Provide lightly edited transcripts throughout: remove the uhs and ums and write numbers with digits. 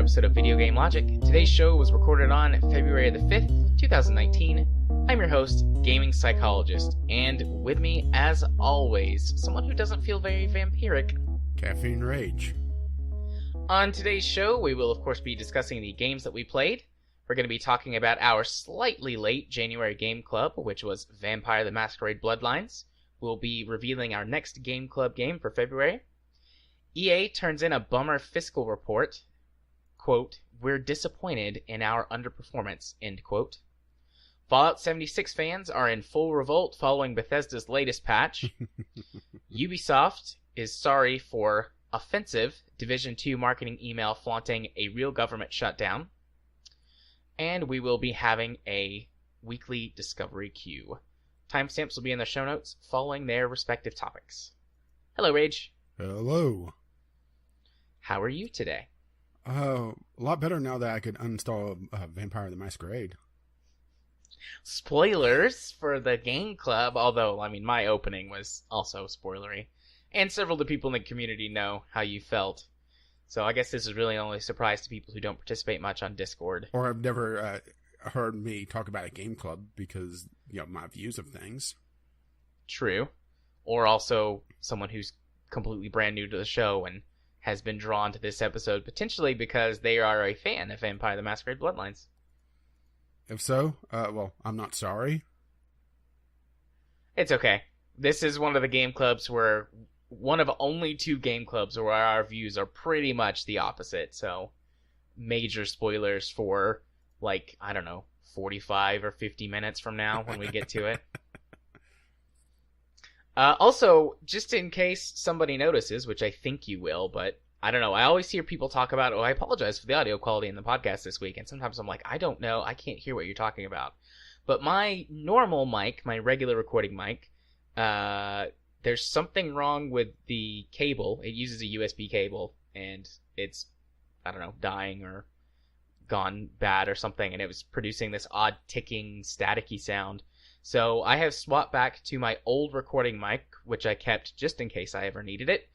episode of Video Game Logic. Today's show was recorded on February the 5th, 2019. I'm your host, Gaming Psychologist, and with me, as always, someone who doesn't feel very vampiric. Caffeine Rage. On today's show, we will of course be discussing the games that we played. We're going to be talking about our slightly late January Game Club, which was Vampire the Masquerade Bloodlines. We'll be revealing our next Game Club game for February. EA turns in a Bummer Fiscal Report. Quote, "We're disappointed in our underperformance," end quote. Fallout 76 fans are in full revolt following Bethesda's latest patch. Ubisoft is sorry for offensive Division 2 marketing email flaunting a real government shutdown. And we will be having a weekly discovery queue. Timestamps will be in the show notes following their respective topics. Hello, Rage. Hello. How are you today? A lot better now that I could uninstall Vampire the Masquerade. Spoilers for the Game Club, although, I mean, my opening was also spoilery. And several of the people in the community know how you felt. So I guess this is really only a surprise to people who don't participate much on Discord. Or have never heard me talk about a Game Club because, you know, my views of things. True. Or also someone who's completely brand new to the show and has been drawn to this episode potentially because they are a fan of Vampire the Masquerade Bloodlines. If so, well, I'm not sorry. It's okay. This is one of the game clubs where one of only two game clubs where our views are pretty much the opposite. So major spoilers for, like, I don't know, 45 or 50 minutes from now when we get to it. Also, just in case somebody notices, which I think you will, but I don't know. I always hear people talk about, I apologize for the audio quality in the podcast this week. And sometimes I'm like, I don't know. I can't hear what you're talking about. But my normal mic, my regular recording mic, there's something wrong with the cable. It uses a USB cable, and it's, I don't know, dying or gone bad or something, and it was producing this odd ticking, staticky sound. So I have swapped back to my old recording mic, which I kept just in case I ever needed it,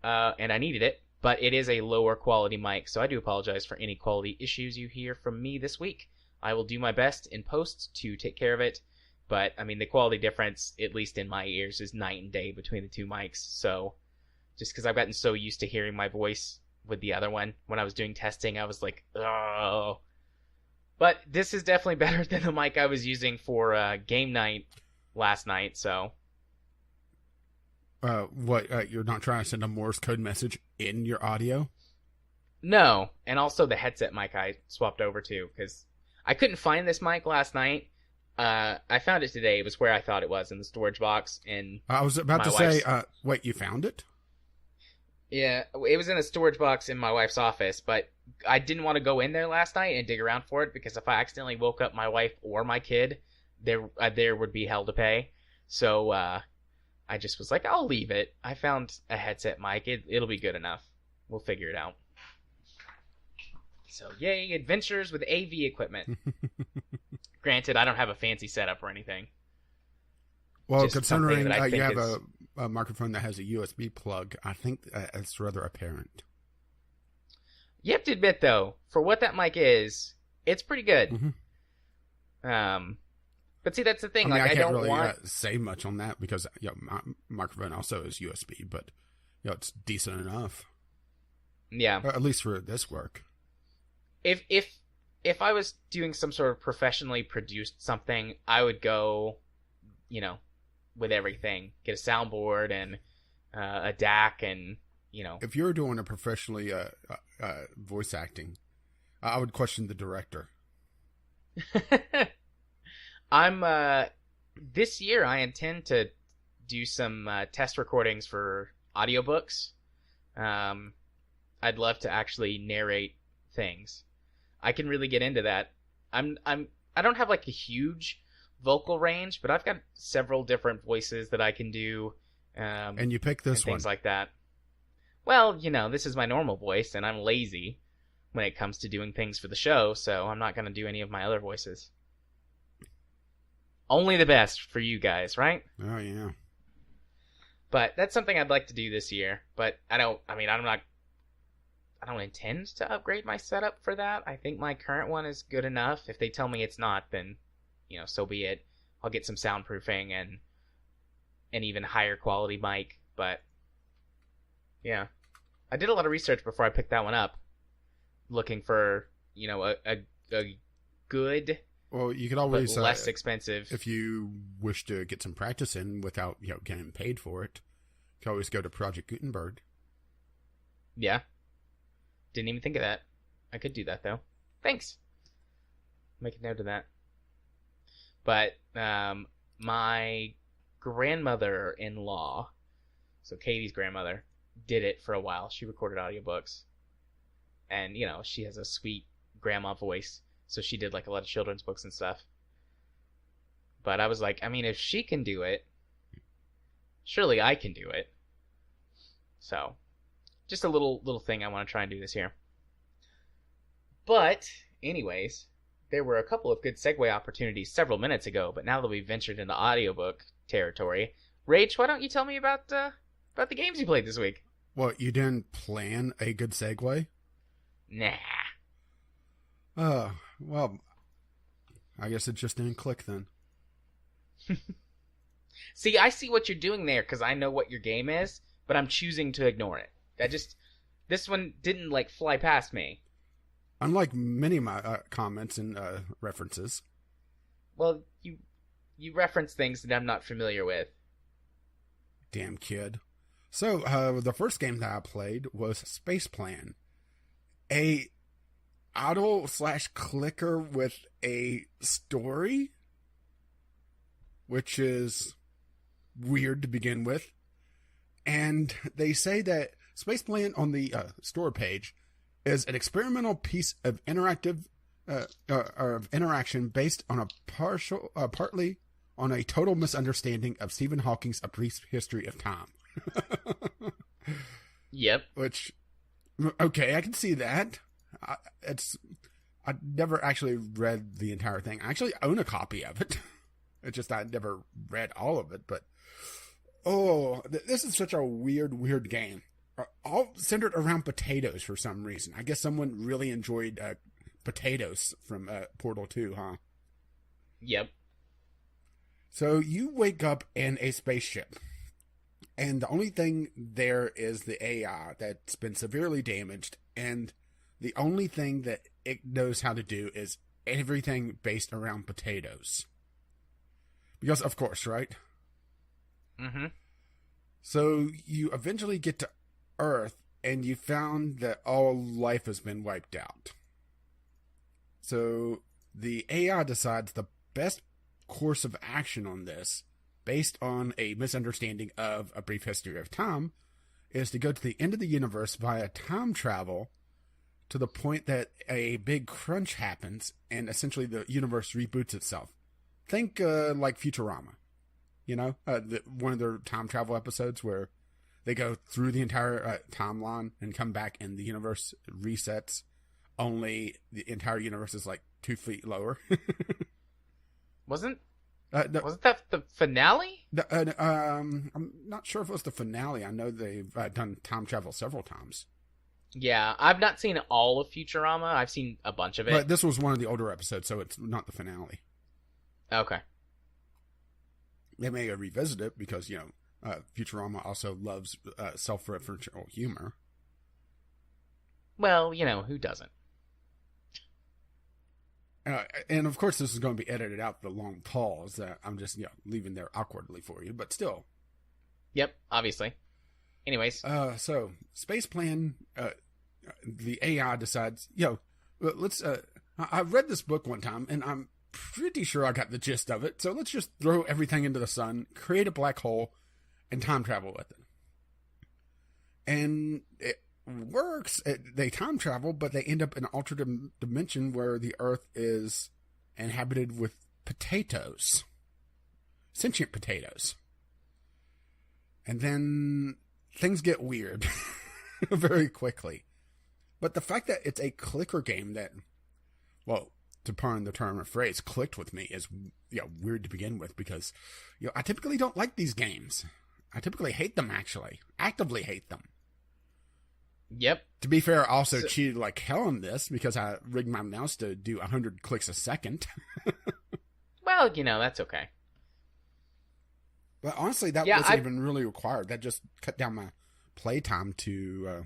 and I needed it, but it is a lower quality mic, so I do apologize for any quality issues you hear from me this week. I will do my best in post to take care of it. But, I mean, the quality difference, at least in my ears, is night and day between the two mics. So, just because I've gotten so used to hearing my voice with the other one, when I was doing testing, I was like, oh. But this is definitely better than the mic I was using for game night last night, so. You're not trying to send a Morse code message in your audio? No, and also the headset mic I swapped over to, because I couldn't find this mic last night. I found it today. It was where I thought it was, in the storage box. And I was about to say, wait, you found it? Yeah, it was in a storage box in my wife's office, but I didn't want to go in there last night and dig around for it, because if I accidentally woke up my wife or my kid, there would be hell to pay. So I just was like, I'll leave it. I found a headset mic. It'll be good enough. We'll figure it out. So, yay, adventures with AV equipment. Granted, I don't have a fancy setup or anything. Well, Just considering you have is... a microphone that has a USB plug, I think it's rather apparent. You have to admit, though, for what that mic is, it's pretty good. Mm-hmm. But see, that's the thing. I mean, I can't don't really want say much on that because my microphone also is USB, but it's decent enough. Yeah, at least for this work. If I was doing some sort of professionally produced something, I would go, with everything. Get a soundboard and a DAC and, If you're doing a professionally voice acting, I would question the director. This year I intend to do some test recordings for audiobooks. I'd love to actually narrate things. I can really get into that. I don't have like a huge vocal range, but I've got several different voices that I can do. And you pick this things one. like that. Well, this is my normal voice, and I'm lazy when it comes to doing things for the show, so I'm not going to do any of my other voices. Only the best for you guys, right? Oh, yeah. But that's something I'd like to do this year, but I'm not I don't intend to upgrade my setup for that. I think my current one is good enough. If they tell me it's not, then, so be it. I'll get some soundproofing and an even higher quality mic. But, yeah. I did a lot of research before I picked that one up. Looking for, a good, well, you could always but less expensive. If you wish to get some practice in without, getting paid for it, you can always go to Project Gutenberg. Yeah. Didn't even think of that. I could do that, though. Thanks. Make a note of that. But my grandmother-in-law, so Katie's grandmother, did it for a while. She recorded audiobooks. And, she has a sweet grandma voice. So she did like a lot of children's books and stuff. But I was like, if she can do it, surely I can do it. So, just a little thing I want to try and do this year. But, anyways, there were a couple of good segue opportunities several minutes ago, but now that we've ventured into audiobook territory, Rach, why don't you tell me about the games you played this week? What, you didn't plan a good segue? Nah. Well, I guess it just didn't click then. See, I see what you're doing there, because I know what your game is, but I'm choosing to ignore it. This one didn't, fly past me. Unlike many of my comments and references. Well, you reference things that I'm not familiar with. Damn kid. So, the first game that I played was Spaceplan. A auto/clicker with a story, which is weird to begin with. And they say that Spaceplan on the store page is an experimental piece of interactive of interaction based on a partly on a total misunderstanding of Stephen Hawking's A Brief History of Time. Yep. Which, okay, I can see that. I never actually read the entire thing. I actually own a copy of it. It's just I never read all of it. But this is such a weird game. All centered around potatoes for some reason. I guess someone really enjoyed potatoes from Portal 2, huh? Yep. So you wake up in a spaceship, and the only thing there is the AI that's been severely damaged, and the only thing that it knows how to do is everything based around potatoes. Because, of course, right? Mm-hmm. So you eventually get to Earth, and you found that all life has been wiped out. So the AI decides the best course of action on this, based on a misunderstanding of A Brief History of Time, is to go to the end of the universe via time travel to the point that a big crunch happens and essentially the universe reboots itself. Think like Futurama. One of their time travel episodes where they go through the entire timeline and come back and the universe resets, only the entire universe is 2 feet lower. Wasn't that the finale? I'm not sure if it was the finale. I know they've done time travel several times. Yeah, I've not seen all of Futurama. I've seen a bunch of it. But this was one of the older episodes, so it's not the finale. Okay. They may revisit it because, Futurama also loves self-referential humor. Well, who doesn't? And of course, this is going to be edited out, the long pause that I'm just leaving there awkwardly for you, but still. Yep, obviously. Anyways. So, Spaceplan, the AI decides, let's, I read this book one time, and I'm pretty sure I got the gist of it, so let's just throw everything into the sun, create a black hole, and time travel with it. And it works. They time travel, but they end up in an alternate dimension where the Earth is inhabited with potatoes. Sentient potatoes. And then things get weird very quickly. But the fact that it's a clicker game that, well, to pardon the term or phrase, clicked with me is weird to begin with because I typically don't like these games. I typically hate them, actually. Actively hate them. Yep. To be fair, I also cheated like hell on this because I rigged my mouse to do 100 clicks a second. Well, that's okay. But honestly, that wasn't even really required. That just cut down my playtime to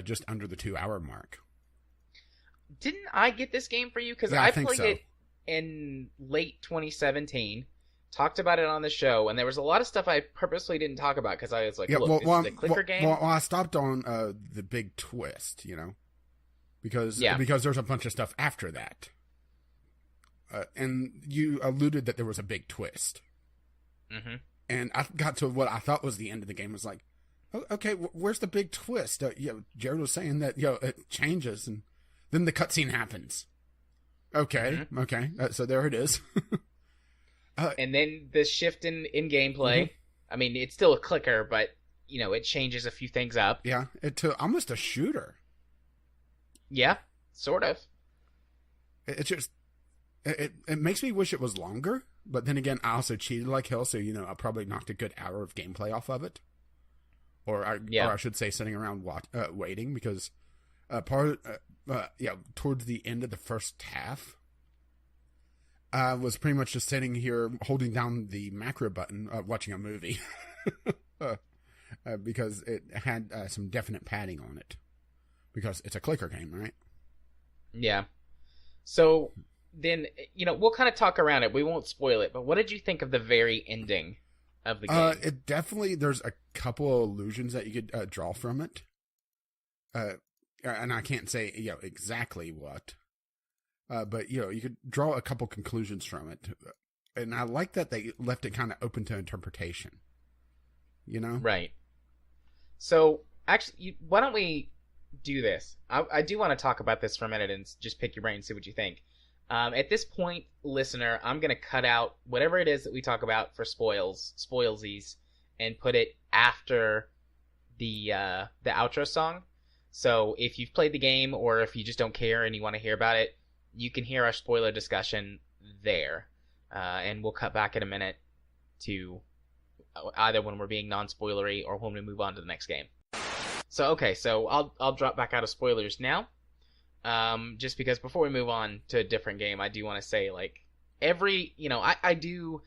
just under the 2-hour mark. Didn't I get this game for you? Because I played it in late 2017, talked about it on the show, and there was a lot of stuff I purposely didn't talk about because I was like, look, this is a clicker game. Well, I stopped on the big twist, because there's a bunch of stuff after that. And you alluded that there was a big twist. Mm-hmm. And I got to what I thought was the end of the game. I was like, oh, okay, where's the big twist? Jared was saying that, it changes, and then the cutscene happens. Okay, mm-hmm. Okay, so there it is. And then the shift in gameplay. Mm-hmm. I mean, it's still a clicker, but, it changes a few things up. Yeah, to almost a shooter. Yeah, sort of. It just... It makes me wish it was longer, but then again, I also cheated like hell, so, I probably knocked a good hour of gameplay off of it. Or I should say sitting around waiting, because towards the end of the first half, I was pretty much just sitting here holding down the macro button, watching a movie. Because it had some definite padding on it. Because it's a clicker game, right? Yeah. So... then, we'll kind of talk around it. We won't spoil it, but what did you think of the very ending of the game? It definitely, there's a couple of illusions that you could draw from it. And I can't say, exactly what. But, you could draw a couple conclusions from it. And I like that they left it kind of open to interpretation. Right. So, actually, why don't we do this? I do want to talk about this for a minute and just pick your brain and see what you think. At this point, listener, I'm going to cut out whatever it is that we talk about for spoilsies, and put it after the outro song. So if you've played the game, or if you just don't care and you want to hear about it, you can hear our spoiler discussion there. And we'll cut back in a minute to either when we're being non-spoilery or when we move on to the next game. So I'll drop back out of spoilers now. Just because before we move on to a different game, I do want to say, I do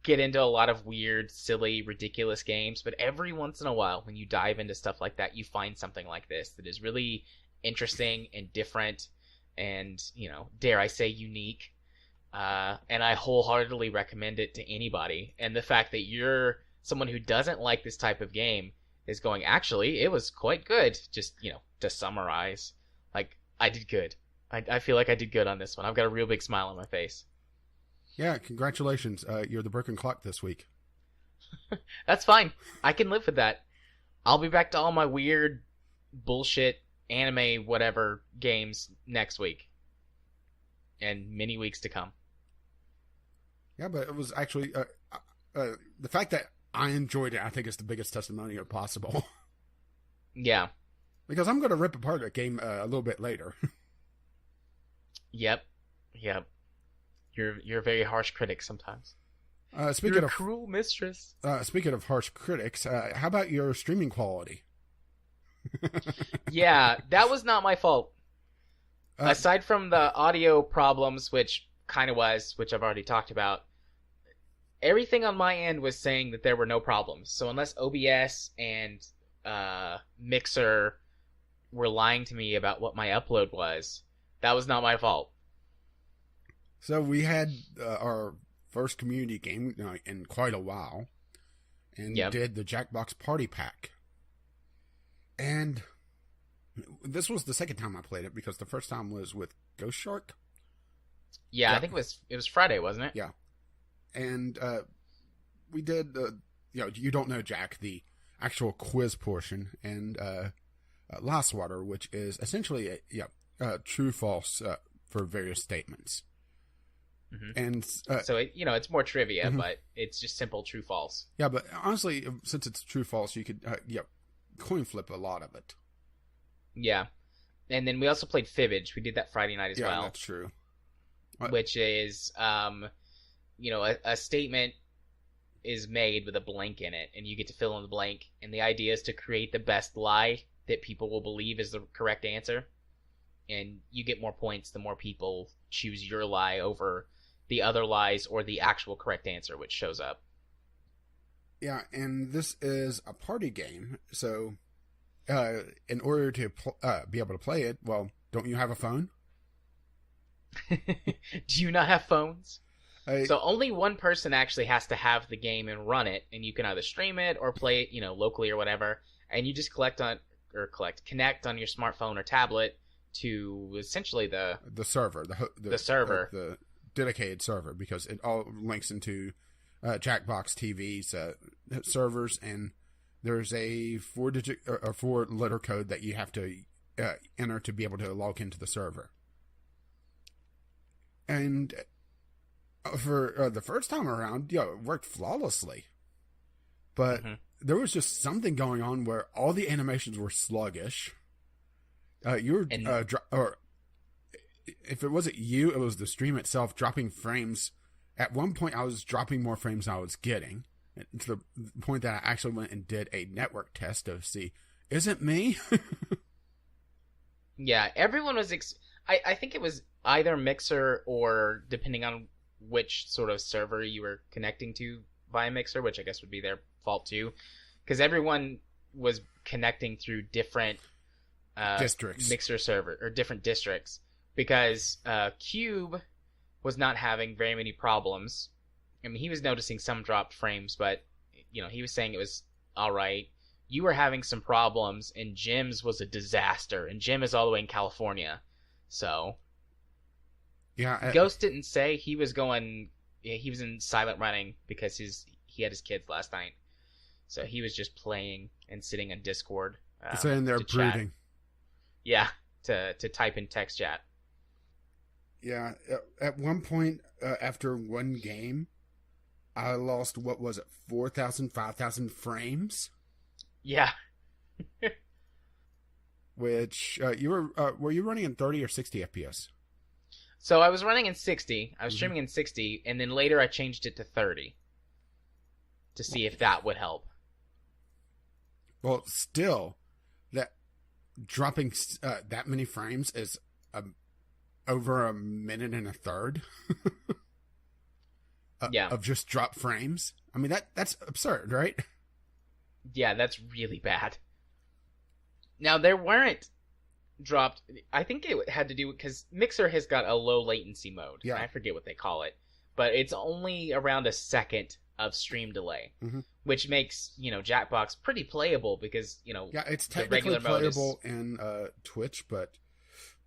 get into a lot of weird, silly, ridiculous games, but every once in a while, when you dive into stuff like that, you find something like this that is really interesting and different and, dare I say, unique. And I wholeheartedly recommend it to anybody. And the fact that you're someone who doesn't like this type of game is going, actually, it was quite good. Just, to summarize, I did good. I feel like I did good on this one. I've got a real big smile on my face. Yeah, congratulations. You're the broken clock this week. That's fine. I can live with that. I'll be back to all my weird bullshit anime whatever games next week. And many weeks to come. Yeah, but it was actually... the fact that I enjoyed it, I think, is the biggest testimonial possible. Yeah. Because I'm going to rip apart a game a little bit later. Yep. You're a very harsh critic sometimes. You're a cruel mistress. Speaking of harsh critics, how about your streaming quality? Yeah, that was not my fault. Aside from the audio problems, which kind of was, which I've already talked about, everything on my end was saying that there were no problems. So unless OBS and Mixer were lying to me about what my upload was, that was not my fault. So we had our first community game in quite a while, and did the Jackbox Party Pack. And this was the second time I played it, because the first time was with Ghost Shark. Yeah, I think it was Friday, wasn't it? Yeah. And we did, you don't know Jack, the actual quiz portion, and Last Water, which is essentially a true-false for various statements. Mm-hmm. And so it's more trivia, mm-hmm. but it's just simple true-false. Yeah, but honestly, since it's true-false, you could coin flip a lot of it. Yeah, and then we also played Fibbage. We did that Friday night as well. Yeah, that's true. Which is, a statement is made with a blank in it, and you get to fill in the blank. And the idea is to create the best lie that people will believe is the correct answer. And you get more points the more people choose your lie over the other lies or the actual correct answer, which shows up. Yeah, and this is a party game, so in order to be able to play it, well, don't you have a phone? Do you not have phones? So only one person actually has to have the game and run it, and you can either stream it or play it, locally or whatever, and you just connect on your smartphone or tablet to essentially the server, the server, the dedicated server, because it all links into Jackbox TV's servers, and there's a 4-digit or 4-letter code that you have to enter to be able to log into the server. And for the first time around, it worked flawlessly. But there was just something going on where all the animations were sluggish. Or if it wasn't you, it was the stream itself dropping frames. At one point, I was dropping more frames than I was getting, to the point that I actually went and did a network test to see, is it me? Yeah, everyone was... I think it was either Mixer or, depending on which sort of server you were connecting to via Mixer, which I guess would be their fault too, because everyone was connecting through different districts, Mixer server, or different districts, because Cube was not having very many problems. I mean, he was noticing some dropped frames, but he was saying it was all right. You were having some problems, and Jim's was a disaster, and Jim is all the way in California. So, yeah, Ghost didn't say he was going. He was in silent running because he had his kids last night, so he was just playing and sitting on Discord. Sitting there brooding. Yeah, to type in text chat. Yeah, at one point after one game, I lost 4,000, 5,000 frames. Yeah. Which were you running in 30 or 60 FPS? So I was running in 60. I was streaming in 60, and then later I changed it to 30 to see if that would help. Well, still, that dropping that many frames is over a minute and a third. Of just drop frames. I mean, that's absurd, right? Yeah, that's really bad. Now, there weren't dropped... I think it had to do because Mixer has got a low latency mode. Yeah. I forget what they call it. But it's only around a second of stream delay, which makes, Jackbox pretty playable because, Yeah, it's technically playable in Twitch, but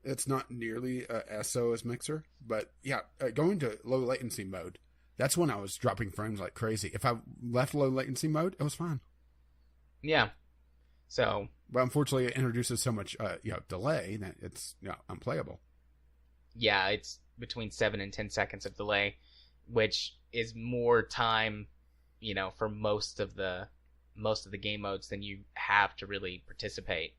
it's not nearly as so as Mixer. But, yeah, going to low latency mode, that's when I was dropping frames like crazy. If I left low latency mode, it was fine. Yeah. So... But unfortunately, it introduces so much, delay that it's unplayable. Yeah, it's between 7 and 10 seconds of delay, which is more time, for most of the game modes than you have to really participate.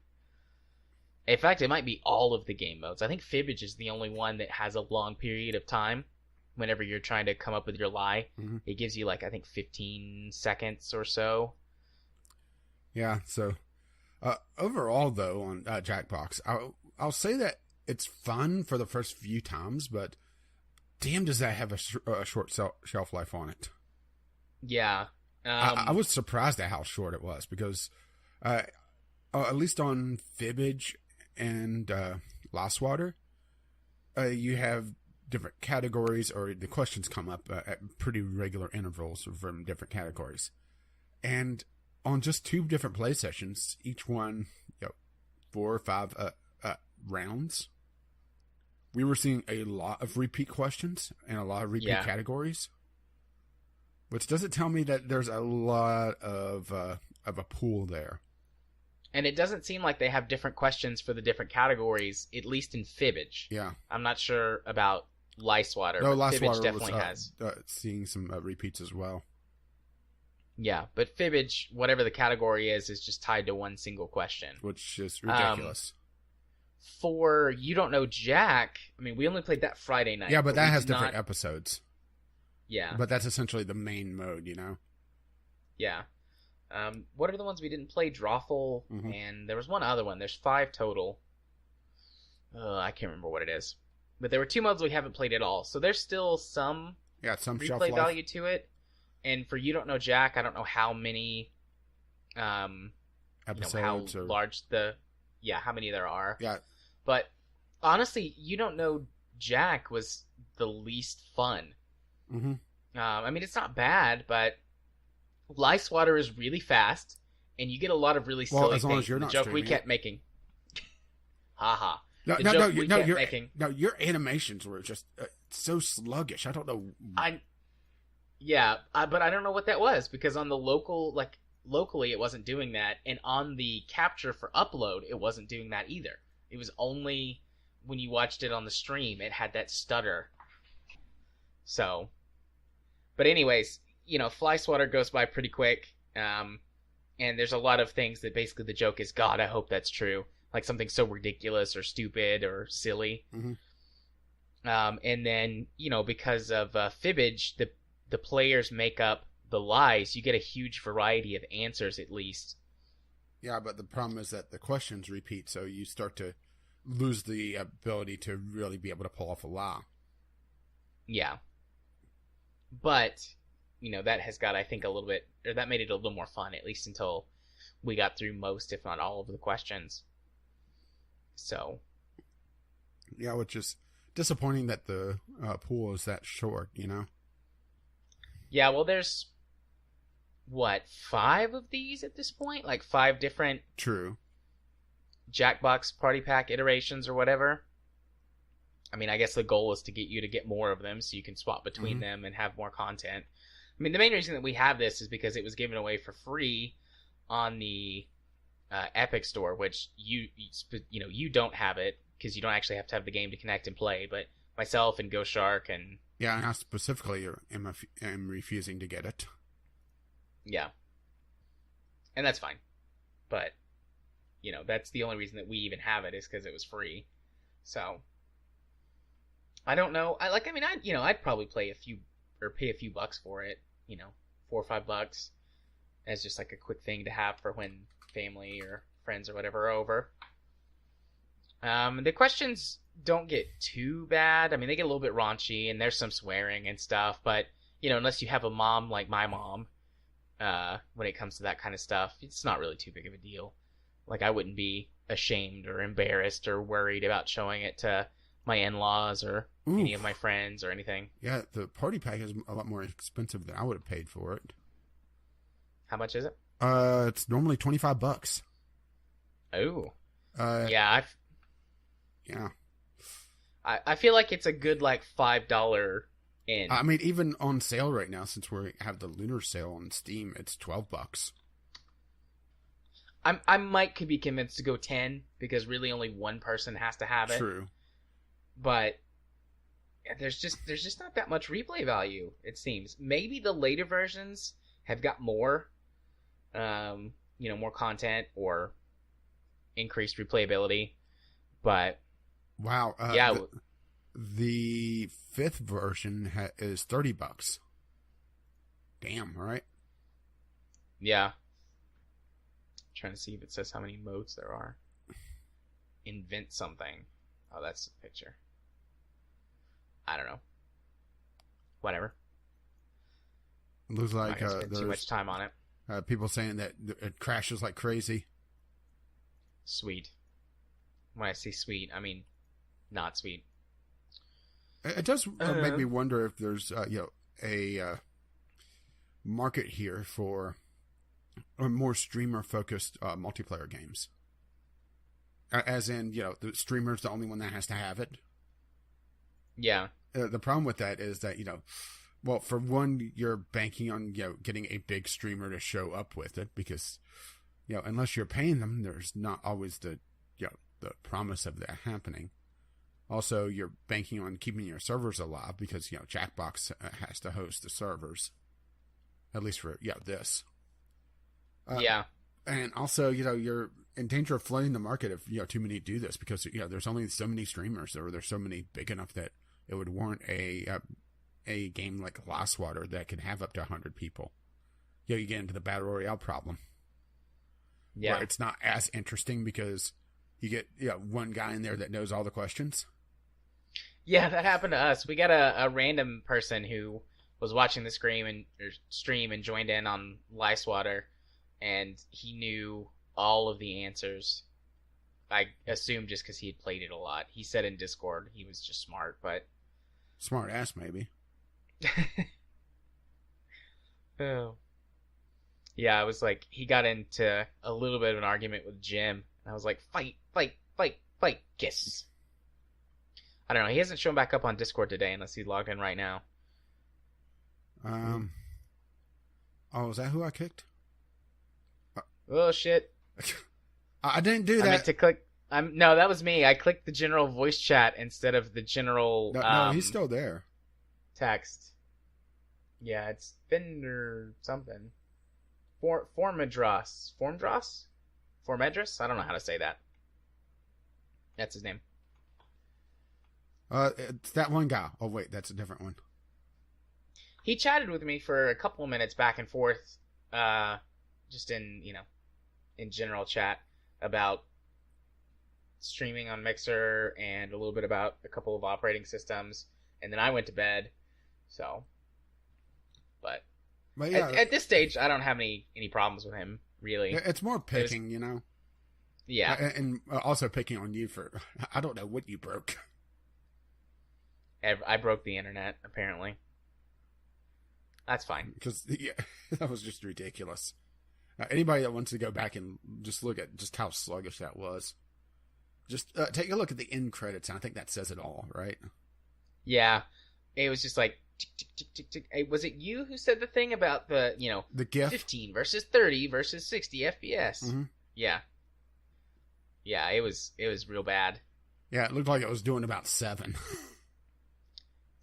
In fact, it might be all of the game modes. I think Fibbage is the only one that has a long period of time. Whenever you're trying to come up with your lie, it gives you I think 15 seconds or so. Yeah. So. Overall, though, on Jackbox, I'll say that it's fun for the first few times, but damn, does that have a short shelf life on it? Yeah. I was surprised at how short it was because, at least on Fibbage and Lost Water, you have different categories, or the questions come up at pretty regular intervals from different categories. And on just 2 different play sessions, each one, 4 or 5 rounds, we were seeing a lot of repeat questions and a lot of repeat categories, which doesn't tell me that there's a lot of a pool there. And it doesn't seem like they have different questions for the different categories, at least in Fibbage. Yeah. I'm not sure about Licewater, no, but Licewater Fibbage definitely has. Seeing some repeats as well. Yeah, but Fibbage, whatever the category is just tied to one single question. Which is ridiculous. For You Don't Know Jack, I mean, we only played that Friday night. Yeah, but that has different episodes. Yeah. But that's essentially the main mode, Yeah. What are the ones we didn't play? Drawful, and there was one other one. There's 5 total. I can't remember what it is. But there were 2 modes we haven't played at all. So there's still some shelf replay life. value to it. And for You Don't Know Jack, I don't know how many episodes how large how many there are. Yeah. But honestly, You Don't Know Jack was the least fun. I mean, it's not bad, but Lie Swatter is really fast, and you get a lot of really silly as long things. as you're The not joke we streaming kept making. Haha. Your animations were just so sluggish. I don't know. But I don't know what that was, because on the locally it wasn't doing that, and on the capture for upload it wasn't doing that either. It was only when you watched it on the stream it had that stutter. So, but anyways, Fly Swatter goes by pretty quick, and there's a lot of things that basically the joke is, God, I hope that's true. Like something so ridiculous or stupid or silly. And then, because of fibbage, the players make up the lies. You get a huge variety of answers, at least. Yeah, but the problem is that the questions repeat, so you start to lose the ability to really be able to pull off a lie. Yeah. But, that has got, I think, that made it a little more fun, at least until we got through most, if not all, of the questions. So. Yeah, which is disappointing that the pool is that short, Yeah, well, there's, 5 of these at this point? Like 5 different... True. Jackbox party pack iterations or whatever. I mean, I guess the goal is to get you to get more of them so you can swap between them and have more content. I mean, the main reason that we have this is because it was given away for free on the Epic Store, which you don't have it because you don't actually have to have the game to connect and play. But myself and Ghost Shark and and I specifically am refusing to get it. Yeah, and that's fine. But that's the only reason that we even have it is because it was free. So I don't know. I'd probably pay a few bucks for it. $4 or $5 as just like a quick thing to have for when family or friends or whatever are over. The questions don't get too bad. I mean, they get a little bit raunchy and there's some swearing and stuff, but unless you have a mom like my mom, when it comes to that kind of stuff, it's not really too big of a deal. Like, I wouldn't be ashamed or embarrassed or worried about showing it to my in-laws or any of my friends or anything. Yeah, the party pack is a lot more expensive than I would have paid for it. How much is it? It's normally $25. Oh. Yeah. I feel like it's a good $5 in. I mean, even on sale right now, since we have the lunar sale on Steam, it's $12. I might could be convinced to go 10 because really only one person has to have it. True. But there's just not that much replay value, it seems. Maybe the later versions have got more more content or increased replayability. But wow, yeah, the 5th version is $30. Damn, right? Yeah. Trying to see if it says how many modes there are. Invent something. Oh, that's the picture. I don't know. Whatever. It looks like there's too much time on it. People saying that it crashes like crazy. Sweet. When I say sweet, I mean not sweet. It does make me wonder if there's a market here for more streamer-focused multiplayer games. As in, the streamer's the only one that has to have it. Yeah. The problem with that is that, well, for one, you're banking on, getting a big streamer to show up with it because, unless you're paying them, there's not always the promise of that happening. Also, you're banking on keeping your servers alive because, Jackbox has to host the servers. At least for, this. Yeah. And also, you're in danger of flooding the market if, too many do this because, there's only so many streamers or there's so many big enough that it would warrant a game like Lost Water that could have up to 100 people. you get into the Battle Royale problem. Yeah. Where it's not as interesting because you get one guy in there that knows all the questions. Yeah, that happened to us. We got a random person who was watching the stream and joined in on Licewater, and he knew all of the answers. I assume just because he had played it a lot. He said in Discord he was just smart, but... Smart ass, maybe. Oh. Yeah, I was like, he got into a little bit of an argument with Jim. And I was like, fight, fight, fight, fight, kiss. I don't know. He hasn't shown back up on Discord today unless he's logged in right now. Oh, is that who I kicked? Oh, shit. I didn't do that. I meant to click... No, that was me. I clicked the general voice chat instead of the general... No, he's still there. Text. Yeah, it's Fender something. Formedros? Formedros? I don't know how to say that. That's his name. It's that one guy. Oh, wait, that's a different one. He chatted with me for a couple of minutes back and forth, just in general chat about streaming on Mixer and a little bit about a couple of operating systems, and then I went to bed, so... But yeah, at this stage, I don't have any problems with him, really. It's more picking, Yeah. And also picking on you for, I don't know what you broke. I broke the internet, apparently. That's fine. Because, that was just ridiculous. Anybody that wants to go back and just look at just how sluggish that was, just take a look at the end credits, and I think that says it all, right? Yeah. It was just like, tick, tick, tick, tick, tick. Hey, was it you who said the thing about the GIF? 15 versus 30 versus 60 FPS? Mm-hmm. Yeah. Yeah, it was real bad. Yeah, it looked like it was doing about 7.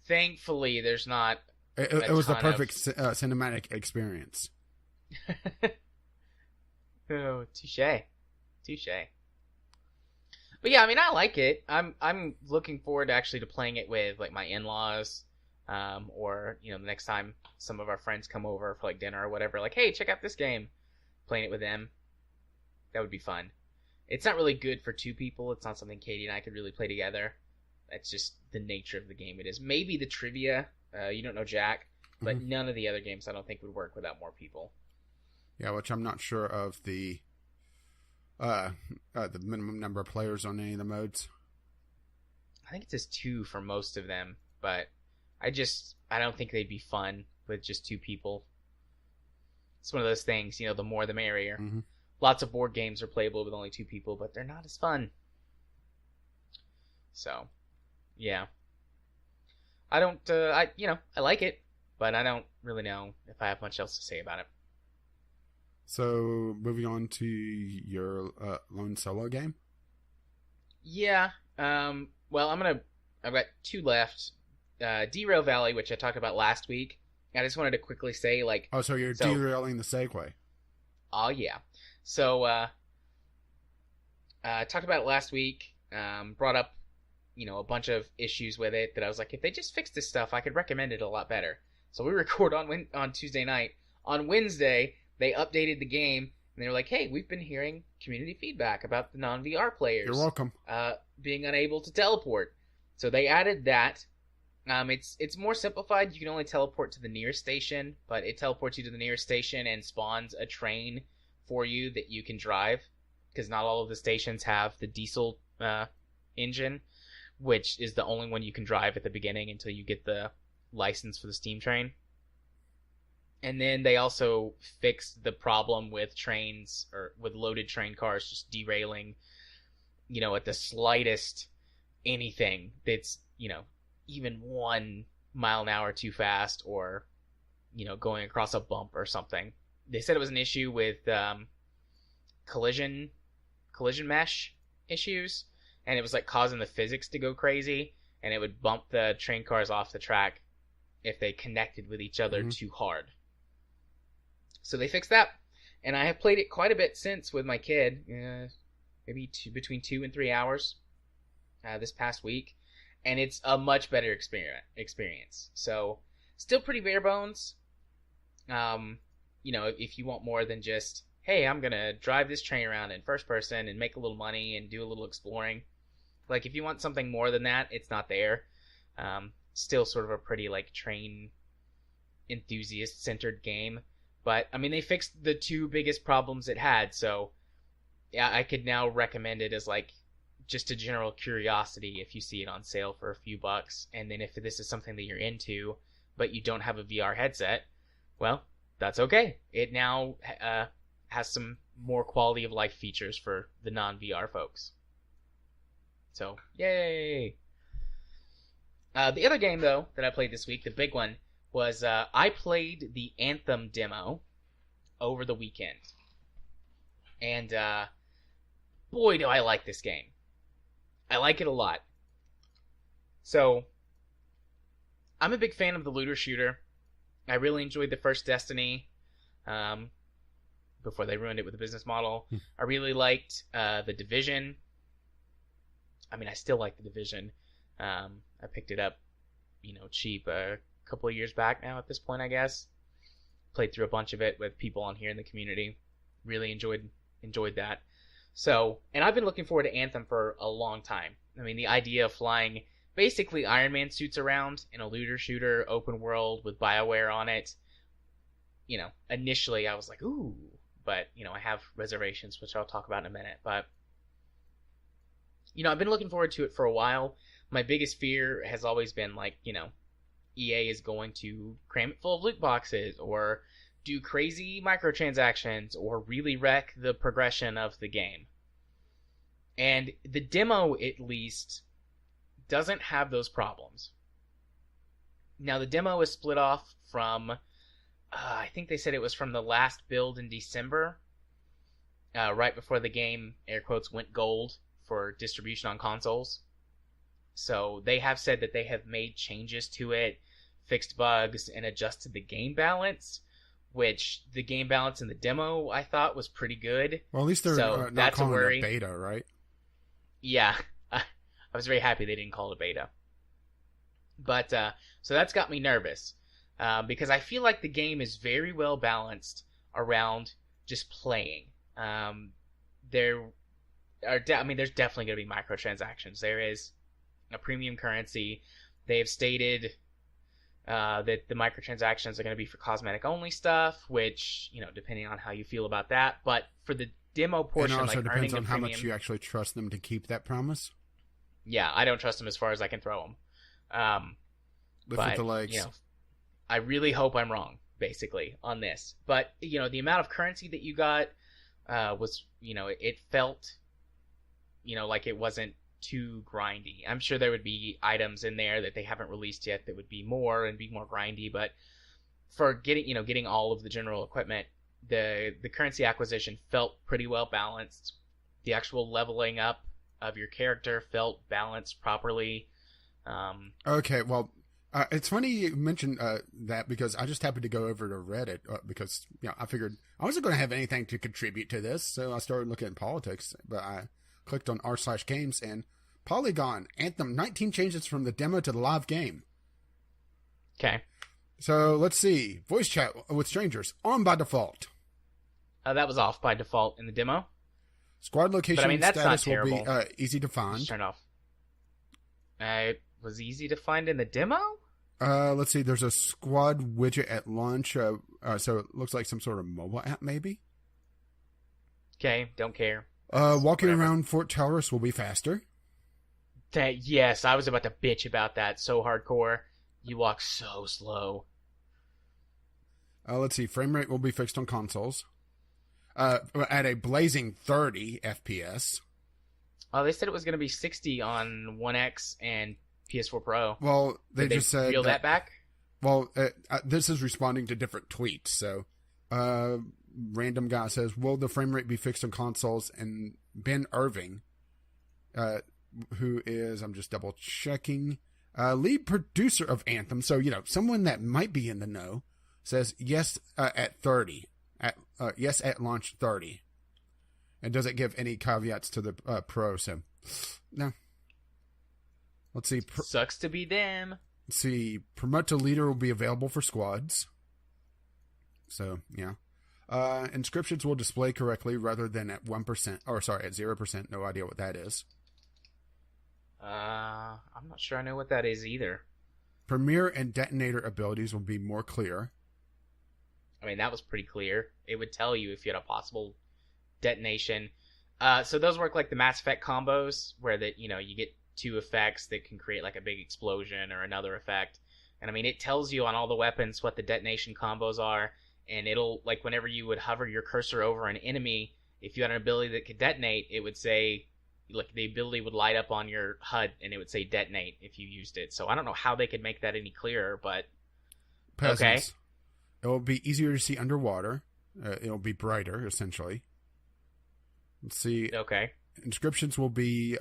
Thankfully, there's not... It was the perfect cinematic experience. Oh, touche. But yeah, I mean, I like it. I'm looking forward to playing it with like my in-laws, or the next time some of our friends come over for like dinner or whatever. Like, hey, check out this game. Playing it with them, that would be fun. It's not really good for 2 people. It's not something Katie and I could really play together. That's just the nature of the game. It is maybe the trivia. You don't know Jack, but none of the other games I don't think would work without more people. Yeah, which I'm not sure of the minimum number of players on any of the modes. I think it says 2 for most of them, but I don't think they'd be fun with just 2 people. It's one of those things, the more the merrier. Mm-hmm. Lots of board games are playable with only 2 people, but they're not as fun. So, yeah. I like it, but I don't really know if I have much else to say about it. So, moving on to your lone solo game? Yeah. Well, I've got 2 left. Derail Valley, which I talked about last week. I just wanted to quickly say, like... Oh, so you're derailing the segue. Oh, yeah. So, talked about it last week. Brought up, a bunch of issues with it that I was like, if they just fix this stuff, I could recommend it a lot better. So we record on Tuesday night. On Wednesday, they updated the game, and they were like, hey, we've been hearing community feedback about the non-VR players. You're welcome. Being unable to teleport. So they added that. It's more simplified. You can only teleport to the nearest station, but it teleports you to the nearest station and spawns a train for you that you can drive, because not all of the stations have the diesel engine, which is the only one you can drive at the beginning until you get the license for the steam train. And then they also fixed the problem with trains, or with loaded train cars just derailing, at the slightest anything that's, even 1 mile an hour too fast, or, going across a bump or something. They said it was an issue with collision mesh issues, and it was like causing the physics to go crazy, and it would bump the train cars off the track if they connected with each other too hard. So they fixed that, and I have played it quite a bit since with my kid, maybe between 2 and 3 hours this past week, and it's a much better experience. So still pretty bare bones. if you want more than just, hey, I'm going to drive this train around in first person and make a little money and do a little exploring. Like, if you want something more than that, it's not there. Still sort of a pretty, like, train enthusiast-centered game. But, I mean, they fixed the two biggest problems it had, so yeah, I could now recommend it as, like, just a general curiosity if you see it on sale for a few bucks. And then if this is something that you're into, but you don't have a VR headset, well, that's okay. It now has some more quality of life features for the non-VR folks. So, yay! The other game, though, that I played this week, the big one, was I played the Anthem demo over the weekend. And boy, do I like this game. I like it a lot. So, I'm a big fan of the looter shooter. I really enjoyed the first Destiny, before they ruined it with the business model. I really liked the Division. I mean, I still like the Division. I picked it up, cheap a couple of years back now at this point, I guess. Played through a bunch of it with people on here in the community. Really enjoyed that. So, and I've been looking forward to Anthem for a long time. I mean, the idea of flying basically Iron Man suits around in a looter shooter open world with BioWare on it, initially I was like, ooh, but, I have reservations, which I'll talk about in a minute. But, I've been looking forward to it for a while. My biggest fear has always been, like, EA is going to cram it full of loot boxes or do crazy microtransactions or really wreck the progression of the game. And the demo, at least, doesn't have those problems. Now, the demo is split off from, I think they said it was from the last build in December, right before the game, air quotes, went gold for distribution on consoles. So they have said that they have made changes to it, fixed bugs, and adjusted the game balance, which the game balance in the demo I thought was pretty good. Well, at least they're not calling it a beta, right? Yeah, I was very happy they didn't call it a beta. But, so that's got me nervous, because I feel like the game is very well balanced around just playing. There's definitely going to be microtransactions. There is a premium currency. They have stated that the microtransactions are going to be for cosmetic only stuff, which, depending on how you feel about that. But for the demo portion, it also like depends earning on the how premium, much you actually trust them to keep that promise. Yeah, I don't trust them as far as I can throw them. But, the legs. I really hope I'm wrong, basically, on this. But, the amount of currency that you got was, it felt, like it wasn't too grindy. I'm sure there would be items in there that they haven't released yet that would be more grindy, but for getting all of the general equipment, the currency acquisition felt pretty well balanced. The actual leveling up of your character felt balanced properly. Okay, well, it's funny you mentioned that, because I just happened to go over to Reddit because I figured I wasn't going to have anything to contribute to this, so I started looking at politics, but I clicked on r/games and Polygon, Anthem, 19 changes from the demo to the live game. Okay. So let's see. Voice chat with strangers on by default. That was off by default in the demo. Squad location status will be easy to find. Just turn off. It was easy to find in the demo? Let's see. There's a squad widget at launch. So it looks like some sort of mobile app, maybe. Okay, don't care. Walking around Fort Taurus will be faster. Yes, I was about to bitch about that so hardcore. You walk so slow. Let's see. Frame rate will be fixed on consoles. At a blazing 30 FPS. Oh, they said it was going to be 60 on One X and PS4 Pro. Well, they Did just said... reel that back? Well, this is responding to different tweets. So, random guy says, will the frame rate be fixed on consoles? And Ben Irving, who is, I'm just double checking, lead producer of Anthem, so, someone that might be in the know, says yes at 30. Yes at launch 30. And doesn't give any caveats to the Pro, so no. Let's see. Sucks to be them. Let's see. Promote to leader will be available for squads. So, yeah. Inscriptions will display correctly rather than at 1%, or sorry, at 0%. No idea what that is. I'm not sure I know what that is either. Premier and detonator abilities will be more clear. I mean, that was pretty clear. It would tell you if you had a possible detonation. So those work like the Mass Effect combos, where that you get two effects that can create like a big explosion or another effect. And I mean, it tells you on all the weapons what the detonation combos are, and it'll, like, whenever you would hover your cursor over an enemy, if you had an ability that could detonate, it would say, like, the ability would light up on your HUD, and it would say detonate if you used it. So I don't know how they could make that any clearer, but Peasants. okay. It will be easier to see underwater. It'll be brighter, essentially. Let's see. Okay. Inscriptions will be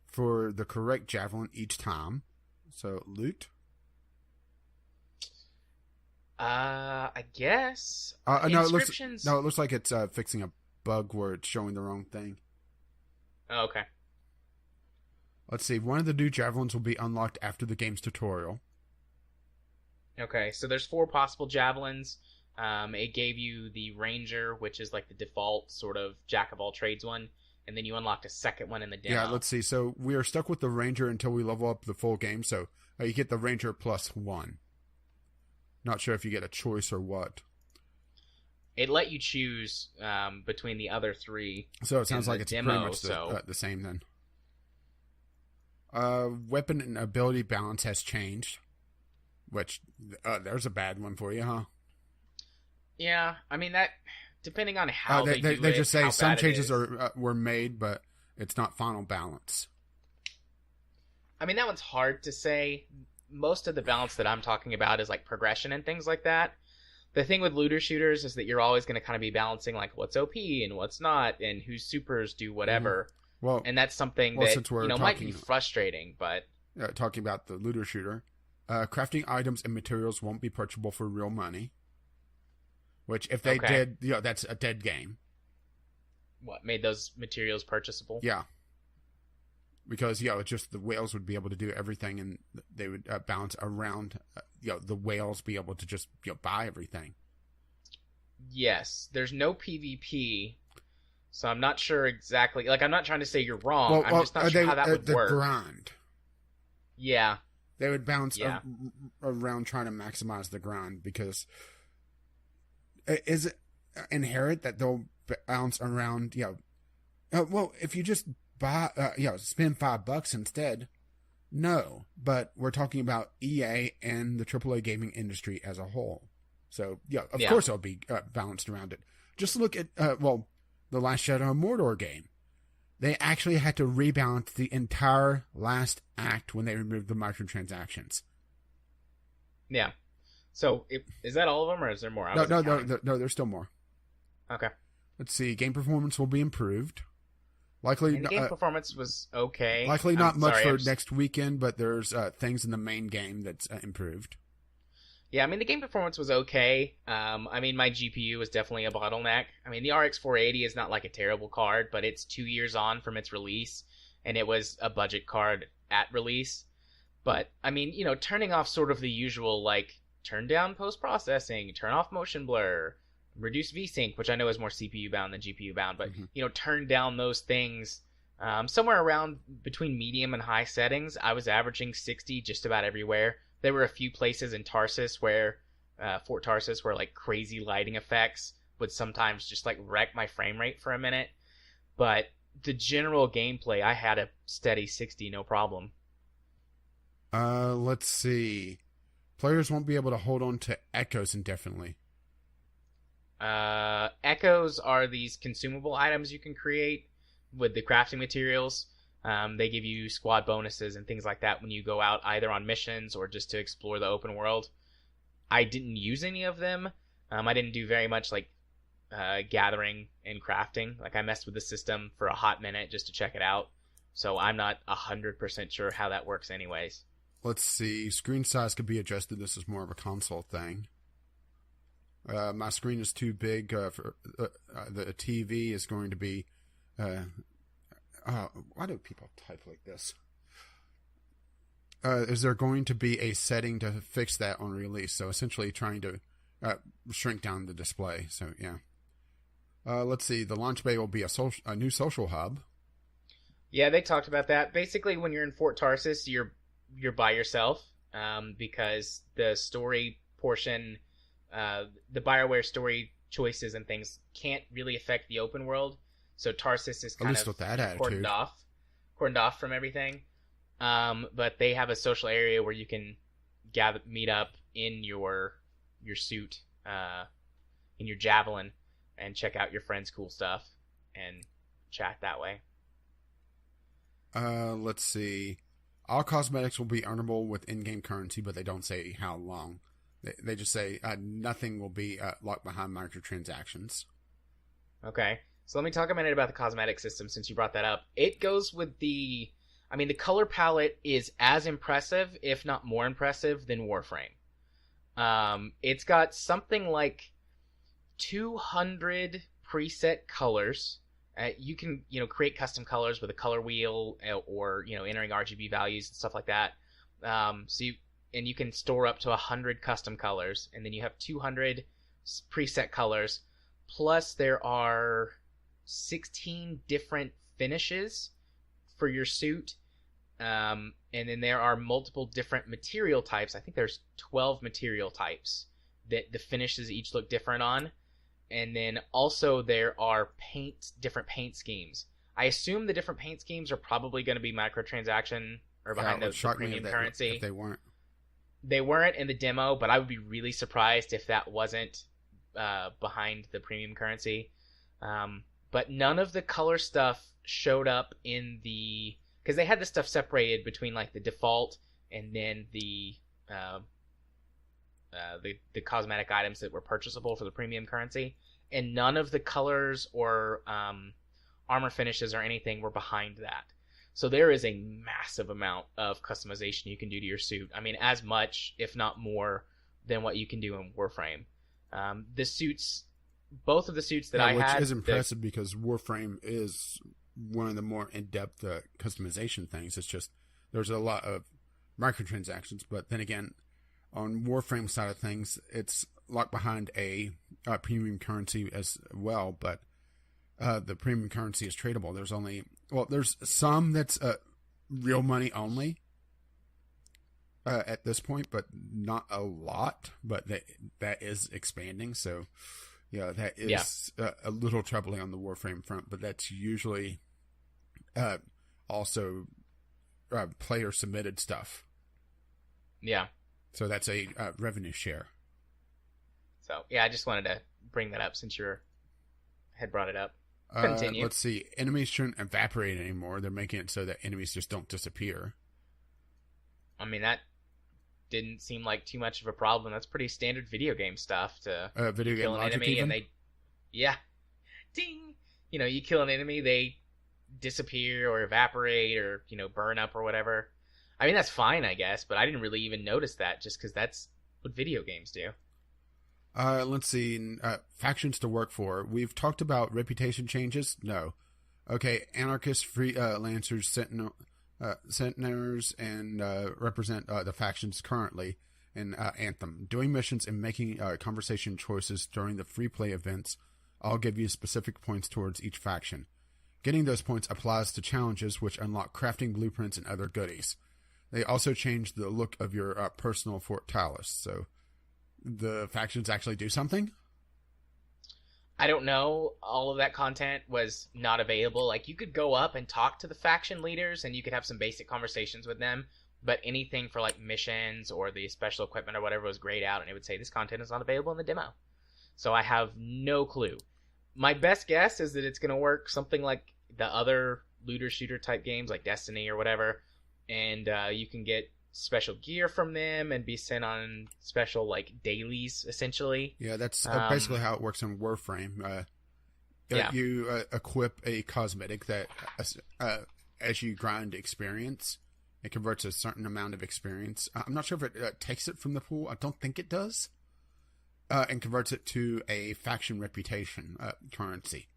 for the correct javelin each time. So, loot. I guess. No, Inscriptions. it looks like it's fixing a bug where it's showing the wrong thing. Oh, okay. Let's see. One of the new javelins will be unlocked after the game's tutorial. Okay, so there's 4 possible javelins. It gave you the Ranger, which is like the default sort of jack of all trades one, and then you unlocked a second one in the demo. Yeah, let's see. So we are stuck with the Ranger until we level up the full game. So you get the Ranger +1. Not sure if you get a choice or what. It let you choose between the other 3. So it sounds like it's demo, pretty much the same then. Weapon and ability balance has changed. Which, there's a bad one for you, huh? Yeah, I mean, that, depending on how they do it, they just say some changes are were made, but it's not final balance. I mean, that one's hard to say. Most of the balance that I'm talking about is like progression and things like that. The thing with looter shooters is that you're always going to kind of be balancing like what's OP and what's not, and whose supers do whatever. Well, and that's something that might be frustrating, but talking about the looter shooter. Crafting items and materials won't be purchasable for real money. Which, if they did, that's a dead game. What, made those materials purchasable? Yeah. Because, it's just the whales would be able to do everything, and they would bounce around, the whales be able to just, buy everything. Yes. There's no PvP, so I'm not sure exactly. Like, I'm not trying to say you're wrong. Well, I'm just not sure how that would work. The grind. Yeah. They would bounce around trying to maximize the grind, because is it inherent that they'll bounce around, well, if you just buy, spend $5 instead, no, but we're talking about EA and the AAA gaming industry as a whole. So, of course it'll be balanced around it. Just look at, the last Shadow of Mordor game. They actually had to rebalance the entire last act when they removed the microtransactions. Yeah. So, is that all of them, or is there more? No, there's still more. Okay. Let's see. Game performance will be improved. Likely, and the game performance was okay. Likely not much for next weekend, but there's things in the main game that's improved. Yeah, I mean, the game performance was okay. I mean, my GPU was definitely a bottleneck. I mean, the RX 480 is not like a terrible card, but it's 2 years on from its release, and it was a budget card at release. But, I mean, turning off sort of the usual, like, turn down post-processing, turn off motion blur, reduce VSync, which I know is more CPU bound than GPU bound, but, turn down those things. Somewhere around between medium and high settings, I was averaging 60 just about everywhere. There were a few places in Tarsus where, Fort Tarsus, where like crazy lighting effects would sometimes just like wreck my frame rate for a minute. But the general gameplay, I had a steady 60, no problem. Let's see. Players won't be able to hold on to echoes indefinitely. Echoes are these consumable items you can create with the crafting materials. They give you squad bonuses and things like that when you go out either on missions or just to explore the open world. I didn't use any of them. I didn't do very much like gathering and crafting. Like I messed with the system for a hot minute just to check it out. So I'm not 100% sure how that works anyways. Let's see. Screen size could be adjusted. This is more of a console thing. My screen is too big for the TV is going to be... why do people type like this? Is there going to be a setting to fix that on release? So essentially trying to shrink down the display. So, yeah. Let's see. The launch bay will be a new social hub. Yeah, they talked about that. Basically, when you're in Fort Tarsis, you're by yourself, because the story portion, the BioWare story choices and things can't really affect the open world. So Tarsis is kind of with that cordoned off from everything. But they have a social area where you can meet up in your suit, in your javelin, and check out your friends' cool stuff and chat that way. Let's see. All cosmetics will be earnable with in-game currency, but they don't say how long. They just say nothing will be locked behind microtransactions. Okay. So let me talk a minute about the cosmetic system since you brought that up. It goes with the color palette is as impressive, if not more impressive, than Warframe. It's got something like 200 preset colors. You can, create custom colors with a color wheel or, entering RGB values and stuff like that. You can store up to 100 custom colors, and then you have 200 preset colors. Plus, there are 16 different finishes for your suit. And then there are multiple different material types. I think there's 12 material types that the finishes each look different on. And then also there are different paint schemes. I assume the different paint schemes are probably going to be microtransaction or behind the premium currency. If they weren't. They weren't in the demo, but I would be really surprised if that wasn't behind the premium currency. But none of the color stuff showed up in the... Because they had this stuff separated between like the default and then the cosmetic items that were purchasable for the premium currency, and none of the colors or armor finishes or anything were behind that. So there is a massive amount of customization you can do to your suit. I mean, as much, if not more, than what you can do in Warframe. The suits, both of the suits that I had... Which is impressive because Warframe is one of the more in-depth customization things. It's just, there's a lot of microtransactions, but then again, on Warframe side of things, it's locked behind a premium currency as well, but the premium currency is tradable. There's some that's real money only at this point, but not a lot, but that is expanding, so yeah, that is a little troubling on the Warframe front, but that's usually also player-submitted stuff. Yeah. So that's a revenue share. So, yeah, I just wanted to bring that up since you had brought it up. Continue. Let's see. Enemies shouldn't evaporate anymore. They're making it so that enemies just don't disappear. I mean, that didn't seem like too much of a problem. That's pretty standard video game stuff to video kill game an enemy even? and they... Yeah. Ding! You kill an enemy, they disappear or evaporate or, burn up or whatever. I mean, that's fine, I guess, but I didn't really even notice that just because that's what video games do. Let's see. Factions to work for. We've talked about reputation changes. No. Okay, anarchists, free lancers, centenars, and represent the factions currently in Anthem. Doing missions and making conversation choices during the free play events all give you specific points towards each faction. Getting those points applies to challenges which unlock crafting blueprints and other goodies. They also change the look of your personal Fort Talis, so the factions actually do something? I don't know. All of that content was not available. Like, you could go up and talk to the faction leaders, and you could have some basic conversations with them, but anything for, like, missions or the special equipment or whatever was grayed out, and it would say, this content is not available in the demo. So I have no clue. My best guess is that it's going to work something like the other looter-shooter type games, like Destiny or whatever, and you can get special gear from them and be sent on special like dailies essentially. Yeah, that's basically how it works in Warframe. You equip a cosmetic that as you grind experience, it converts a certain amount of experience. I'm not sure if it takes it from the pool. I don't think it does. And converts it to a faction reputation currency.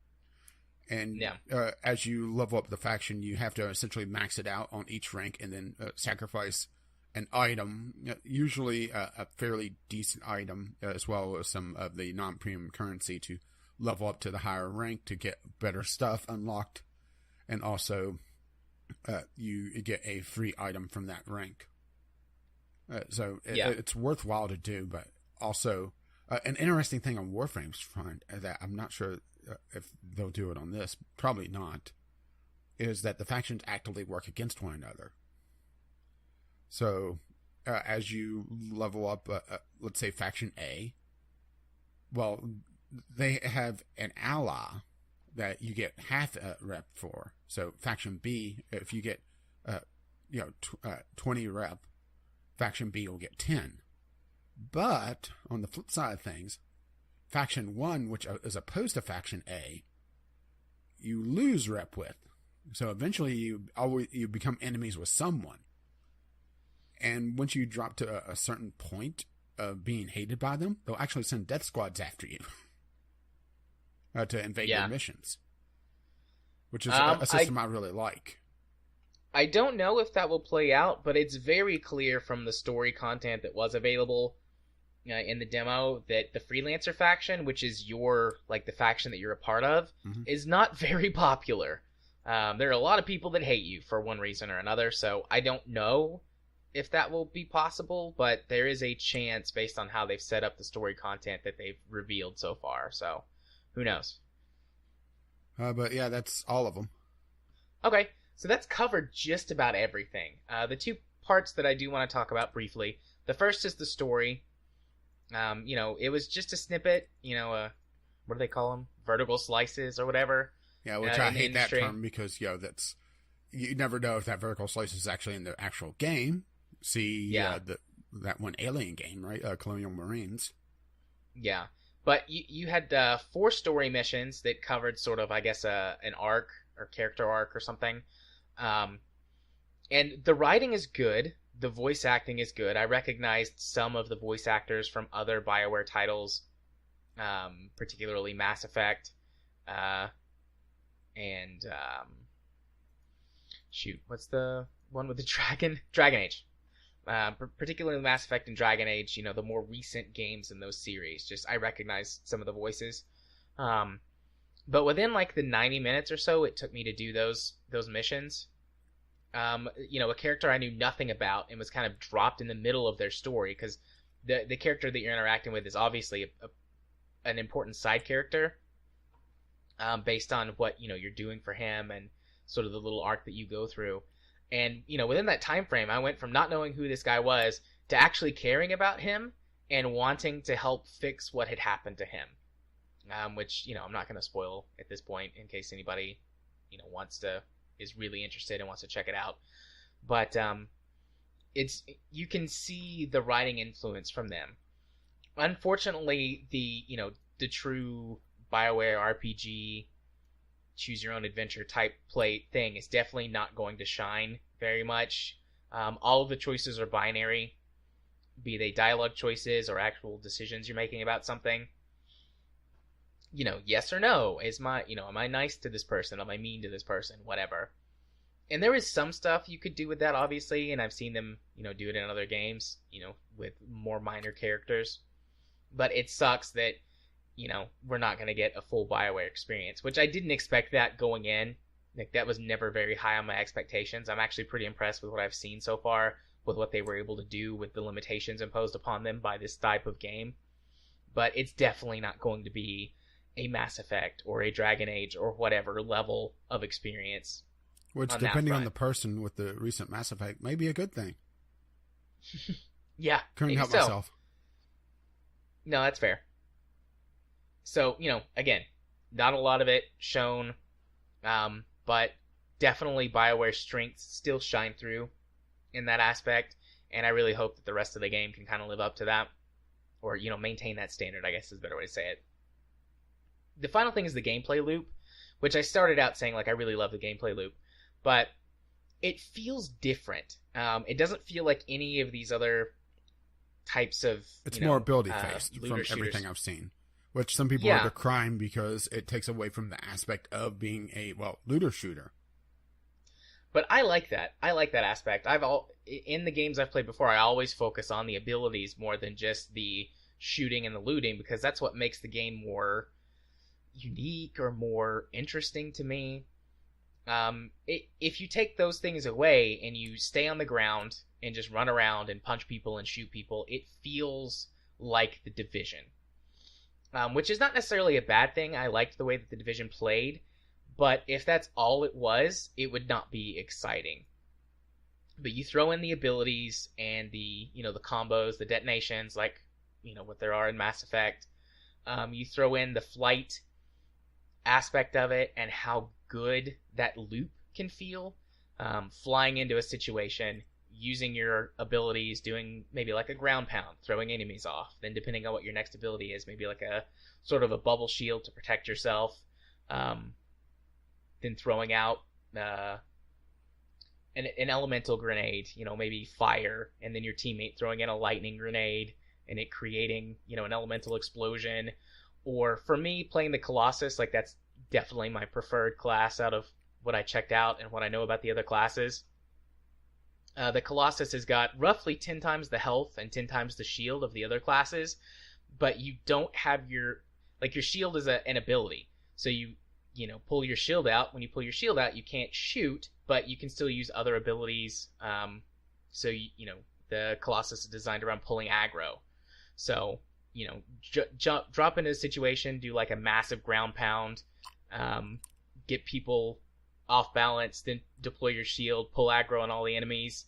And as you level up the faction, you have to essentially max it out on each rank and then sacrifice an item, usually a fairly decent item, as well as some of the non-premium currency to level up to the higher rank to get better stuff unlocked, and also you get a free item from that rank. So it's worthwhile to do, but also an interesting thing on Warframe's front that I'm not sure if they'll do it on this, probably not, is that the factions actively work against one another. So as you level up, let's say faction A, well, they have an ally that you get half a rep for. So faction B, if you get 20 rep, faction B will get 10. But on the flip side of things, faction 1, which is opposed to faction A, you lose rep with. So eventually you become enemies with someone. And once you drop to a certain point of being hated by them, they'll actually send death squads after you to invade your missions, which is a system I really like. I don't know if that will play out, but it's very clear from the story content that was available in the demo that the Freelancer faction, which is the faction that you're a part of, is not very popular. There are a lot of people that hate you for one reason or another, so I don't know if that will be possible, but there is a chance based on how they've set up the story content that they've revealed so far, so who knows? But yeah, that's all of them. Okay, so that's covered just about everything. The two parts that I do want to talk about briefly. The first is the story. It was just a snippet, what do they call them? Vertical slices or whatever. Yeah, which I hate that term because, that's, you never know if that vertical slice is actually in the actual game. See, that one Alien game, right? Colonial Marines. Yeah. But you had 4 story missions that covered sort of, I guess, an arc or character arc or something. And the writing is good. The voice acting is good. I recognized some of the voice actors from other BioWare titles, particularly Mass Effect, and what's the one with the dragon? Dragon Age. Particularly Mass Effect and Dragon Age, the more recent games in those series. Just I recognize some of the voices. But within the 90 minutes or so it took me to do those missions, a character I knew nothing about and was kind of dropped in the middle of their story, because the character that you're interacting with is obviously an important side character, based on what you're doing for him and sort of the little arc that you go through. And, within that time frame, I went from not knowing who this guy was to actually caring about him and wanting to help fix what had happened to him. Which, I'm not going to spoil at this point in case anybody, is really interested and wants to check it out. But you can see the writing influence from them. Unfortunately, the true BioWare RPG choose your own adventure type play thing is definitely not going to shine very much. All of the choices are binary, be they dialogue choices or actual decisions you're making about something. Yes or no, am I nice to this person, am I mean to this person, whatever. And there is some stuff you could do with that, obviously, and I've seen them do it in other games, with more minor characters. But it sucks that we're not going to get a full BioWare experience, which I didn't expect that going in. That was never very high on my expectations. I'm actually pretty impressed with what I've seen so far, with what they were able to do with the limitations imposed upon them by this type of game. But it's definitely not going to be a Mass Effect or a Dragon Age or whatever level of experience. Which, depending on the person with the recent Mass Effect, may be a good thing. Yeah. Couldn't help myself. No, that's fair. So, again, not a lot of it shown, but definitely BioWare's strengths still shine through in that aspect, and I really hope that the rest of the game can kind of live up to that, or, maintain that standard, I guess is a better way to say it. The final thing is the gameplay loop, which I started out saying, I really love the gameplay loop, but it feels different. It doesn't feel like any of these other types of, it's more ability-based from everything I've seen. Which some people are decrying because it takes away from the aspect of being a, looter shooter. But I like that. I like that aspect. In the games I've played before, I always focus on the abilities more than just the shooting and the looting, because that's what makes the game more, unique or more interesting to me. If you take those things away and you stay on the ground and just run around and punch people and shoot people, it feels like The Division. Which is not necessarily a bad thing. I liked the way that The Division played, but if that's all it was, it would not be exciting. But you throw in the abilities and the combos, the detonations, like, what there are in Mass Effect. You throw in the flight aspect of it and how good that loop can feel. Flying into a situation, using your abilities, doing maybe like a ground pound, throwing enemies off. Then depending on what your next ability is, maybe like a sort of a bubble shield to protect yourself. Then throwing out an elemental grenade, maybe fire, and then your teammate throwing in a lightning grenade and it creating, an elemental explosion. Or for me, playing the Colossus, like that's definitely my preferred class out of what I checked out and what I know about the other classes. The Colossus has got roughly 10 times the health and 10 times the shield of the other classes, but you don't have your shield is an ability. So you pull your shield out. When you pull your shield out, you can't shoot, but you can still use other abilities. So the Colossus is designed around pulling aggro. So, drop into a situation, do like a massive ground pound, get people off balance, then deploy your shield, pull aggro on all the enemies,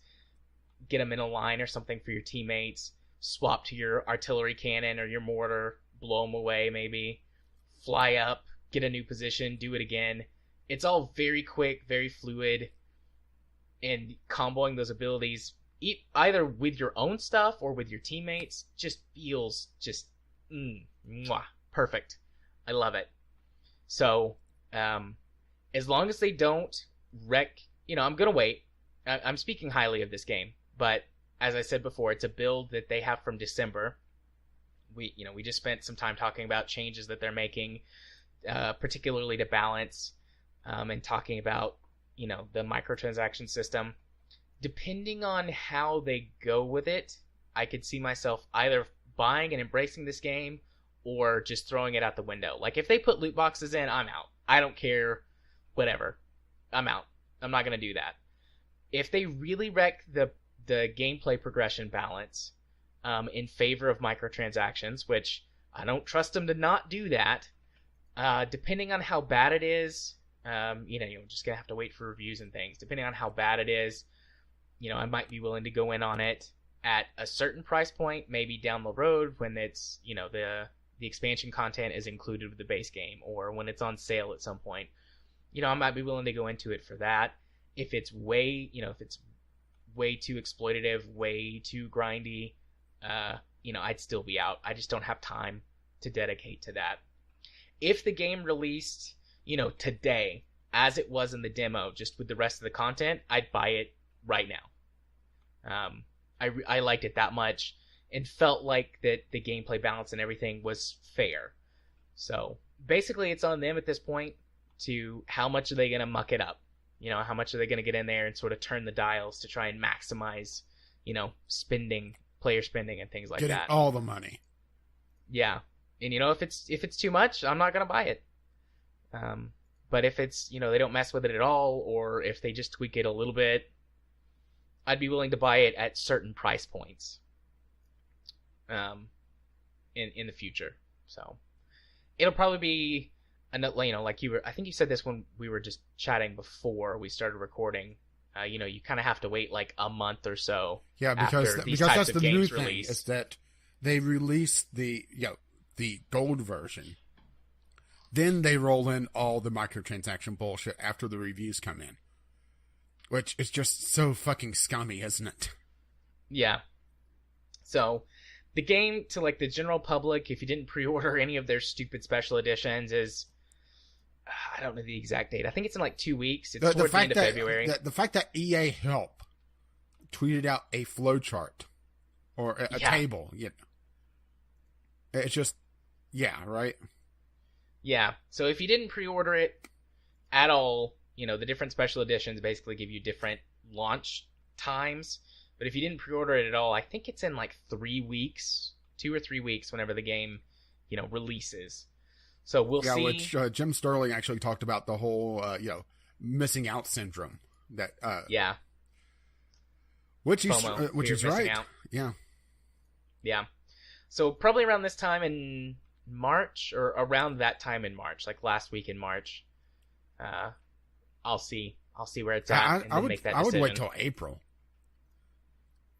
get them in a line or something for your teammates, swap to your artillery cannon or your mortar, blow them away maybe, fly up, get a new position, do it again. It's all very quick, very fluid, and comboing those abilities either with your own stuff or with your teammates just feels perfect. I love it. So, as long as they don't wreck, I'm gonna wait. I'm speaking highly of this game, but as I said before, it's a build that they have from December. We just spent some time talking about changes that they're making, particularly to balance, and talking about, the microtransaction system. Depending on how they go with it, I could see myself either buying and embracing this game or just throwing it out the window. Like, if they put loot boxes in, I'm out. I don't care. Whatever. I'm out. I'm not going to do that. If they really wreck the gameplay progression balance in favor of microtransactions, which I don't trust them to not do that, depending on how bad it is, you're just going to have to wait for reviews and things. Depending on how bad it is, I might be willing to go in on it at a certain price point, maybe down the road when it's, the expansion content is included with the base game, or when it's on sale at some point. I might be willing to go into it for that. If it's way too exploitative, way too grindy, I'd still be out. I just don't have time to dedicate to that. If the game released, today, as it was in the demo, just with the rest of the content, I'd buy it right now. I liked it that much and felt like that the gameplay balance and everything was fair. So basically it's on them at this point to how much are they going to muck it up. How much are they going to get in there and sort of turn the dials to try and maximize, player spending and things like Getting that. all the money. Yeah. And if it's too much, I'm not going to buy it. But if it's, they don't mess with it at all, or if they just tweak it a little bit, I'd be willing to buy it at certain price points in the future. So it'll probably be like I think you said this when we were just chatting before we started recording. You kind of have to wait like a month or so. Yeah, because that's the new thing is that they release the gold version. Then they roll in all the microtransaction bullshit after the reviews come in. Which is just so fucking scummy, isn't it? Yeah. So, the game to like the general public, if you didn't pre-order any of their stupid special editions, is I don't know the exact date. I think it's in like 2 weeks. It's towards the end of February. The fact that EA Help tweeted out a flowchart or a table, it's just, right? Yeah. So if you didn't pre-order it at all, the different special editions basically give you different launch times. But if you didn't pre-order it at all, I think it's in like 3 weeks, 2 or 3 weeks, whenever the game, releases. So we'll yeah, see. which Jim Sterling actually talked about the whole, missing out syndrome. That yeah. which FOMO, is fear of missing right. out. Yeah. Yeah. So probably around this time in March, or around that time in March, like last week in March, I'll see where it's at and then make that decision. I would wait till April,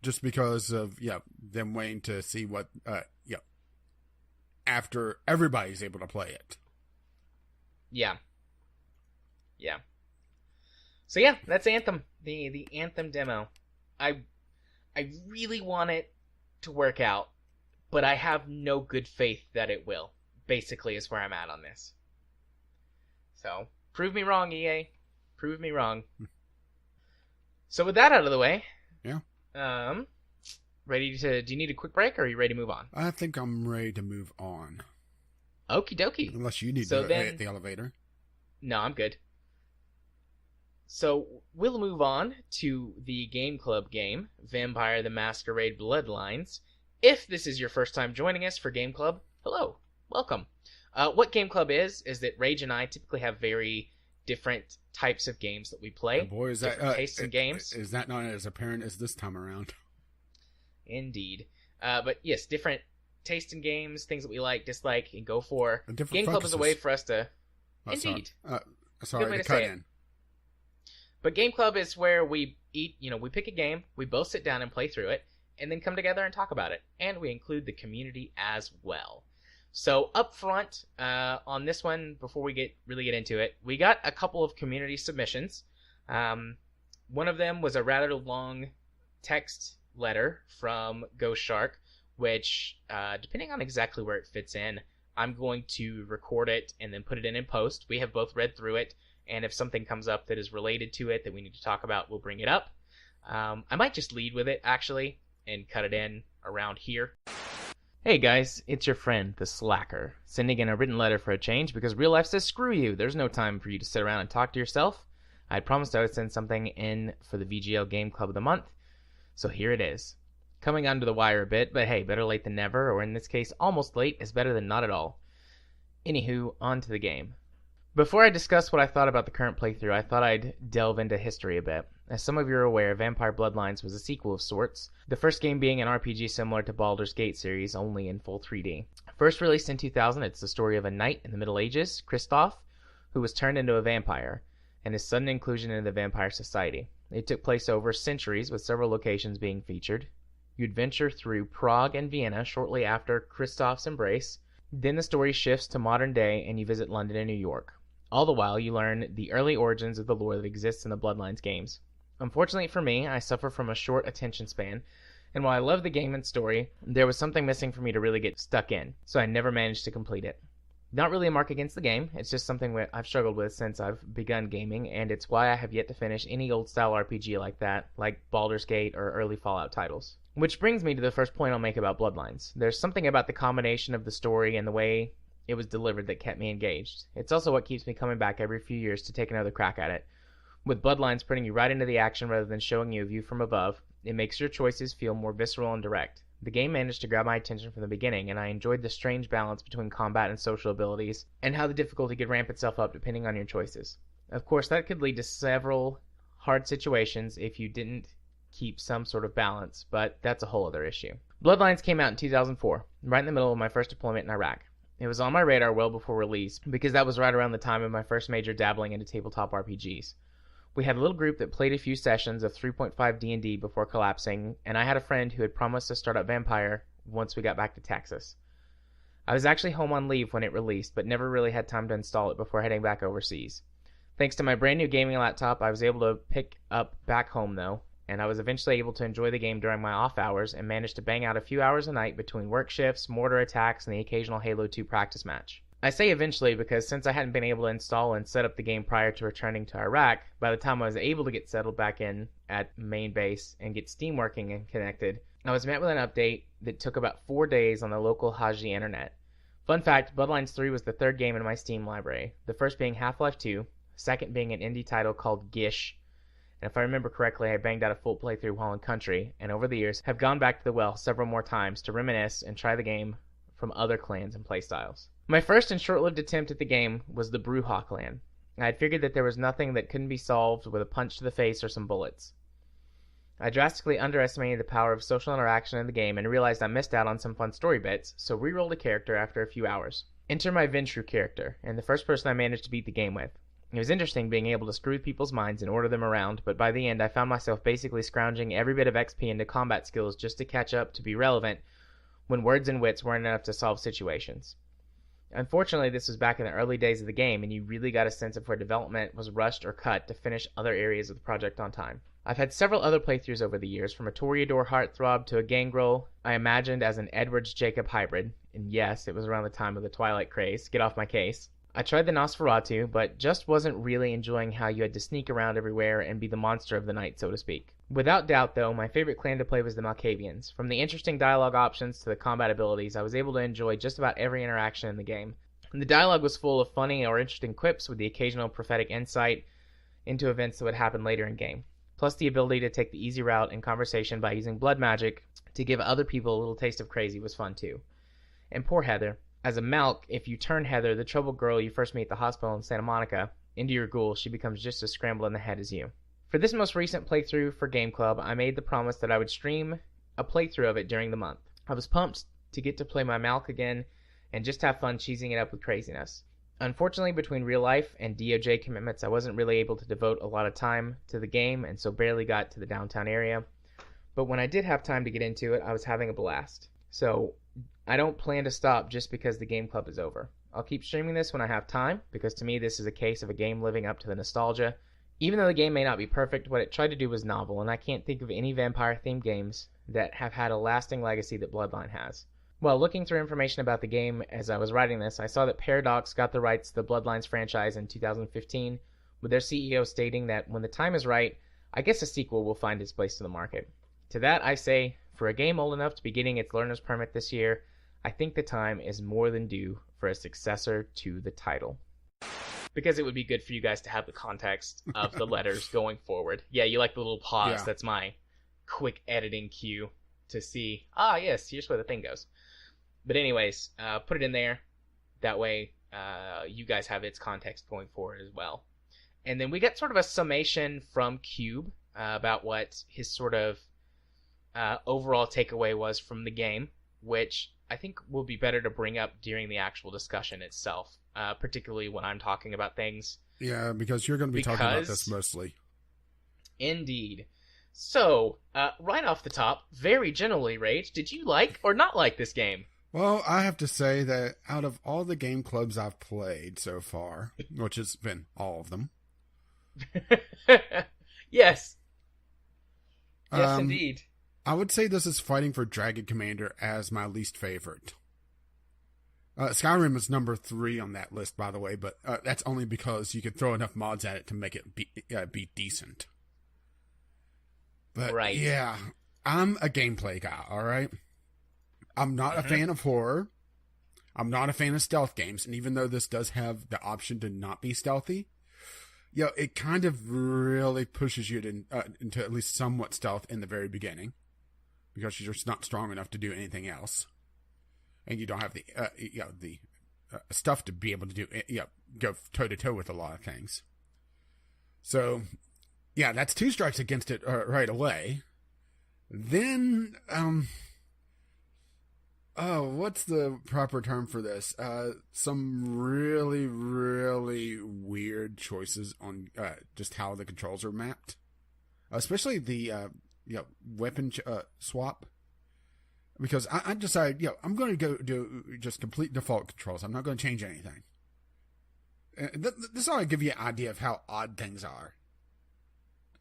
just because of them waiting to see what after everybody's able to play it. Yeah. So yeah, that's Anthem, the Anthem demo. I really want it to work out, but I have no good faith that it will. Basically, is where I'm at on this. So prove me wrong, EA. Prove me wrong. So with that out of the way, yeah. Ready to? Do you need a quick break, or are you ready to move on? I think I'm ready to move on. Okie dokie. Unless you need to hit the elevator. No, I'm good. So we'll move on to the Gameclub game, Vampire the Masquerade Bloodlines. If this is your first time joining us for Gameclub, hello, welcome. What Gameclub is that Rage and I typically have very different types of games that we play. Oh boy, is that tastes in games. Is that not as apparent as this time around? Indeed. But yes, different taste in games, things that we like, dislike, and go for. Gameclub is a way for us to... Indeed. Sorry to cut in. But Gameclub is where we we pick a game, we both sit down and play through it, and then come together and talk about it. And we include the community as well. So up front, on this one, before we really get into it, we got a couple of community submissions. One of them was a rather long text letter from Ghost Shark, which, depending on exactly where it fits in, I'm going to record it and then put it in post. We have both read through it, and if something comes up that is related to it that we need to talk about, we'll bring it up. I might just lead with it, actually, and cut it in around here. Hey guys, it's your friend, the Slacker, sending in a written letter for a change because real life says screw you. There's no time for you to sit around and talk to yourself. I had promised I would send something in for the VGL Game Club of the Month, so here it is. Coming under the wire a bit, but hey, better late than never, or in this case, almost late is better than not at all. Anywho, on to the game. Before I discuss what I thought about the current playthrough, I thought I'd delve into history a bit. As some of you are aware, Vampire Bloodlines was a sequel of sorts, the first game being an RPG similar to Baldur's Gate series, only in full 3D. First released in 2000, it's the story of a knight in the Middle Ages, Christoph, who was turned into a vampire, and his sudden inclusion into the vampire society. It took place over centuries, with several locations being featured. You'd venture through Prague and Vienna shortly after Christoph's embrace. Then the story shifts to modern day, and you visit London and New York. All the while, you learn the early origins of the lore that exists in the Bloodlines games. Unfortunately for me, I suffer from a short attention span, and while I love the game and story, there was something missing for me to really get stuck in, so I never managed to complete it. Not really a mark against the game, it's just something that I've struggled with since I've begun gaming, and it's why I have yet to finish any old-style RPG like that, like Baldur's Gate or early Fallout titles. Which brings me to the first point I'll make about Bloodlines. There's something about the combination of the story and the way it was delivered that kept me engaged. It's also what keeps me coming back every few years to take another crack at it. With Bloodlines putting you right into the action rather than showing you a view from above, it makes your choices feel more visceral and direct. The game managed to grab my attention from the beginning, and I enjoyed the strange balance between combat and social abilities, and how the difficulty could ramp itself up depending on your choices. Of course, that could lead to several hard situations if you didn't keep some sort of balance, but that's a whole other issue. Bloodlines came out in 2004, right in the middle of my first deployment in Iraq. It was on my radar well before release, because that was right around the time of my first major dabbling into tabletop RPGs. We had a little group that played a few sessions of 3.5 D&D before collapsing, and I had a friend who had promised to start up Vampire once we got back to Texas. I was actually home on leave when it released, but never really had time to install it before heading back overseas. Thanks to my brand new gaming laptop, I was able to pick up back home though, and I was eventually able to enjoy the game during my off hours and managed to bang out a few hours a night between work shifts, mortar attacks, and the occasional Halo 2 practice match. I say eventually because since I hadn't been able to install and set up the game prior to returning to Iraq, by the time I was able to get settled back in at main base and get Steam working and connected, I was met with an update that took about 4 days on the local Haji internet. Fun fact, Bloodlines 3 was the third game in my Steam library, the first being Half-Life 2, second being an indie title called Gish, and if I remember correctly, I banged out a full playthrough while in country, and over the years have gone back to the well several more times to reminisce and try the game from other clans and playstyles. My first and short-lived attempt at the game was the Brewhawk clan. I had figured that there was nothing that couldn't be solved with a punch to the face or some bullets. I drastically underestimated the power of social interaction in the game and realized I missed out on some fun story bits, so re-rolled a character after a few hours. Enter my Ventrue character, and the first person I managed to beat the game with. It was interesting being able to screw with people's minds and order them around, but by the end I found myself basically scrounging every bit of XP into combat skills just to catch up to be relevant when words and wits weren't enough to solve situations. Unfortunately, this was back in the early days of the game, and you really got a sense of where development was rushed or cut to finish other areas of the project on time. I've had several other playthroughs over the years, from a Toreador heartthrob to a Gangrel I imagined as an Edwards-Jacob hybrid, and yes, it was around the time of the Twilight craze. Get off my case. I tried the Nosferatu, but just wasn't really enjoying how you had to sneak around everywhere and be the monster of the night, so to speak. Without doubt, though, my favorite clan to play was the Malkavians. From the interesting dialogue options to the combat abilities, I was able to enjoy just about every interaction in the game. And the dialogue was full of funny or interesting quips with the occasional prophetic insight into events that would happen later in game. Plus the ability to take the easy route in conversation by using blood magic to give other people a little taste of crazy was fun too. And poor Heather. As a Malk, if you turn Heather, the troubled girl you first meet at the hospital in Santa Monica, into your ghoul, she becomes just as scrambled in the head as you. For this most recent playthrough for Gameclub, I made the promise that I would stream a playthrough of it during the month. I was pumped to get to play my Malk again and just have fun cheesing it up with craziness. Unfortunately, between real life and DOJ commitments, I wasn't really able to devote a lot of time to the game and so barely got to the downtown area. But when I did have time to get into it, I was having a blast. So I don't plan to stop just because the Game Club is over. I'll keep streaming this when I have time, because to me this is a case of a game living up to the nostalgia. Even though the game may not be perfect, what it tried to do was novel, and I can't think of any vampire-themed games that have had a lasting legacy that Bloodline has. While looking through information about the game as I was writing this, I saw that Paradox got the rights to the Bloodlines franchise in 2015, with their CEO stating that when the time is right, I guess a sequel will find its place to the market. To that I say, for a game old enough to be getting its learner's permit this year, I think the time is more than due for a successor to the title. Because it would be good for you guys to have the context of the letters going forward. Yeah, you like the little pause. Yeah. That's my quick editing cue to see, yes, here's where the thing goes. But anyways, put it in there. That way, you guys have its context going forward as well. And then we got sort of a summation from Cube about what his sort of overall takeaway was from the game, which I think will be better to bring up during the actual discussion itself, particularly when I'm talking about things. Yeah, because you're going to be talking about this mostly. Indeed. So, right off the top, very generally, Rage, did you like or not like this game? Well, I have to say that out of all the game clubs I've played so far, which has been all of them. Yes. Yes, indeed. I would say this is fighting for Dragon Commander as my least favorite. Skyrim is number 3 on that list, by the way, but that's only because you could throw enough mods at it to make it be decent. But right. Yeah, I'm a gameplay guy, all right? I'm not a fan of horror. I'm not a fan of stealth games, and even though this does have the option to not be stealthy, it kind of really pushes you into at least somewhat stealth in the very beginning, because you're just not strong enough to do anything else, and you don't have the stuff to be able to do go toe to toe with a lot of things. So, yeah, that's 2 strikes against it right away. Then, what's the proper term for this? Some really, really weird choices on just how the controls are mapped, especially the weapon swap. Because I decided, I'm going to go do just complete default controls. I'm not going to change anything. This ought to give you an idea of how odd things are.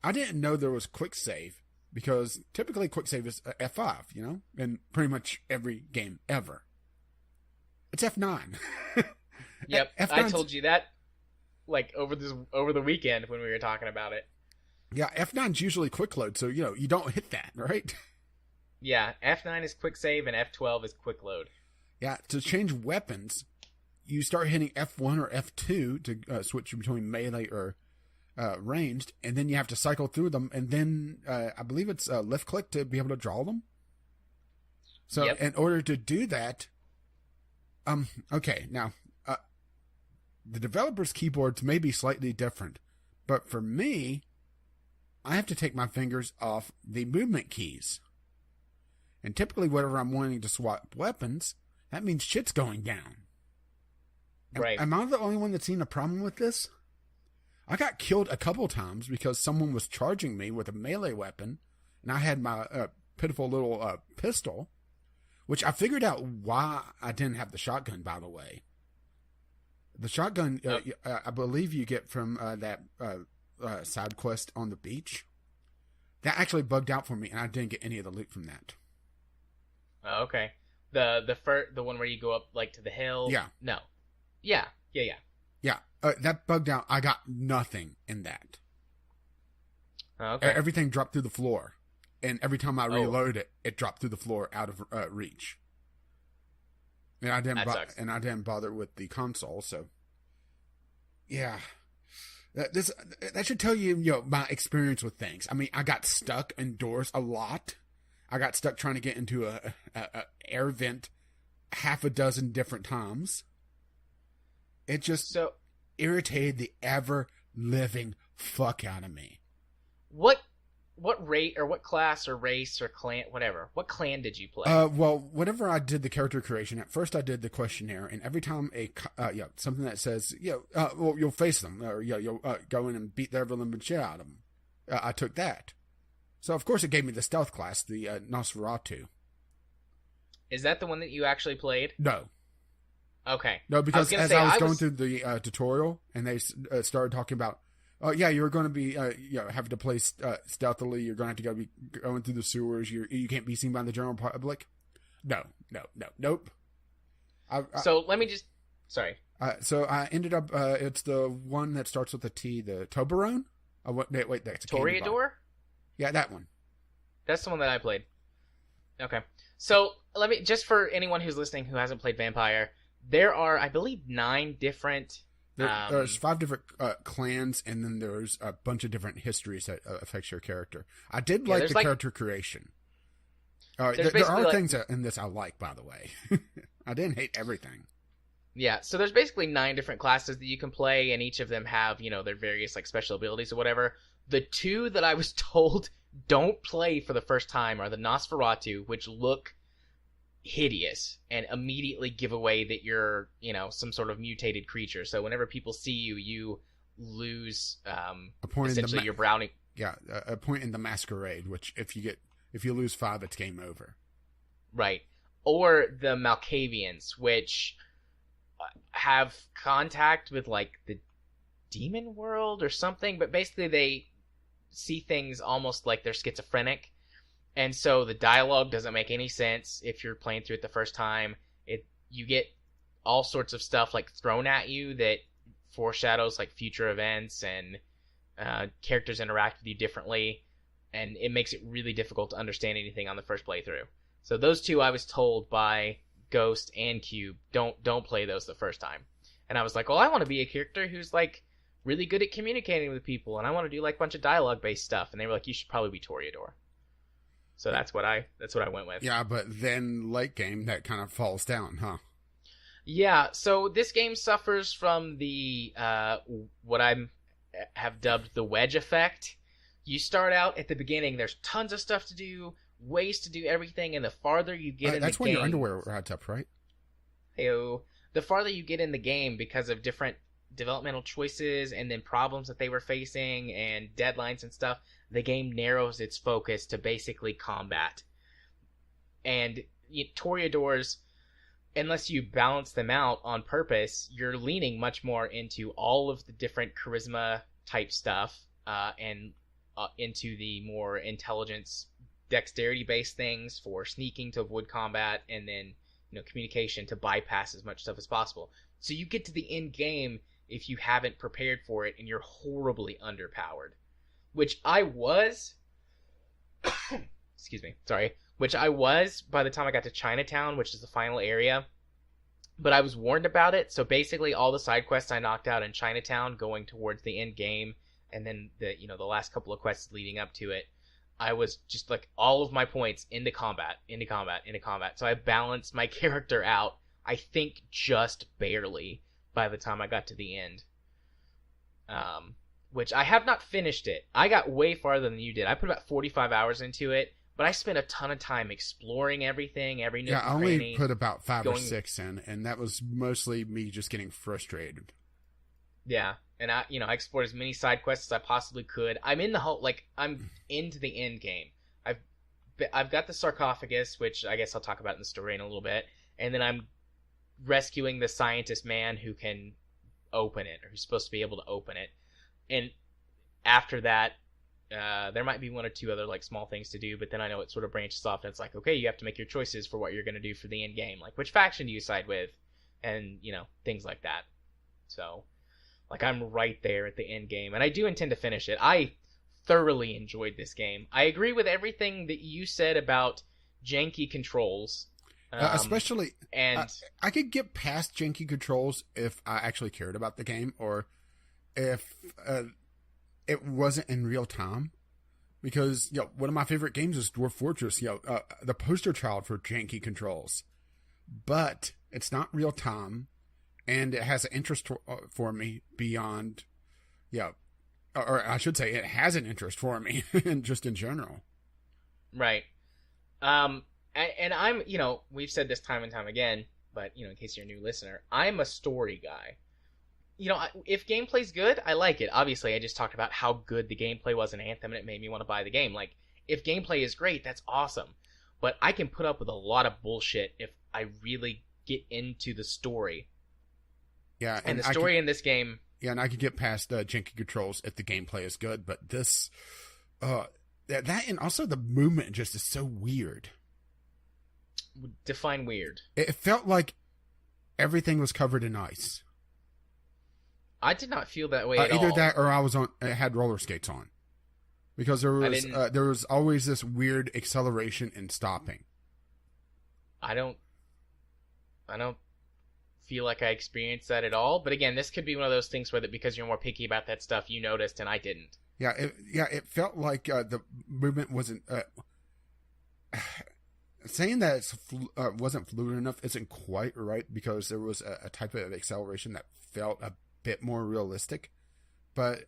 I didn't know there was quick save, because typically quick save is F5, in pretty much every game ever. It's F9. Yep, I told you that over the weekend when we were talking about it. Yeah, F9's usually quick load, so you don't hit that, right? Yeah, F9 is quick save and F12 is quick load. Yeah, to change weapons, you start hitting F1 or F2 to switch between melee or ranged, and then you have to cycle through them, and then I believe it's left click to be able to draw them. So in order to do that, Okay, now, the developer's keyboards may be slightly different, but for me, I have to take my fingers off the movement keys. And typically, whenever I'm wanting to swap weapons, that means shit's going down. Right. Am I the only one that's seen a problem with this? I got killed a couple times because someone was charging me with a melee weapon, and I had my pitiful little pistol, which I figured out why I didn't have the shotgun, by the way. The shotgun, I believe you get from that side quest on the beach. That actually bugged out for me, and I didn't get any of the loot from that. Oh, okay. The one where you go up like to the hill. Yeah. No. Yeah. Yeah. That bugged out. I got nothing in that. Oh, okay. Everything dropped through the floor, and every time I reloaded it, it dropped through the floor out of reach. And I didn't bother with the console. So, yeah. That should tell you, my experience with things. I mean, I got stuck indoors a lot. I got stuck trying to get into a air vent half a dozen different times. It just irritated the ever-living fuck out of me. What rate or what class or race or clan, whatever, what clan did you play? Well, whenever I did the character creation, at first I did the questionnaire, and every time something that says, you'll face them, or you'll go in and beat the ever-living shit out of them. I took that. So, of course, it gave me the stealth class, the Nosferatu. Is that the one that you actually played? No. Okay. No, because I was going through the tutorial, and they started talking about, you're going to be having to play stealthily. You're going to have to be going through the sewers. You can't be seen by the general public. Nope. So let me just... Sorry. So I ended up... it's the one that starts with a T, the Toblerone? Wait, that's a Toreador? Yeah, that one. That's the one that I played. Okay. So let me... Just for anyone who's listening who hasn't played Vampire, there are, I believe, 9 different... There's 5 different clans, and then there's a bunch of different histories that affects your character. I did like the character creation. There are things in this I like, by the way. I didn't hate everything. Yeah, so there's basically 9 different classes that you can play, and each of them have, their various special abilities or whatever. The 2 that I was told don't play for the first time are the Nosferatu, which look hideous and immediately give away that you're some sort of mutated creature. So whenever people see you lose a point essentially your brownie. Yeah, a point in the Masquerade, which if you lose 5, it's game over. Right. Or the Malkavians, which have contact with the demon world or something, but basically they see things almost like they're schizophrenic. And so the dialogue doesn't make any sense if you're playing through it the first time. You get all sorts of stuff thrown at you that foreshadows future events, and characters interact with you differently, and it makes it really difficult to understand anything on the first playthrough. So those 2 I was told by Ghost and Cube, don't play those the first time. And I was like, well, I want to be a character who's really good at communicating with people, and I want to do a bunch of dialogue based stuff. And they were like, you should probably be Toreador. So that's what I went with. Yeah, but then late game that kind of falls down, huh? Yeah, so this game suffers from the what I have dubbed the wedge effect. You start out at the beginning, there's tons of stuff to do, ways to do everything, and the farther you get in the game... That's when your underwear rides up, right? Heyo. The farther you get in the game because of different developmental choices and then problems that they were facing and deadlines and stuff, the game narrows its focus to basically combat. And Toreadors, unless you balance them out on purpose, you're leaning much more into all of the different charisma type stuff and into the more intelligence, dexterity based things for sneaking to avoid combat, and then communication to bypass as much stuff as possible. So you get to the end game if you haven't prepared for it, and you're horribly underpowered. Which I was... Excuse me. Sorry. Which I was by the time I got to Chinatown, which is the final area. But I was warned about it, so basically all the side quests I knocked out in Chinatown going towards the end game, and then the last couple of quests leading up to it, I was just all of my points into combat. So I balanced my character out. I think just barely by the time I got to the end. Which I have not finished it. I got way farther than you did. I put about 45 hours into it, but I spent a ton of time exploring everything, every nook and I cranny. only put about 5 or 6 in, and that was mostly me just getting frustrated. Yeah, and I explored as many side quests as I possibly could. I'm in the whole, I'm into the end game. I've got the sarcophagus, which I guess I'll talk about in the story in a little bit, and then I'm rescuing the scientist man who can open it, or who's supposed to be able to open it. And after that, there might be 1 or 2 other small things to do, but then I know it sort of branches off, and it's like, okay, you have to make your choices for what you're going to do for the end game, like which faction do you side with, and things like that. So, I'm right there at the end game, and I do intend to finish it. I thoroughly enjoyed this game. I agree with everything that you said about janky controls. Especially, and I could get past janky controls if I actually cared about the game, or if it wasn't in real time. Because one of my favorite games is Dwarf Fortress. The poster child for janky controls, but it's not real time, and it has an interest for me beyond, or I should say, it has an interest for me, just in general. Right. And I'm, we've said this time and time again, but, in case you're a new listener, I'm a story guy. If gameplay's good, I like it. Obviously, I just talked about how good the gameplay was in Anthem, and it made me want to buy the game. If gameplay is great, that's awesome. But I can put up with a lot of bullshit if I really get into the story. Yeah. And the story in this game... Yeah, and I could get past janky controls if the gameplay is good, but this... that and also the movement just is so weird. Define weird. It felt like everything was covered in ice. I did not feel that way at all. Either that, or I had roller skates on, because there was always this weird acceleration and stopping. I don't feel like I experienced that at all. But again, this could be one of those things where because you're more picky about that stuff, you noticed and I didn't. Yeah, it felt like the movement wasn't. Saying that it wasn't fluid enough isn't quite right, because there was a type of acceleration that felt a bit more realistic, but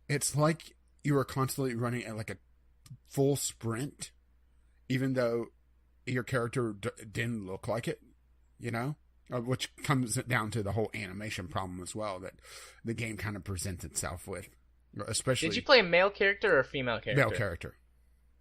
it's like you were constantly running at a full sprint, even though your character didn't look like it, which comes down to the whole animation problem as well that the game kind of presents itself with. Especially, did you play a male character or a female character? Male character.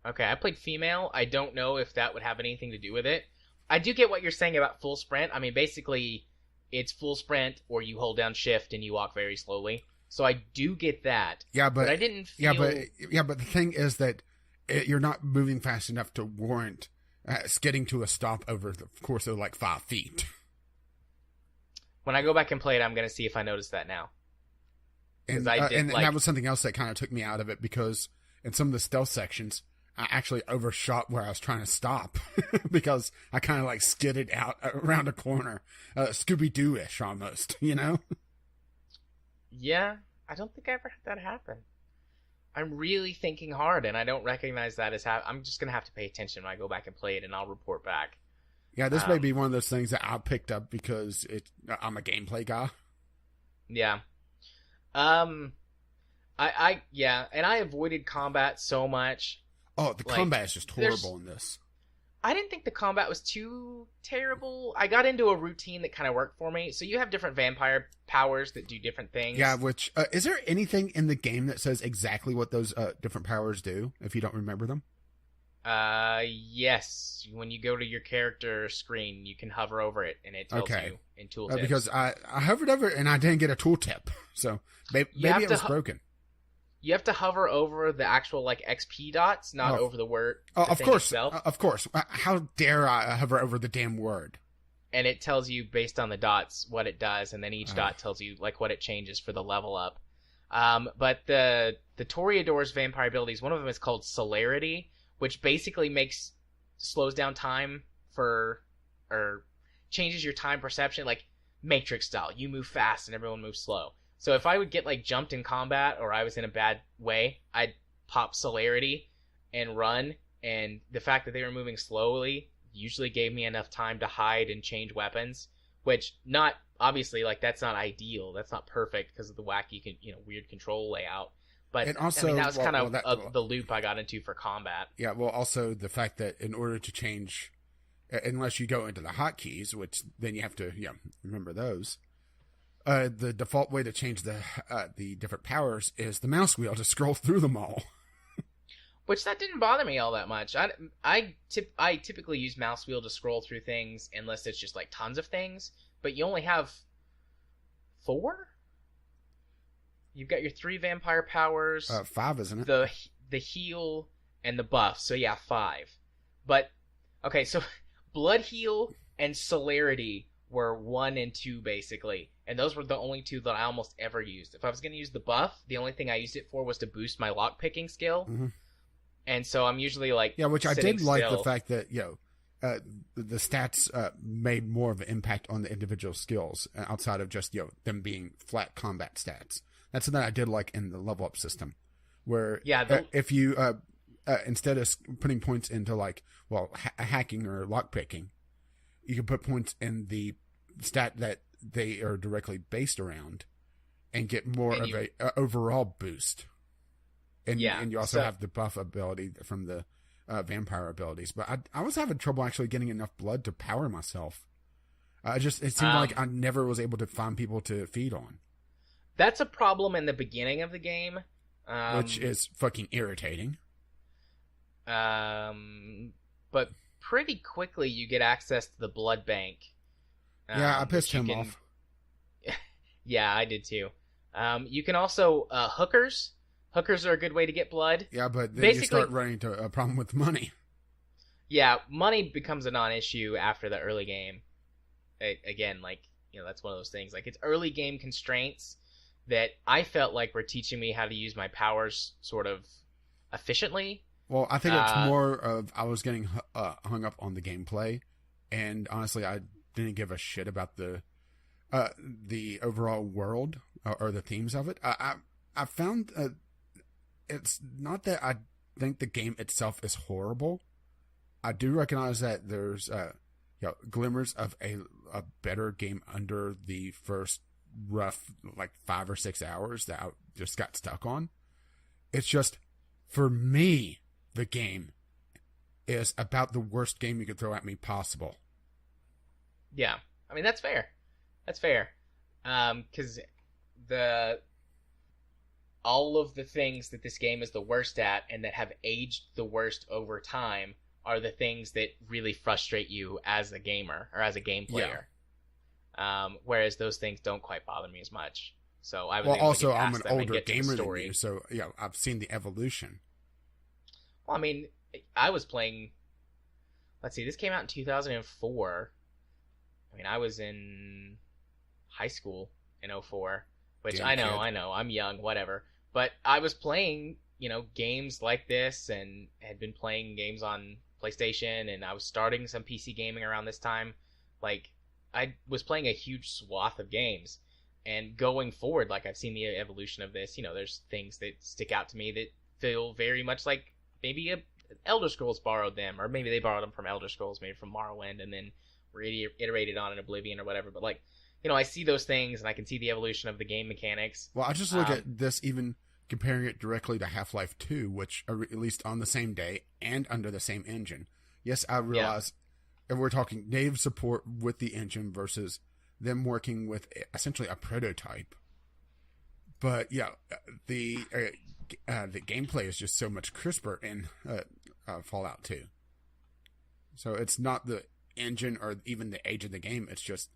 Okay, I played female. I don't know if that would have anything to do with it. I do get what you're saying about full sprint. I mean, basically, it's full sprint, or you hold down shift and you walk very slowly. So I do get that. Yeah, but I didn't feel... but the thing is that you're not moving fast enough to warrant skidding to a stop over the course of 5 feet. When I go back and play it, I'm going to see if I notice that now. And that was something else that kind of took me out of it, because in some of the stealth sections, I actually overshot where I was trying to stop because I kind of skidded out around a corner, Scooby-Doo-ish almost, Yeah, I don't think I ever had that happen. I'm really thinking hard, and I don't recognize that as I'm just gonna have to pay attention when I go back and play it, and I'll report back. Yeah, this may be one of those things that I picked up because I'm a gameplay guy. Yeah. And I avoided combat so much. Oh, the combat is just horrible in this. I didn't think the combat was too terrible. I got into a routine that kind of worked for me. So you have different vampire powers that do different things. Yeah, which... is there anything in the game that says exactly what those different powers do, if you don't remember them? Yes. When you go to your character screen, you can hover over it, and it tells you in tooltips. Because I hovered over it, and I didn't get a tooltip. So maybe it was broken. You have to hover over the actual XP dots, not over the word. Oh, of course, of course. How dare I hover over the damn word? And it tells you based on the dots what it does, and then each dot tells you what it changes for the level up. But the Toreador's vampire abilities, one of them is called Celerity, which basically slows down time or changes your time perception, Matrix style. You move fast and everyone moves slow. So if I would get jumped in combat, or I was in a bad way, I'd pop Celerity and run, and the fact that they were moving slowly usually gave me enough time to hide and change weapons, which not obviously like that's not ideal. That's not perfect because of the wacky, weird control layout. But And also, I mean, that was kind of that, the loop I got into for combat. Yeah, well, also the fact that in order to change, unless you go into the hotkeys, which then you have to, remember those. The default way to change the different powers is the mouse wheel to scroll through them all. Which that didn't bother me all that much. I typically use mouse wheel to scroll through things unless it's just like tons of things. But you only have 4. You've got your 3 vampire powers. 5, isn't it? The heal and the buff. So yeah, 5. But okay, so blood heal and celerity were 1 and 2 basically, and those were the only 2 that I almost ever used. If I was going to use the buff, the only thing I used it for was to boost my lockpicking skill. Mm-hmm. And so I'm usually like, which I did like still. the fact that the stats made more of an impact on the individual skills outside of just them being flat combat stats. That's something I did like in the level up system, where if you instead of putting points into like hacking or lockpicking, you can put points in the stat that they are directly based around, and get more of a overall boost. And you also have the buff ability from the vampire abilities. But I was having trouble actually getting enough blood to power myself. It seemed like I never was able to find people to feed on. That's a problem in the beginning of the game. Which is fucking irritating. But pretty quickly you get access to the blood bank. I pissed him off. Yeah, I did too. You can also hookers. Hookers are a good way to get blood. Yeah, but then you start running into a problem with money. Yeah, money becomes a non-issue after the early game. Again, that's one of those things. Like, it's early game constraints that I felt like were teaching me how to use my powers sort of efficiently. Well, I think it's more of I was getting hung up on the gameplay, and honestly, I didn't give a shit about the overall world or the themes of it. I found it's not that I think the game itself is horrible. I do recognize that there's glimmers of a better game under the first rough 5 or 6 hours that I just got stuck on. It's just, for me, the game is about the worst game you could throw at me possible. Yeah, I mean, that's fair. That's fair. Because all of the things that this game is the worst at and that have aged the worst over time are the things that really frustrate you as a gamer or as a game player. Yeah. Whereas those things don't quite bother me as much. So I was also I'm an older gamer than you, so I've seen the evolution. Well, I mean, I was playing. Let's see, this came out in 2004. I mean, I was in high school in 2004, which I know, I'm young, whatever. But I was playing, games like this, and had been playing games on PlayStation, and I was starting some PC gaming around this time. I was playing a huge swath of games, and going forward, I've seen the evolution of this. There's things that stick out to me that feel very much like maybe Elder Scrolls borrowed them, or maybe they borrowed them from Elder Scrolls, maybe from Morrowind, and then were iterated on in Oblivion or whatever. But I see those things, and I can see the evolution of the game mechanics. Well, I just look at this, even comparing it directly to Half-Life 2, which are released on the same day and under the same engine. Yes, I realize and we're talking native support with the engine versus them working with essentially a prototype. But the gameplay is just so much crisper in Fallout 2. So it's not the engine or even the age of the game. It's just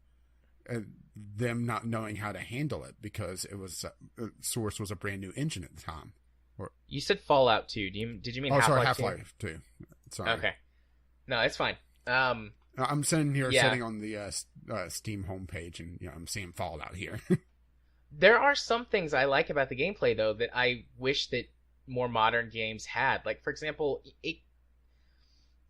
them not knowing how to handle it because it was Source was a brand new engine at the time. You said Fallout 2. Did you mean Half-Life 2? Half-Life 2. Sorry. Okay. No, it's fine. I'm sitting on the Steam homepage, and I'm seeing Fallout here. There are some things I like about the gameplay, though, that I wish that more modern games had. For example,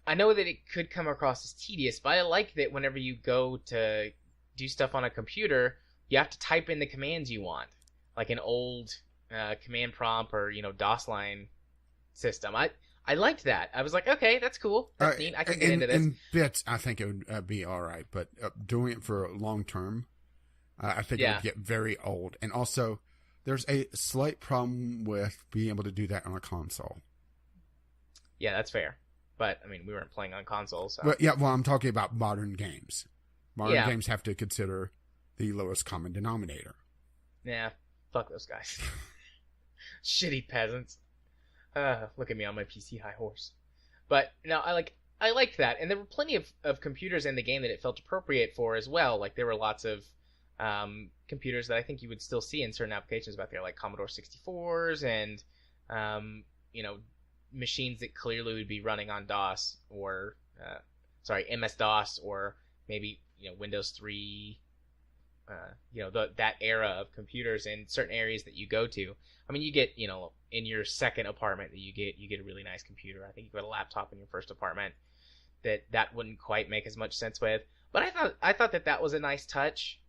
I know that it could come across as tedious, but I like that whenever you go to do stuff on a computer, you have to type in the commands you want, like an old command prompt or DOS line system. I liked that. I was like, okay, that's cool. That's neat. I can get into this. In bits, I think it would be all right, but doing it for long term, I think it would get very old. And also, there's a slight problem with being able to do that on a console. Yeah, that's fair. But, I mean, we weren't playing on consoles. So. Well, I'm talking about modern games. Modern games have to consider the lowest common denominator. Yeah, fuck those guys. Shitty peasants. Look at me on my PC high horse. But, no, I liked that. And there were plenty of computers in the game that it felt appropriate for as well. Like, there were lots of computers that I think you would still see in certain applications back there, like Commodore 64s and, machines that clearly would be running on DOS or, MS-DOS or maybe, Windows 3, that era of computers in certain areas that you go to. I mean, you get, in your second apartment, you get a really nice computer. I think you got a laptop in your first apartment that wouldn't quite make as much sense with. But I thought that was a nice touch.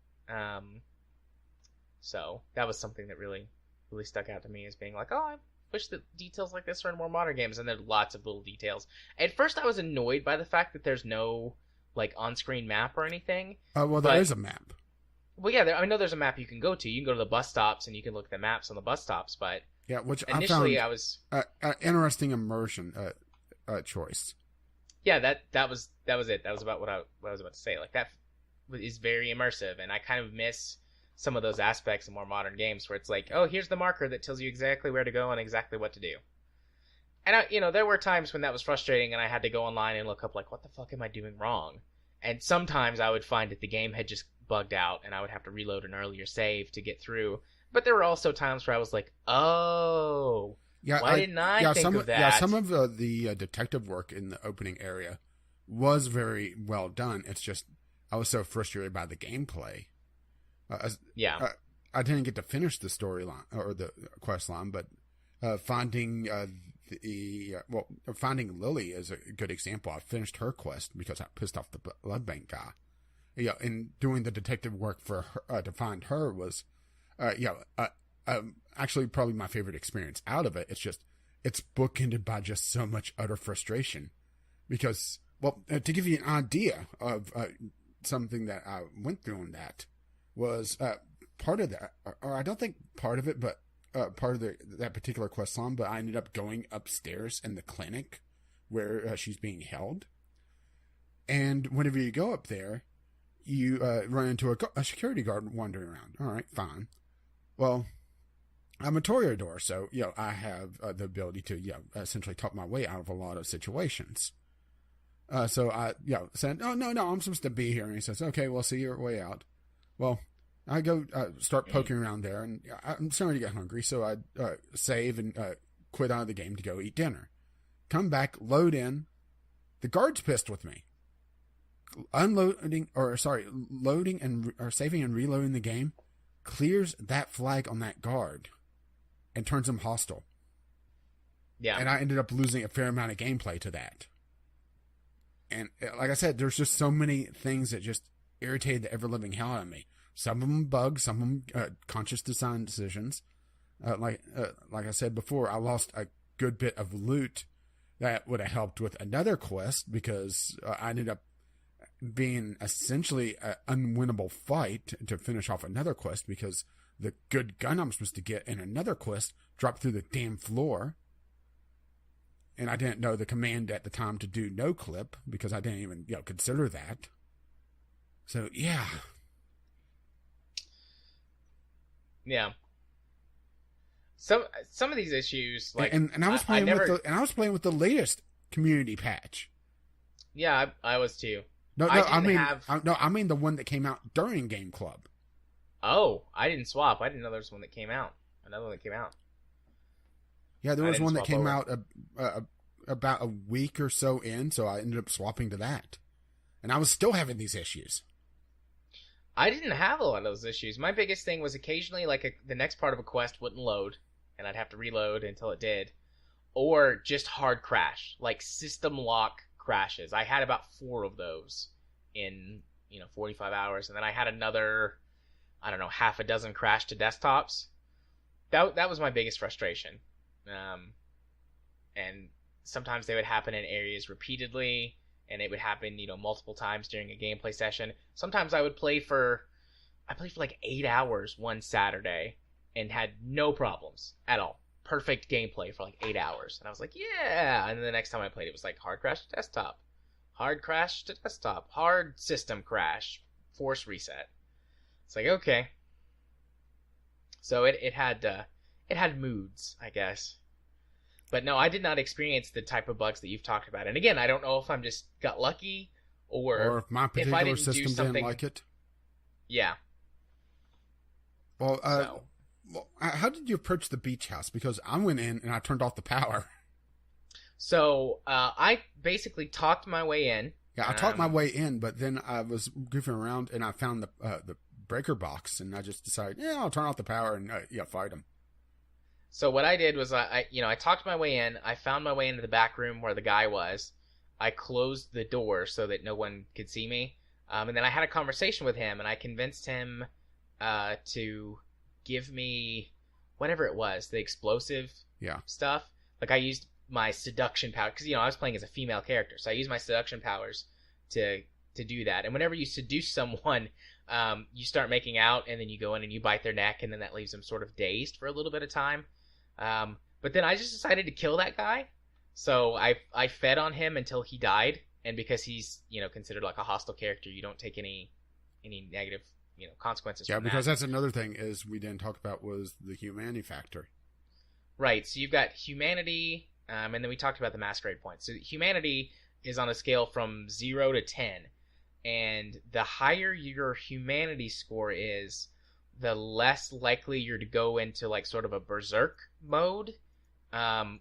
So that was something that really, really stuck out to me as being like, oh, I wish that details like this were in more modern games. And there's lots of little details. At first, I was annoyed by the fact that there's no on-screen map or anything. There is a map. Well, yeah, I know there's a map you can go to. You can go to the bus stops and you can look at the maps on the bus stops. But which initially I was interesting immersion choice. Yeah, that was it. That was about what I was about to say. Like, that is very immersive, and I kind of miss some of those aspects in more modern games where it's like, oh, here's the marker that tells you exactly where to go and exactly what to do. And there were times when that was frustrating, and I had to go online and look up like, what the fuck am I doing wrong? And sometimes I would find that the game had just bugged out, and I would have to reload an earlier save to get through. But there were also times where I was like, oh, why didn't I think of that? Yeah, some of the detective work in the opening area was very well done. It's just I was so frustrated by the gameplay. I didn't get to finish the storyline or the quest line, but finding Lily is a good example. I finished her quest because I pissed off the blood bank guy. Yeah, and doing the detective work for her, to find her was, actually probably my favorite experience out of it. It's bookended by just so much utter frustration, because to give you an idea of something that I went through on that was part of that, or I don't think part of it, but part of that particular quest line. But I ended up going upstairs in the clinic where she's being held, and whenever you go up there, you run into a security guard wandering around. All right, fine. Well, I'm a toreador, so I have the ability to essentially talk my way out of a lot of situations. So I said, oh no, I'm supposed to be here, and he says, okay, well, see your way out. Well, I go start poking around there, and I'm starting to get hungry, so I save and quit out of the game to go eat dinner. Come back, load in. The guard's pissed with me. Loading and saving and reloading the game clears that flag on that guard and turns him hostile. Yeah. And I ended up losing a fair amount of gameplay to that. And like I said, there's just so many things that just irritated the ever-living hell out of me. Some of them bugs, some of them conscious design decisions. Like I said before, I lost a good bit of loot that would have helped with another quest, because I ended up being essentially an unwinnable fight to finish off another quest, because the good gun I'm supposed to get in another quest dropped through the damn floor. And I didn't know the command at the time to do no clip, because I didn't even consider that. So yeah. Some of these issues, like, and I was playing with the latest community patch. Yeah, I was too. I mean the one that came out during Gameclub. Oh, I didn't swap. I didn't know there was one that came out. Another one that came out. Yeah, there was one that came out about a week or so in, so I ended up swapping to that. And I was still having these issues. I didn't have a lot of those issues. My biggest thing was occasionally, like, the next part of a quest wouldn't load, and I'd have to reload until it did. Or just hard crash, like system lock crashes. I had about 4 of those in 45 hours, and then I had another, I don't know, half a dozen crash to desktops. That was my biggest frustration. And sometimes they would happen in areas repeatedly, and it would happen, multiple times during a gameplay session. Sometimes I played for like 8 hours one Saturday and had no problems at all. Perfect gameplay for like 8 hours. And I was like, yeah. And then the next time I played, it was like hard crash to desktop, hard system crash, force reset. It's like, okay. So it had moods, I guess. But no, I did not experience the type of bugs that you've talked about. And again, I don't know if I'm just got lucky or if my particular system didn't like it. Yeah. Well, how did you approach the beach house? Because I went in and I turned off the power. So I basically talked my way in. Yeah, I talked my way in, but then I was goofing around and I found the breaker box, and I just decided, I'll turn off the power and fight them. So what I did was I talked my way in. I found my way into the back room where the guy was. I closed the door so that no one could see me. And then I had a conversation with him, and I convinced him to give me whatever it was, the explosive stuff. Like I used my seduction power, because I was playing as a female character, so I used my seduction powers to do that. And whenever you seduce someone, you start making out, and then you go in and you bite their neck, and then that leaves them sort of dazed for a little bit of time. But then I just decided to kill that guy. So I fed on him until he died, and because he's considered like a hostile character, you don't take any negative consequences. Yeah, from because that. that's another thing is we didn't talk about was the humanity factor. Right. So you've got humanity, and then we talked about the Masquerade points. So humanity is on a scale from 0 to 10, and the higher your humanity score is, the less likely you're to go into like sort of a berserk mode,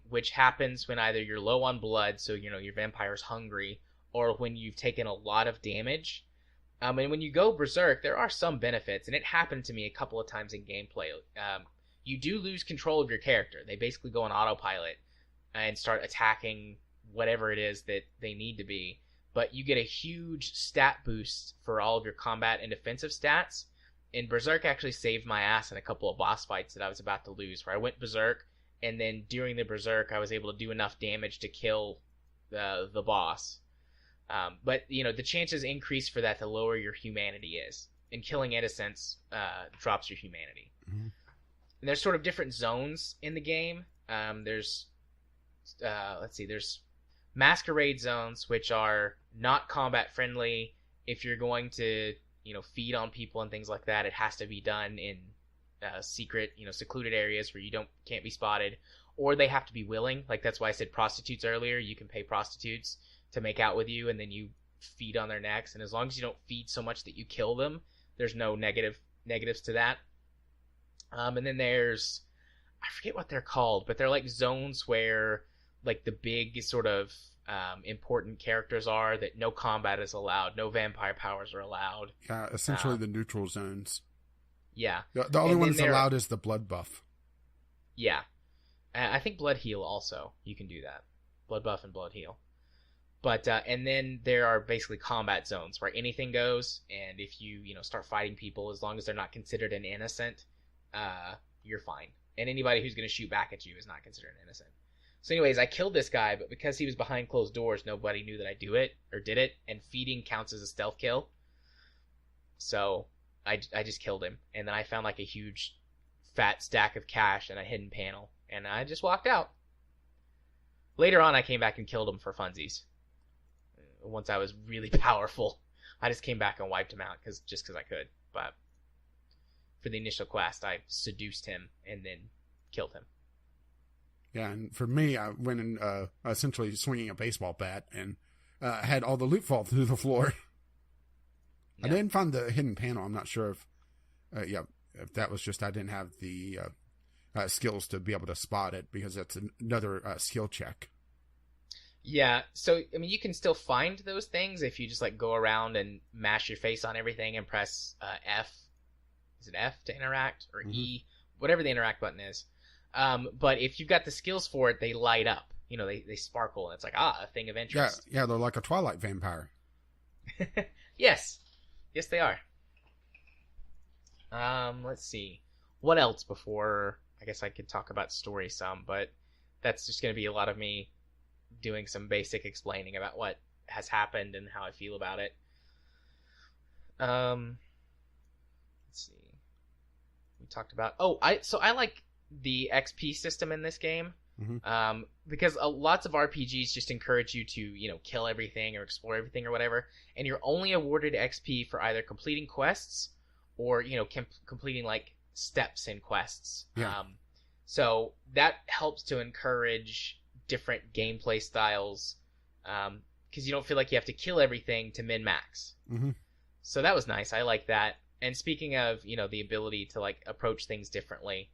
which happens when either you're low on blood, so your vampire's hungry, or when you've taken a lot of damage. And when you go berserk, there are some benefits, and it happened to me a couple of times in gameplay. You do lose control of your character. They basically go on autopilot and start attacking whatever it is that they need to be. But you get a huge stat boost for all of your combat and defensive stats. And Berserk actually saved my ass in a couple of boss fights that I was about to lose, where I went Berserk, and then during the Berserk, I was able to do enough damage to kill the boss. But the chances increase for that the lower your humanity is, and killing innocents drops your humanity. Mm-hmm. And there's sort of different zones in the game. There's Masquerade zones, which are not combat friendly. If you're going to feed on people and things like that, it has to be done in secret, secluded areas where you can't be spotted, or they have to be willing. Like that's why I said prostitutes earlier. You can pay prostitutes to make out with you, and then you feed on their necks. And as long as you don't feed so much that you kill them, there's no negatives to that. And then there's, I forget what they're called, but they're like zones where like the big sort of important characters are, that no combat is allowed, no vampire powers are allowed. Yeah, essentially the neutral zones. Yeah. The only one that's allowed is the blood buff. Yeah. I think blood heal also. You can do that. Blood buff and blood heal. But and then there are basically combat zones where anything goes, and if you start fighting people, as long as they're not considered an innocent, you're fine. And anybody who's going to shoot back at you is not considered an innocent. So anyways, I killed this guy, but because he was behind closed doors, nobody knew that I did it, and feeding counts as a stealth kill. So I just killed him, and then I found like a huge fat stack of cash in a hidden panel, and I just walked out. Later on, I came back and killed him for funsies. Once I was really powerful, I just came back and wiped him out just because I could. But for the initial quest, I seduced him and then killed him. Yeah, and for me, I went in essentially swinging a baseball bat and had all the loot fall through the floor. Yeah. I didn't find the hidden panel. I'm not sure if that was just I didn't have the skills to be able to spot it, because that's another skill check. Yeah, so I mean, you can still find those things if you just like go around and mash your face on everything and press F. Is it F to interact, or E? Whatever the interact button is. But if you've got the skills for it, they light up. They sparkle, and it's like, a thing of interest. Yeah, they're like a Twilight vampire. Yes, they are. Let's see. What else before? I guess I could talk about story some, but that's just going to be a lot of me doing some basic explaining about what has happened and how I feel about it. Let's see. We talked about I like the XP system in this game. Mm-hmm. Because lots of RPGs just encourage you to, kill everything or explore everything or whatever, and you're only awarded XP for either completing quests or, completing, like, steps in quests. Yeah. So that helps to encourage different gameplay styles, because you don't feel like you have to kill everything to min-max. Mm-hmm. So that was nice. I like that. And speaking of, the ability to, like, approach things differently,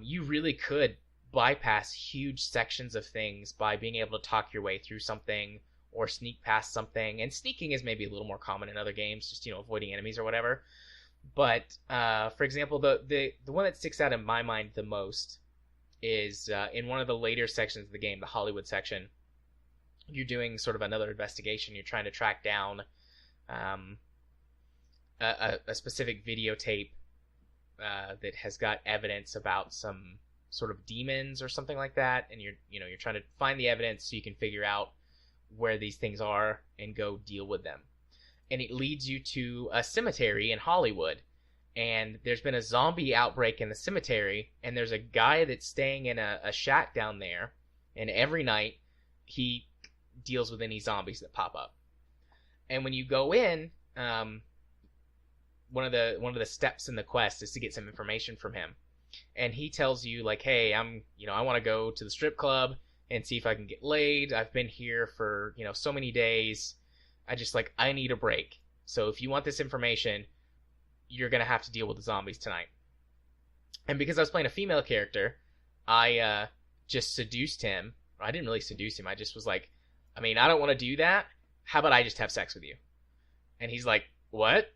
you really could bypass huge sections of things by being able to talk your way through something or sneak past something. And sneaking is maybe a little more common in other games, just, avoiding enemies or whatever. But, for example, the one that sticks out in my mind the most is in one of the later sections of the game, the Hollywood section. You're doing sort of another investigation. You're trying to track down a specific videotape that has got evidence about some sort of demons or something like that, and you're trying to find the evidence so you can figure out where these things are and go deal with them. And it leads you to a cemetery in Hollywood, and there's been a zombie outbreak in the cemetery, and there's a guy that's staying in a shack down there, and every night he deals with any zombies that pop up. And when you go in, one of the steps in the quest is to get some information from him. And he tells you, like, hey, I want to go to the strip club and see if I can get laid. I've been here for, so many days. I need a break. So if you want this information, you're going to have to deal with the zombies tonight. And because I was playing a female character, I just seduced him. I didn't really seduce him. I just was like, I don't want to do that. How about I just have sex with you? And he's like, what?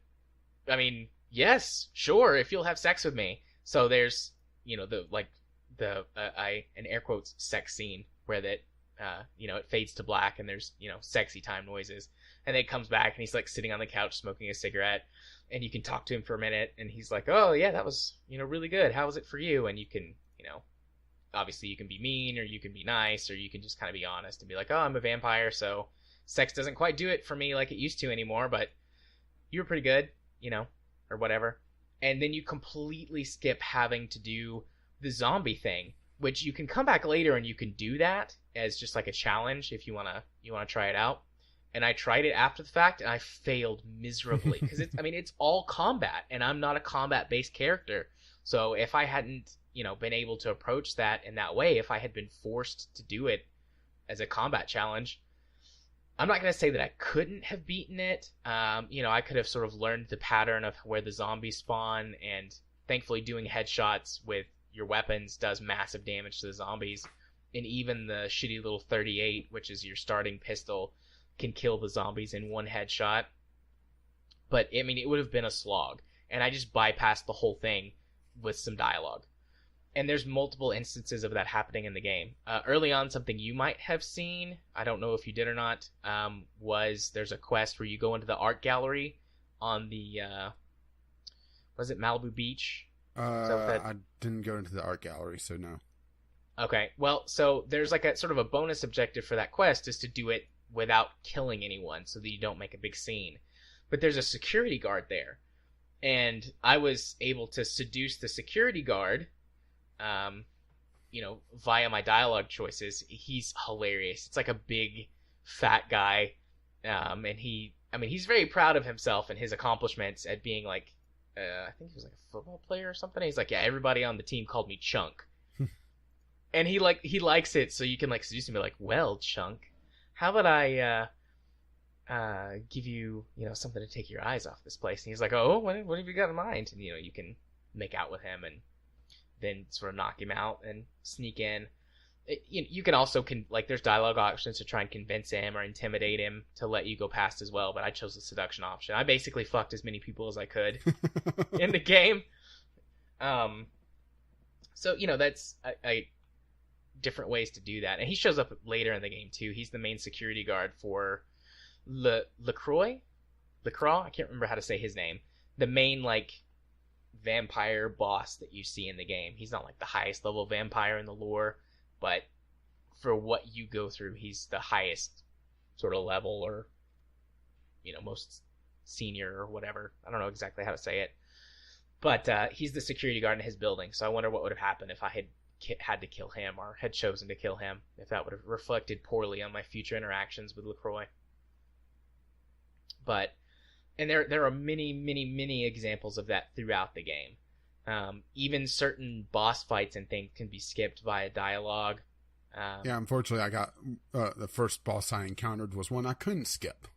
Yes, sure, if you'll have sex with me. So there's, an air quotes sex scene where that, it fades to black and there's, sexy time noises. And then it comes back and he's like sitting on the couch smoking a cigarette, and you can talk to him for a minute and he's like, oh yeah, that was, really good. How was it for you? And you can, obviously you can be mean or you can be nice or you can just kind of be honest and be like, oh, I'm a vampire, so sex doesn't quite do it for me like it used to anymore, but you were pretty good, or whatever. And then you completely skip having to do the zombie thing, which you can come back later and you can do that as just like a challenge if you wanna try it out. And I tried it after the fact and I failed miserably because it's all combat and I'm not a combat based character. So if I hadn't been able to approach that in that way, if I had been forced to do it as a combat challenge, I'm not going to say that I couldn't have beaten it. I could have sort of learned the pattern of where the zombies spawn, and thankfully doing headshots with your weapons does massive damage to the zombies. And even the shitty little 38, which is your starting pistol, can kill the zombies in one headshot. But, it would have been a slog. And I just bypassed the whole thing with some dialogue. And there's multiple instances of that happening in the game. Early on, something you might have seen, I don't know if you did or not, was there's a quest where you go into the art gallery on the, was it Malibu Beach? I didn't go into the art gallery, so no. Okay, well, so there's like a sort of a bonus objective for that quest is to do it without killing anyone so that you don't make a big scene. But there's a security guard there. And I was able to seduce the security guard, via my dialogue choices. He's hilarious. It's like a big, fat guy, and he's very proud of himself and his accomplishments at being like, I think he was like a football player or something. He's like, yeah, everybody on the team called me Chunk, and he likes it. So you can like seduce him, be like, well, Chunk, how about I give you something to take your eyes off this place? And he's like, oh, what have you got in mind? And you can make out with him and then sort of knock him out and sneak in. You can also there's dialogue options to try and convince him or intimidate him to let you go past as well, but I chose the seduction option. I basically fucked as many people as I could in the game. So that's different ways to do that. And he shows up later in the game too. He's the main security guard for LaCroix? I can't remember how to say his name. The main vampire boss that you see in the game. He's not like the highest level vampire in the lore, but for what you go through, he's the highest sort of level, or most senior or whatever. I don't know exactly how to say it, but he's the security guard in his building. So I wonder what would have happened if I had to kill him, or had chosen to kill him, if that would have reflected poorly on my future interactions with LaCroix. And there are many examples of that throughout the game. Even certain boss fights and things can be skipped via dialogue. Yeah, unfortunately, I got the first boss I encountered was one I couldn't skip.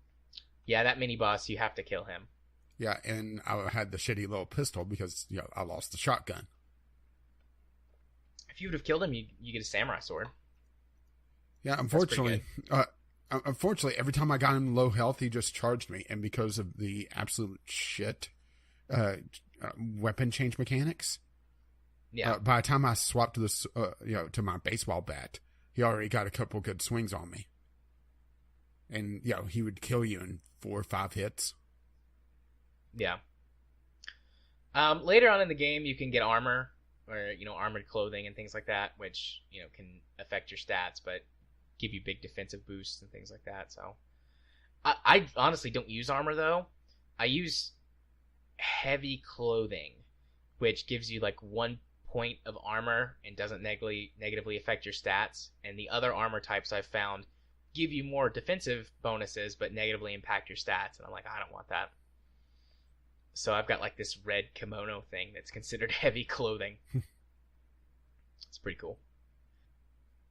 Yeah, that mini boss, you have to kill him. Yeah, and I had the shitty little pistol because I lost the shotgun. If you would have killed him, you get a samurai sword. Yeah, unfortunately, every time I got him low health, he just charged me, and because of the absolute shit weapon change mechanics, by the time I swapped to this, to my baseball bat, he already got a couple good swings on me, and he would kill you in 4 or 5 hits. Yeah. Later on in the game, you can get armor, or armored clothing and things like that, which can affect your stats, but give you big defensive boosts and things like that. So I honestly don't use armor, though. I use heavy clothing, which gives you like 1 point of armor and doesn't negatively affect your stats. And the other armor types I've found give you more defensive bonuses but negatively impact your stats, and I'm like, I don't want that. So I've got like this red kimono thing that's considered heavy clothing. It's pretty cool.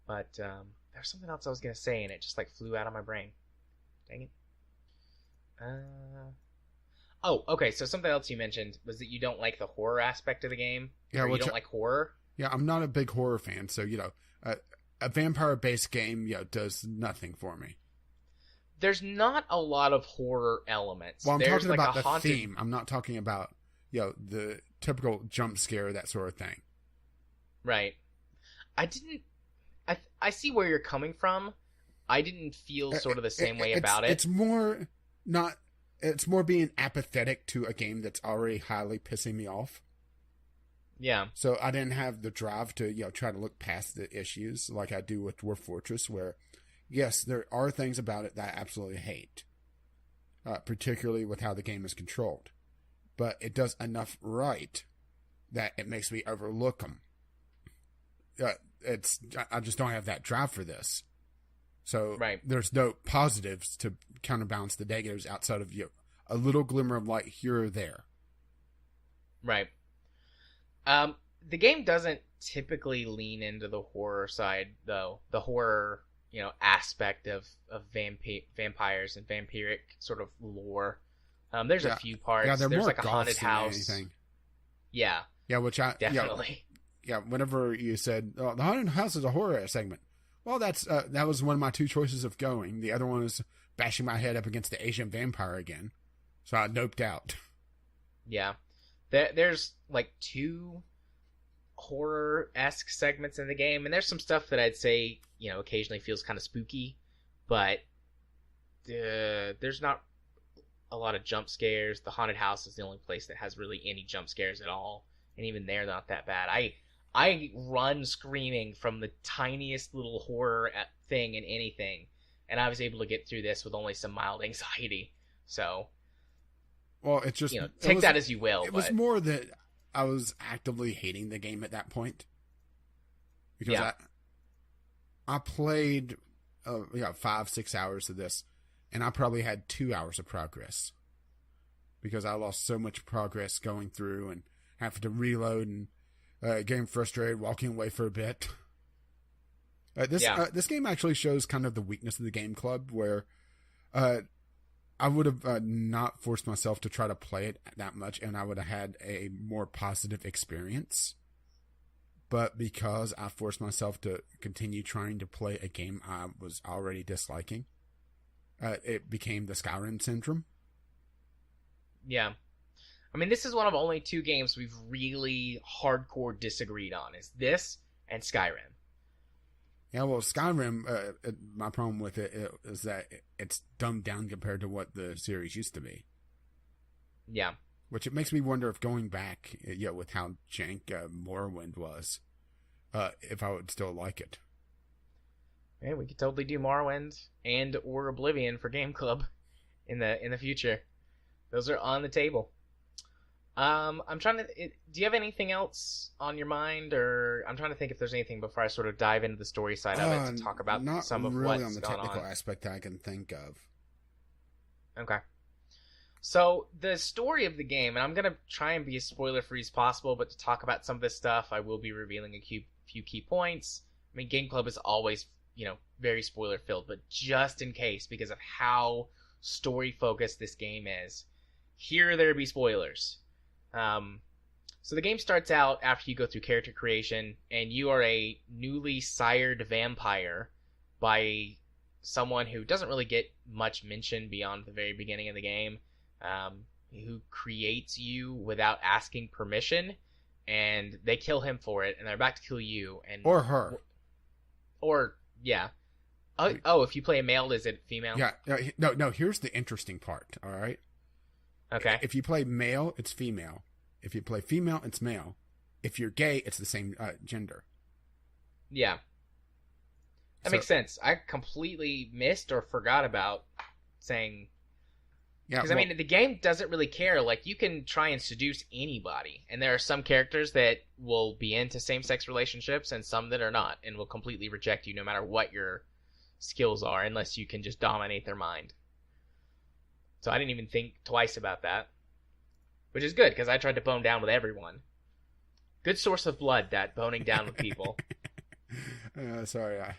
But there's something else I was gonna say, and it just like flew out of my brain. Dang it. Oh, okay. So something else you mentioned was that you don't like the horror aspect of the game. Yeah, or you don't like horror. Yeah, I'm not a big horror fan, so a vampire-based game does nothing for me. There's not a lot of horror elements. Well, I'm There's talking about the haunted theme. I'm not talking about the typical jump scare, that sort of thing. Right. I see where you're coming from. I didn't feel sort of the same way about it. It's more being apathetic to a game that's already highly pissing me off. Yeah. So I didn't have the drive to try to look past the issues like I do with Dwarf Fortress, where yes, there are things about it that I absolutely hate, particularly with how the game is controlled. But it does enough right that it makes me overlook them. I just don't have that drive for this. So There's no positives to counterbalance the negatives outside of a little glimmer of light here or there. Right. The game doesn't typically lean into the horror side, though. The horror, aspect of vampires and vampiric sort of lore. There's a few parts. Yeah, there's more like a haunted house. Anything. Yeah. Yeah, which I definitely. Yeah, whenever you said the haunted house is a horror segment, well, that was one of my 2 choices of going. The other one was bashing my head up against the Asian vampire again, so I noped out. Yeah, there's like 2 horror-esque segments in the game, and there's some stuff that I'd say occasionally feels kind of spooky, but there's not a lot of jump scares. The haunted house is the only place that has really any jump scares at all, and even they're not that bad. I run screaming from the tiniest little horror thing in anything, and I was able to get through this with only some mild anxiety. So, well, it's just take that as you will. It was more that I was actively hating the game at that point, because I played 5-6 hours of this, and I probably had 2 hours of progress because I lost so much progress going through and having to reload and getting frustrated, walking away for a bit. This game actually shows kind of the weakness of the Gameclub, where I would have not forced myself to try to play it that much, and I would have had a more positive experience. But because I forced myself to continue trying to play a game I was already disliking, it became the Skyrim syndrome. Yeah. I mean, this is one of only 2 games we've really hardcore disagreed on. Is this and Skyrim. Yeah, well, Skyrim, my problem with it is that it's dumbed down compared to what the series used to be. Yeah. Which it makes me wonder if going back, with how jank Morrowind was, if I would still like it. Yeah, we could totally do Morrowind and or Oblivion for Gameclub in the future. Those are on the table. I'm trying to. Do you have anything else on your mind, or I'm trying to think if there's anything before I sort of dive into the story side of it to talk about some of really what's on the gone technical on. aspect I can think of. Okay. So the story of the game, and I'm gonna try and be as spoiler free as possible, but to talk about some of this stuff, I will be revealing a few key points. I mean, Game Club is always, very spoiler filled, but just in case, because of how story focused this game is, here there be spoilers. So the game starts out after you go through character creation, and you are a newly sired vampire by someone who doesn't really get much mention beyond the very beginning of the game, who creates you without asking permission, and they kill him for it, and they're about to kill you, and Or her. or yeah. Oh, if you play a male, is it female? Yeah. No, here's the interesting part, all right? Okay. If you play male, it's female. If you play female, it's male. If you're gay, it's the same gender. Yeah. That makes sense. I completely missed or forgot about saying... Yeah, because, I mean, the game doesn't really care. Like, you can try and seduce anybody. And there are some characters that will be into same-sex relationships and some that are not. And will completely reject you no matter what your skills are, unless you can just dominate their mind. So I didn't even think twice about that. Which is good, because I tried to bone down with everyone. Good source of blood, that boning down with people. Sorry, I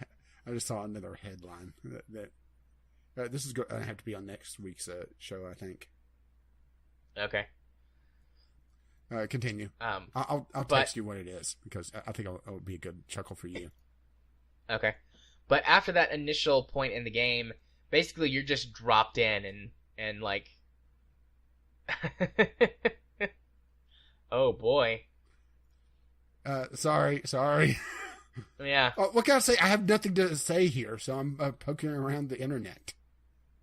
just saw another headline that this is going to have to be on next week's show, I think. Okay. Continue. I'll text you what it is, because I think it'll be a good chuckle for you. Okay. But after that initial point in the game, basically you're just dropped in and like... Oh boy. Sorry. Yeah. What can I say? I have nothing to say here, so I'm poking around the internet.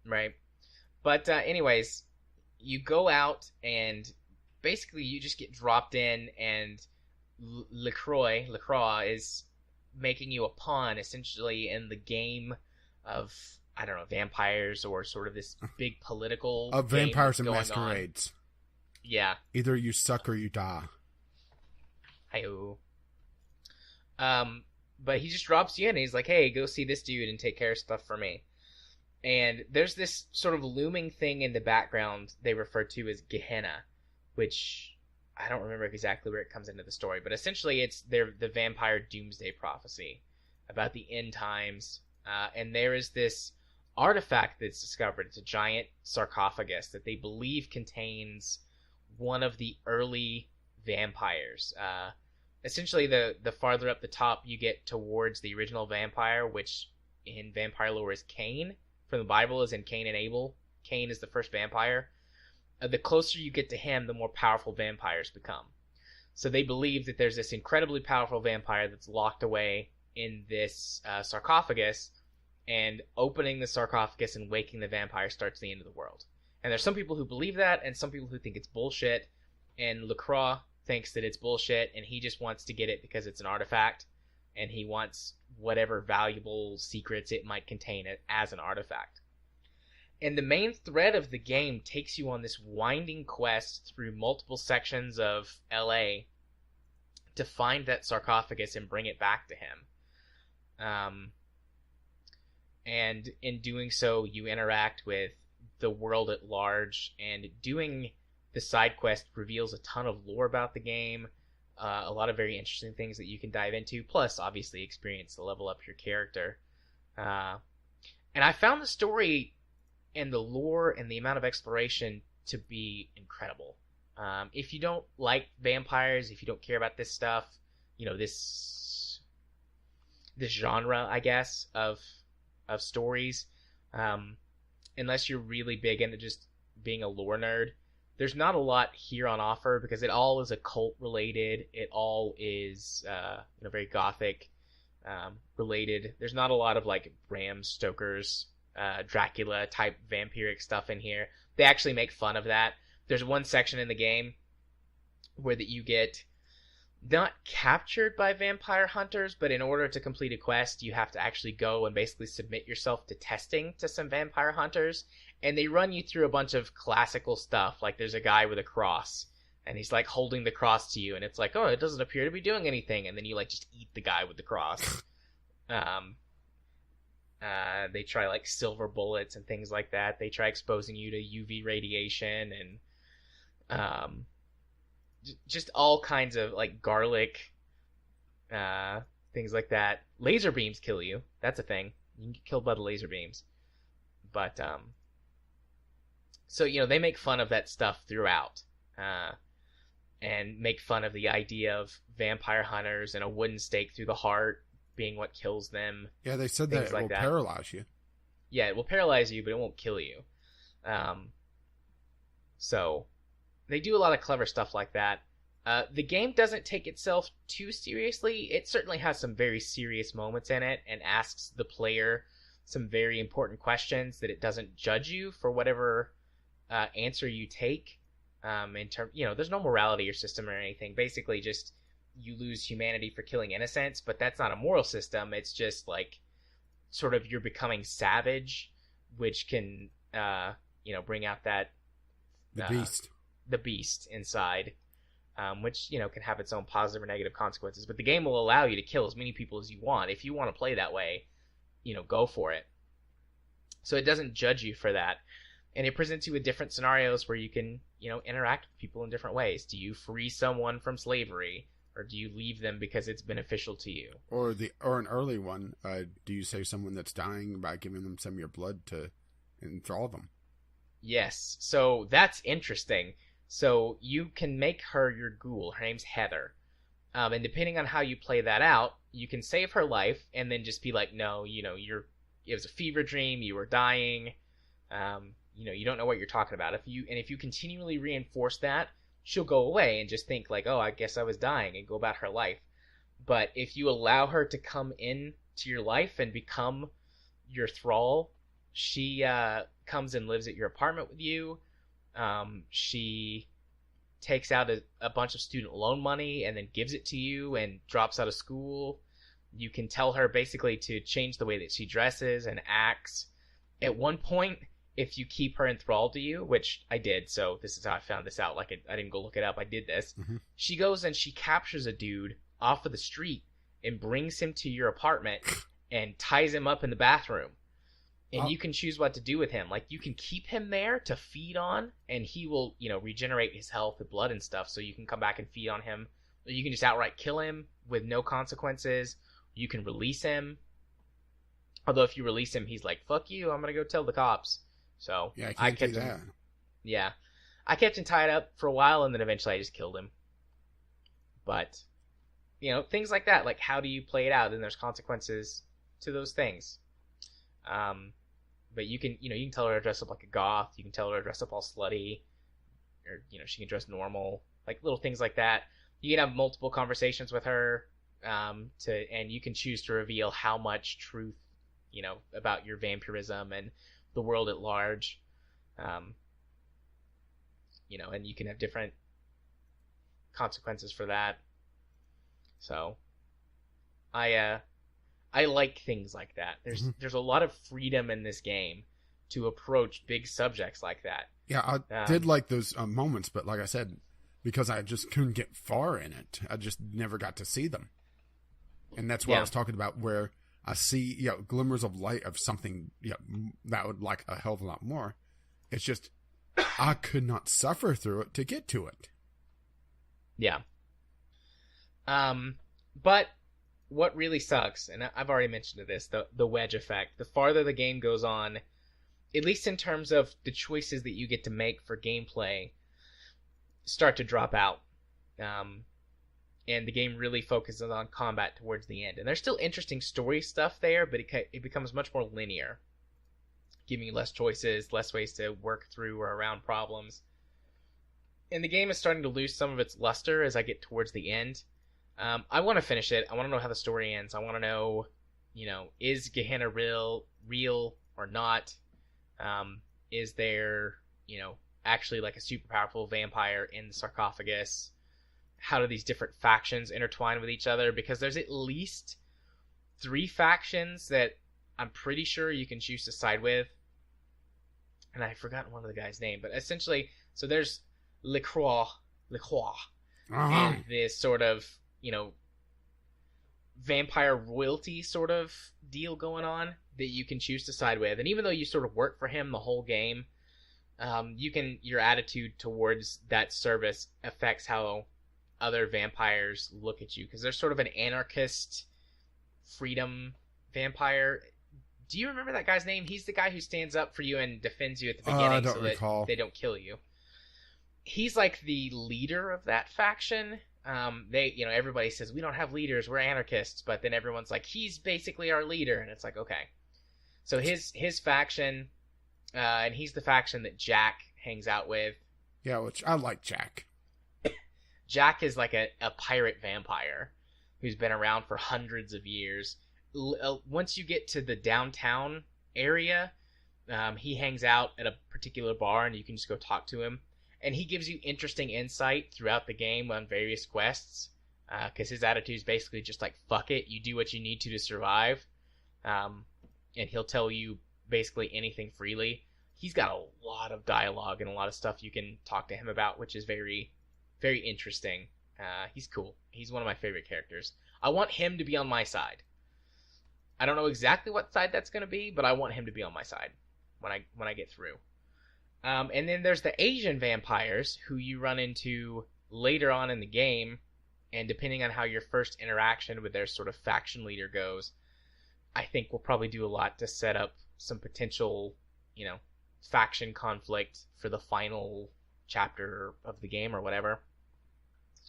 Right. But anyways, you go out and basically you just get dropped in, and LaCroix is making you a pawn essentially in the game of, I don't know, vampires, or sort of this big political Of game vampires and going masquerades. on. Yeah. Either you suck or you die. Hi-oh. But he just drops you in, and he's like, hey, go see this dude and take care of stuff for me. And there's this sort of looming thing in the background they refer to as Gehenna, which I don't remember exactly where it comes into the story, but essentially it's the vampire doomsday prophecy about the end times. And there is this artifact that's discovered. It's a giant sarcophagus that they believe contains one of the early vampires. Essentially, the farther up the top you get towards the original vampire, which in vampire lore is Cain, from the Bible is in Cain and Abel. Cain is the first vampire. The closer you get to him, the more powerful vampires become. So they believe that there's this incredibly powerful vampire that's locked away in this sarcophagus, and opening the sarcophagus and waking the vampire starts the end of the world. And there's some people who believe that, and some people who think it's bullshit, and LaCroix thinks that it's bullshit, and he just wants to get it because it's an artifact, and he wants whatever valuable secrets it might contain as an artifact. And the main thread of the game takes you on this winding quest through multiple sections of LA to find that sarcophagus and bring it back to him. And in doing so, you interact with the world at large, and doing the side quest reveals a ton of lore about the game, a lot of very interesting things that you can dive into, plus obviously experience to level up your character. And I found the story and the lore and the amount of exploration to be incredible. If you don't like vampires, if you don't care about this stuff, this genre, I guess, of stories, unless you're really big into just being a lore nerd, there's not a lot here on offer, because it all is occult related. It all is very gothic related. There's not a lot of like Bram Stoker's Dracula type vampiric stuff in here. They actually make fun of that. There's one section in the game where that you get not captured by vampire hunters, but in order to complete a quest, you have to actually go and basically submit yourself to testing to some vampire hunters, and they run you through a bunch of classical stuff. Like there's a guy with a cross, and he's like holding the cross to you, and it's like, oh, it doesn't appear to be doing anything, and then you like just eat the guy with the cross. They try like silver bullets and things like that. They try exposing you to UV radiation and just all kinds of like garlic, things like that. Laser beams kill you. That's a thing. You can get killed by the laser beams. But so they make fun of that stuff throughout, and make fun of the idea of vampire hunters and a wooden stake through the heart being what kills them. Yeah, they said that it will paralyze you. Yeah, it will paralyze you, but it won't kill you. So they do a lot of clever stuff like that. The game doesn't take itself too seriously. It certainly has some very serious moments in it and asks the player some very important questions that it doesn't judge you for whatever answer you take. In term, there's no morality or system or anything. Basically, just you lose humanity for killing innocents, but that's not a moral system. It's just like sort of you're becoming savage, which can bring out that the beast inside, which can have its own positive or negative consequences. But the game will allow you to kill as many people as you want. If you want to play that way, go for it. So it doesn't judge you for that, and it presents you with different scenarios where you can interact with people in different ways. Do you free someone from slavery, or do you leave them because it's beneficial to you? Or an early one, do you save someone that's dying by giving them some of your blood to enthrall them? Yes, so that's interesting. So you can make her your ghoul. Her name's Heather. And depending on how you play that out, you can save her life and then just be like, no, it was a fever dream, you were dying, you don't know what you're talking about. If you continually reinforce that, she'll go away and just think like, oh, I guess I was dying, and go about her life. But if you allow her to come in to your life and become your thrall, she comes and lives at your apartment with you. She takes out a bunch of student loan money and then gives it to you and drops out of school. You can tell her basically to change the way that she dresses and acts. At one point, if you keep her enthralled to you, which I did, so this is how I found this out. Like, I didn't go look it up. I did this. Mm-hmm. She goes and she captures a dude off of the street and brings him to your apartment and ties him up in the bathroom. And you can choose what to do with him. Like, you can keep him there to feed on, and he will, regenerate his health and blood and stuff, so you can come back and feed on him. Or you can just outright kill him with no consequences. You can release him. Although if you release him, he's like, fuck you, I'm going to go tell the cops. So yeah, I kept do that. Him. Yeah, I kept him tied up for a while, and then eventually I just killed him. But things like that. Like, how do you play it out? And there's consequences to those things. But you can tell her to dress up like a goth. You can tell her to dress up all slutty, or she can dress normal. Like little things like that. You can have multiple conversations with her, and you can choose to reveal how much truth, about your vampirism and the world at large, and you can have different consequences for that. So I like things like that. There's a lot of freedom in this game to approach big subjects like that. Yeah, I did like those moments, but like I said, because I just couldn't get far in it, I just never got to see them. And that's what I was talking about, where I see, glimmers of light of something, that I would like a hell of a lot more. It's just, I could not suffer through it to get to it. Yeah. But what really sucks, and I've already mentioned this, the wedge effect. The farther the game goes on, at least in terms of the choices that you get to make for gameplay, start to drop out. And the game really focuses on combat towards the end. And there's still interesting story stuff there, but it becomes much more linear, giving you less choices, less ways to work through or around problems. And the game is starting to lose some of its luster as I get towards the end. I want to finish it. I want to know how the story ends. I want to know, is Gehenna real or not? Is there, actually like a super powerful vampire in the sarcophagus? how do these different factions intertwine with each other, because there's at least 3 factions that I'm pretty sure you can choose to side with. And I've forgotten one of the guy's name, but essentially, so there's Le Croix, and this sort of, vampire royalty sort of deal going on that you can choose to side with. And even though you sort of work for him the whole game, your attitude towards that service affects how other vampires look at you, because there's sort of an anarchist freedom vampire. Do you remember that guy's name? He's the guy who stands up for you and defends you at the beginning so that they don't kill you. He's like the leader of that faction. Everybody says, we don't have leaders, we're anarchists, but then everyone's like, he's basically our leader, and it's like, okay. So his faction, and he's the faction that Jack hangs out with. Yeah, which I like Jack. Jack is like a pirate vampire who's been around for hundreds of years. Once you get to the downtown area, he hangs out at a particular bar, and you can just go talk to him. And he gives you interesting insight throughout the game on various quests, because his attitude is basically just like, fuck it, you do what you need to survive. And he'll tell you basically anything freely. He's got a lot of dialogue and a lot of stuff you can talk to him about, which is very, very interesting. He's cool. He's one of my favorite characters. I want him to be on my side. I don't know exactly what side that's going to be, but I want him to be on my side when I get through. And then there's the Asian vampires, who you run into later on in the game, and depending on how your first interaction with their sort of faction leader goes, I think we'll probably do a lot to set up some potential, faction conflict for the final chapter of the game or whatever.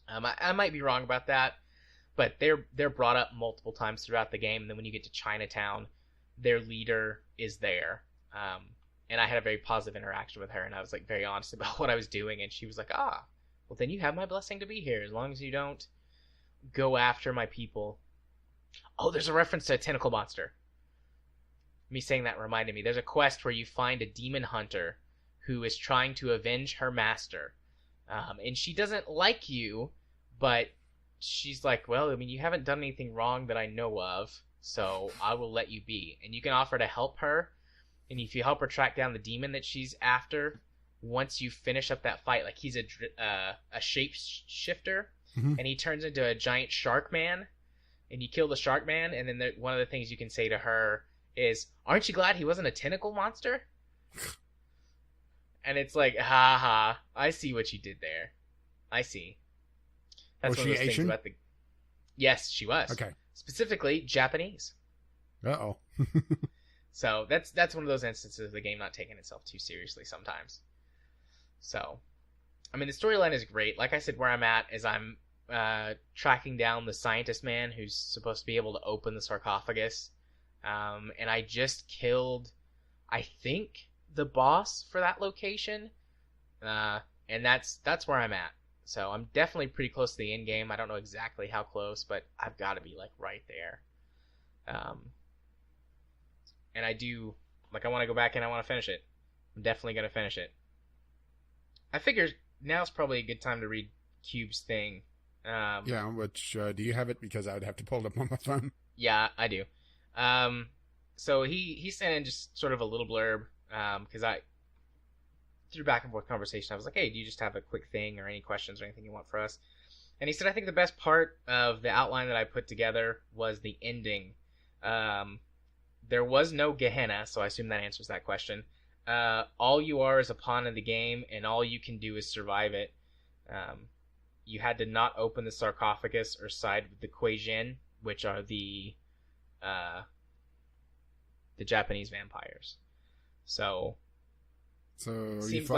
I might be wrong about that, but they're brought up multiple times throughout the game. And then when you get to Chinatown, their leader is there. And I had a very positive interaction with her, and I was like very honest about what I was doing, and she was like, well then you have my blessing to be here, as long as you don't go after my people. Oh, there's a reference to a tentacle monster. Me saying that reminded me. There's a quest where you find a demon hunter who is trying to avenge her master. And she doesn't like you, but she's like, well, I mean, you haven't done anything wrong that I know of, so I will let you be. And you can offer to help her, and if you help her track down the demon that she's after, once you finish up that fight, like he's a shapeshifter, and he turns into a giant shark man, and you kill the shark man, and then one of the things you can say to her is, aren't you glad he wasn't a tentacle monster? And it's like, ha ha, I see what you did there. I see. That's one of those Asian things about the... Yes, she was. Okay. Specifically, Japanese. Uh-oh. So that's one of those instances of the game not taking itself too seriously sometimes. So, I mean, the storyline is great. Like I said, where I'm at is I'm tracking down the scientist man who's supposed to be able to open the sarcophagus. And I just killed, I think, the boss for that location. And that's where I'm at. So I'm definitely pretty close to the end game. I don't know exactly how close, but I've got to be like right there. And I do, like, I want to go back and I want to finish it. I'm definitely going to finish it. I figure now's probably a good time to read Cube's thing. Yeah, which, do you have it? Because I would have to pull it up on my phone. Yeah, I do. So he sent in just sort of a little blurb, because through back and forth conversation, I was like, hey, do you just have a quick thing or any questions or anything you want for us? And he said, I think the best part of the outline that I put together was the ending. There was no Gehenna, so I assume that answers that question. All you are is a pawn in the game, and all you can do is survive it. You had to not open the sarcophagus or side with the Kuei-jin, which are the Japanese vampires. So seems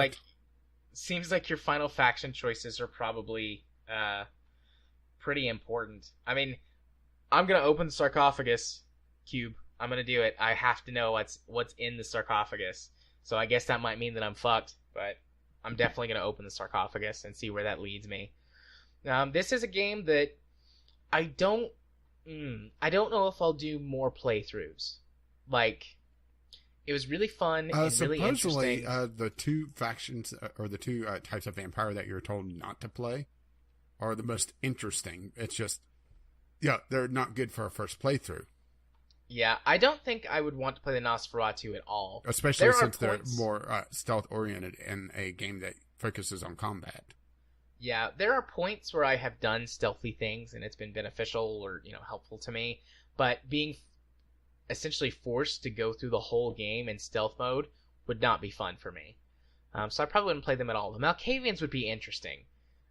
like your final faction choices are probably pretty important. I mean, I'm gonna open the sarcophagus, Cube. I'm gonna do it. I have to know what's in the sarcophagus. So I guess that might mean that I'm fucked, but I'm definitely gonna open the sarcophagus and see where that leads me. This is a game that I don't know if I'll do more playthroughs. Like, it was really fun and really interesting. The two factions or the two types of vampire that you're told not to play are the most interesting. It's just, yeah, they're not good for a first playthrough. Yeah, I don't think I would want to play the Nosferatu at all. Especially since they're more stealth-oriented in a game that focuses on combat. Yeah, there are points where I have done stealthy things and it's been beneficial or, helpful to me. But being essentially forced to go through the whole game in stealth mode would not be fun for me. So I probably wouldn't play them at all. The Malkavians would be interesting.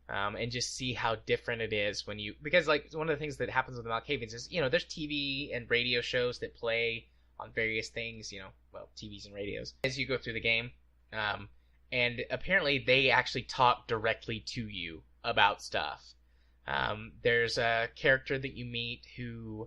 And just see how different it is because like one of the things that happens with the Malkavians is, there's TV and radio shows that play on various things, TVs and radios as you go through the game. And apparently they actually talk directly to you about stuff. There's a character that you meet who,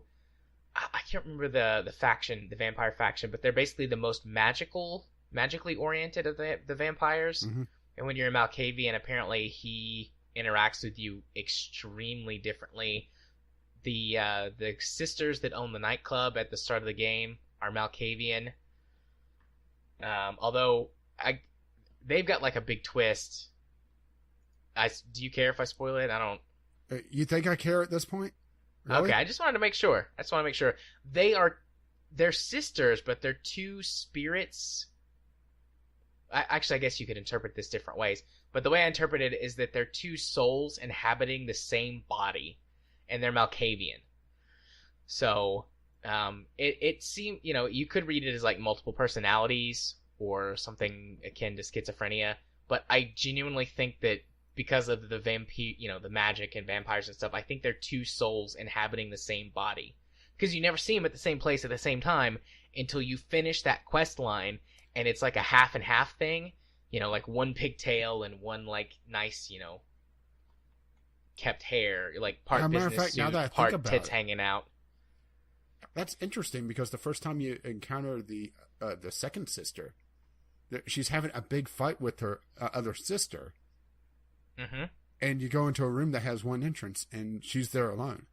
I can't remember the faction, the vampire faction, but they're basically the most magically oriented of the vampires. Mm-hmm. And when you're a Malkavian, apparently he interacts with you extremely differently. The sisters that own the nightclub at the start of the game are Malkavian. Although they've got like a big twist. Do you care if I spoil it? I don't. You think I care at this point? Really? Okay, I just wanted to make sure. They're sisters, but they're two spirits. Actually, I guess you could interpret this different ways. But the way I interpret it is that they're two souls inhabiting the same body, and they're Malkavian. So, it seemed, you could read it as like multiple personalities or something akin to schizophrenia. But I genuinely think that because of the the magic and vampires and stuff, I think they're two souls inhabiting the same body. Because you never see them at the same place at the same time until you finish that quest line, and it's like a half and half thing. Like one pigtail and one like nice, kept hair, like part business suit, part tits hanging out. That's interesting because the first time you encounter the second sister, she's having a big fight with her other sister. Mm-hmm. And you go into a room that has one entrance, and she's there alone.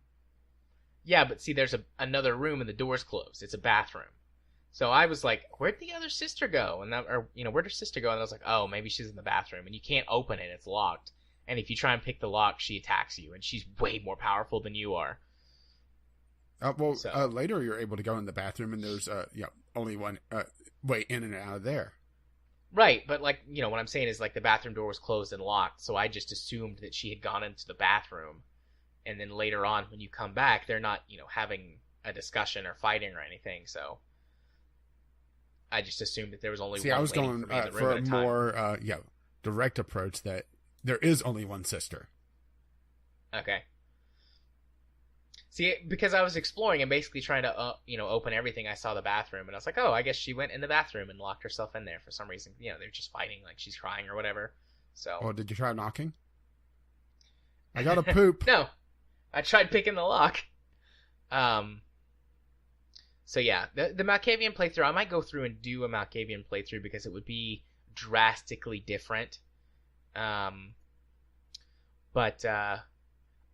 Yeah, but see, there's another room and the door's closed. It's a bathroom. So I was like, where'd the other sister go? Where'd her sister go? And I was like, oh, maybe she's in the bathroom. And you can't open it. It's locked. And if you try and pick the lock, she attacks you. And she's way more powerful than you are. Later you're able to go in the bathroom, and there's only one way in and out of there. Right, but like, what I'm saying is like the bathroom door was closed and locked. So I just assumed that she had gone into the bathroom. And then later on, when you come back, they're not, having a discussion or fighting or anything. So I just assumed that there was only one. I was going for a more direct approach that there is only one sister. Okay. See, because I was exploring and basically trying to open everything, I saw the bathroom, and I was like, oh, I guess she went in the bathroom and locked herself in there for some reason. They're just fighting, like she's crying or whatever. So. Oh, did you try knocking? I gotta poop. No, I tried picking the lock. So yeah, the Malkavian playthrough, I might go through and do a Malkavian playthrough because it would be drastically different. But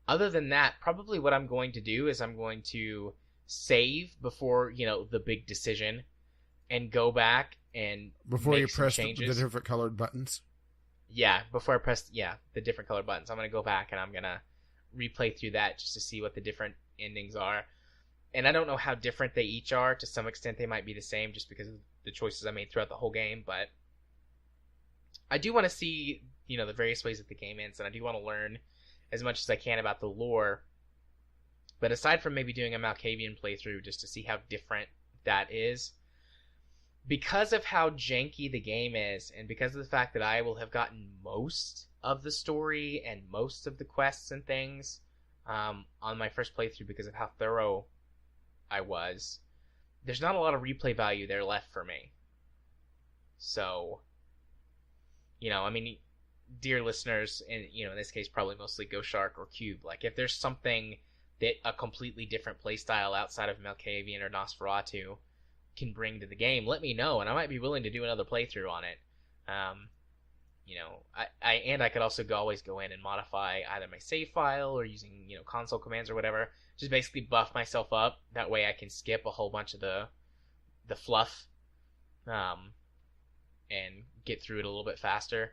other than that, probably what I'm going to do is I'm going to save before, the big decision and go back and before make you some press changes. the different colored buttons. Yeah, before I press the different colored buttons, I'm going to go back and I'm going to replay through that just to see what the different endings are. And I don't know how different they each are. To some extent, they might be the same just because of the choices I made throughout the whole game. But I do want to see, the various ways that the game ends, and I do want to learn as much as I can about the lore. But aside from maybe doing a Malkavian playthrough just to see how different that is, because of how janky the game is, and because of the fact that I will have gotten most of the story and most of the quests and things on my first playthrough because of how thorough I was, there's not a lot of replay value there left for me. So, dear listeners, and in this case probably mostly Ghost Shark or Cube, like if there's something that a completely different playstyle outside of Malkavian or Nosferatu can bring to the game, let me know, and I might be willing to do another playthrough on it. I could also always go in and modify either my save file or using console commands or whatever. Just basically buff myself up. That way I can skip a whole bunch of the fluff, and get through it a little bit faster.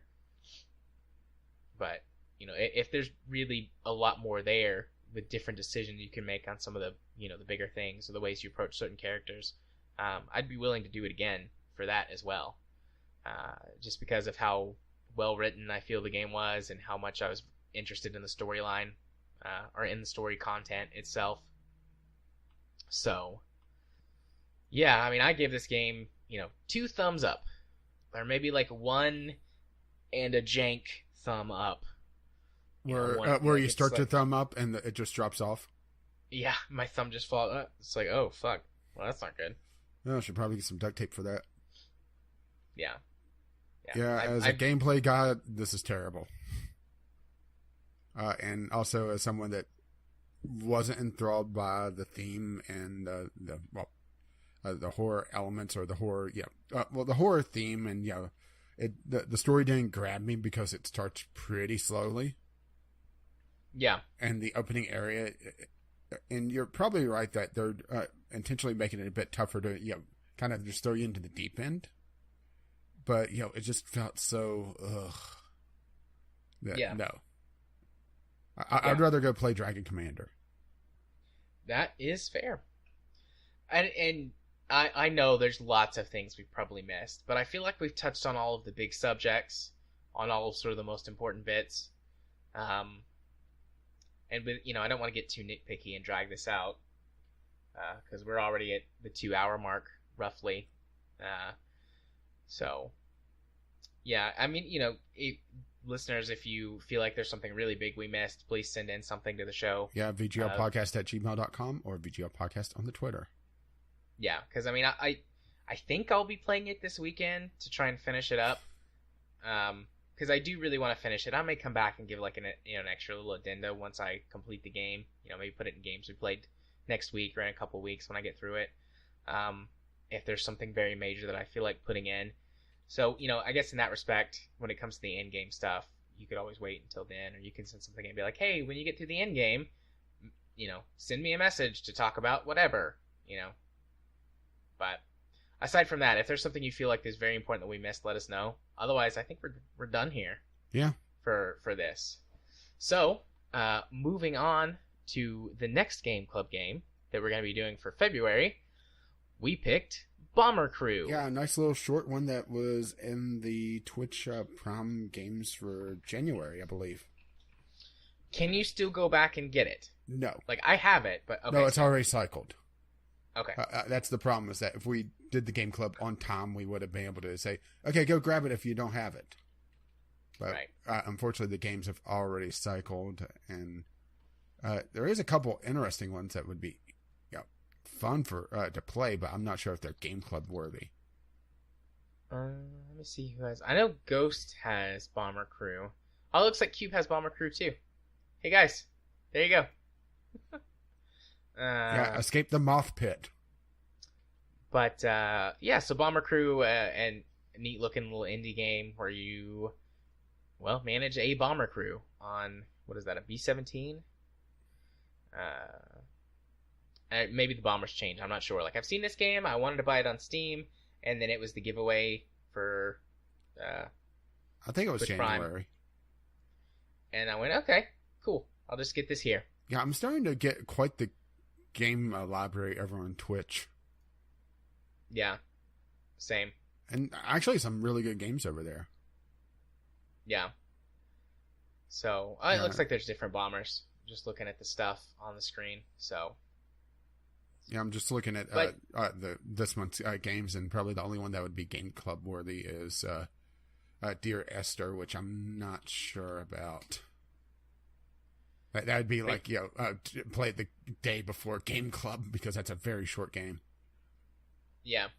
But if there's really a lot more there with different decisions you can make on some of the the bigger things or the ways you approach certain characters, I'd be willing to do it again for that as well, just because of how well written I feel the game was and how much I was interested in the storyline, or in the story content itself. So yeah, I mean, I give this game 2 thumbs up, or maybe like 1 and a jank thumb up. Where you start to thumb up and it just drops off. Yeah, my thumb just falls. It's like, oh fuck, well that's not good. No, I should probably get some duct tape for that. Yeah. As a gameplay guy, this is terrible. And also as someone that wasn't enthralled by the theme and the horror elements or the horror, the horror theme, and the story didn't grab me because it starts pretty slowly. Yeah. And the opening area, and you're probably right that they're intentionally making it a bit tougher to kind of just throw you into the deep end. But it just felt so no. I'd rather go play Dragon Commander. That is fair. And I know there's lots of things we've probably missed, but I feel like we've touched on all of the big subjects, on all of sort of the most important bits. And with, I don't want to get too nitpicky and drag this out, because we're already at the 2-hour mark, roughly. So, yeah, I mean, listeners, if you feel like there's something really big we missed, please send in something to the show. Yeah, VGLpodcast@gmail.com or VGLpodcast on the Twitter. Yeah, because, I mean, I think I'll be playing it this weekend to try and finish it up. Because I do really want to finish it. I may come back and give like an extra little addenda once I complete the game. Maybe put it in games we played next week or in a couple weeks when I get through it. If there's something very major that I feel like putting in. So, I guess in that respect, when it comes to the end game stuff, you could always wait until then, or you can send something and be like, hey, when you get to the end game, send me a message to talk about whatever, But aside from that, if there's something you feel like is very important that we missed, let us know. Otherwise, I think we're done here. Yeah. For this. So, moving on to the next Game Club game that we're going to be doing for February, we picked Bomber Crew. Yeah, a nice little short one that was in the Twitch Prime Games for January, I believe. Can you still go back and get it? No. Like, I have it, but okay. No, it's already cycled. Okay. That's the problem, is that if we did the Game Club on time, we would have been able to say, okay, go grab it if you don't have it. But right. Unfortunately, the games have already cycled, and there is a couple interesting ones that would be fun for to play, but I'm not sure if they're Game Club worthy. Let me see who has. I know Ghost has Bomber Crew. Oh, it looks like Cube has Bomber Crew too. Hey guys, there you go. Escape the Moth Pit. But so Bomber Crew, and a neat looking little indie game where you manage a bomber crew on, what is that, a B-17? Maybe the bombers change. I'm not sure. Like, I've seen this game. I wanted to buy it on Steam, and then it was the giveaway for I think it was January. Prime. And I went, okay, cool. I'll just get this here. Yeah, I'm starting to get quite the game library over on Twitch. Yeah, same. And actually some really good games over there. Yeah. So, it looks like there's different bombers. Just looking at the stuff on the screen, so... Yeah, I'm just looking at this month's games, and probably the only one that would be Game Club worthy is Dear Esther, which I'm not sure about. That would be like, play it the day before Game Club, because that's a very short game. Yeah.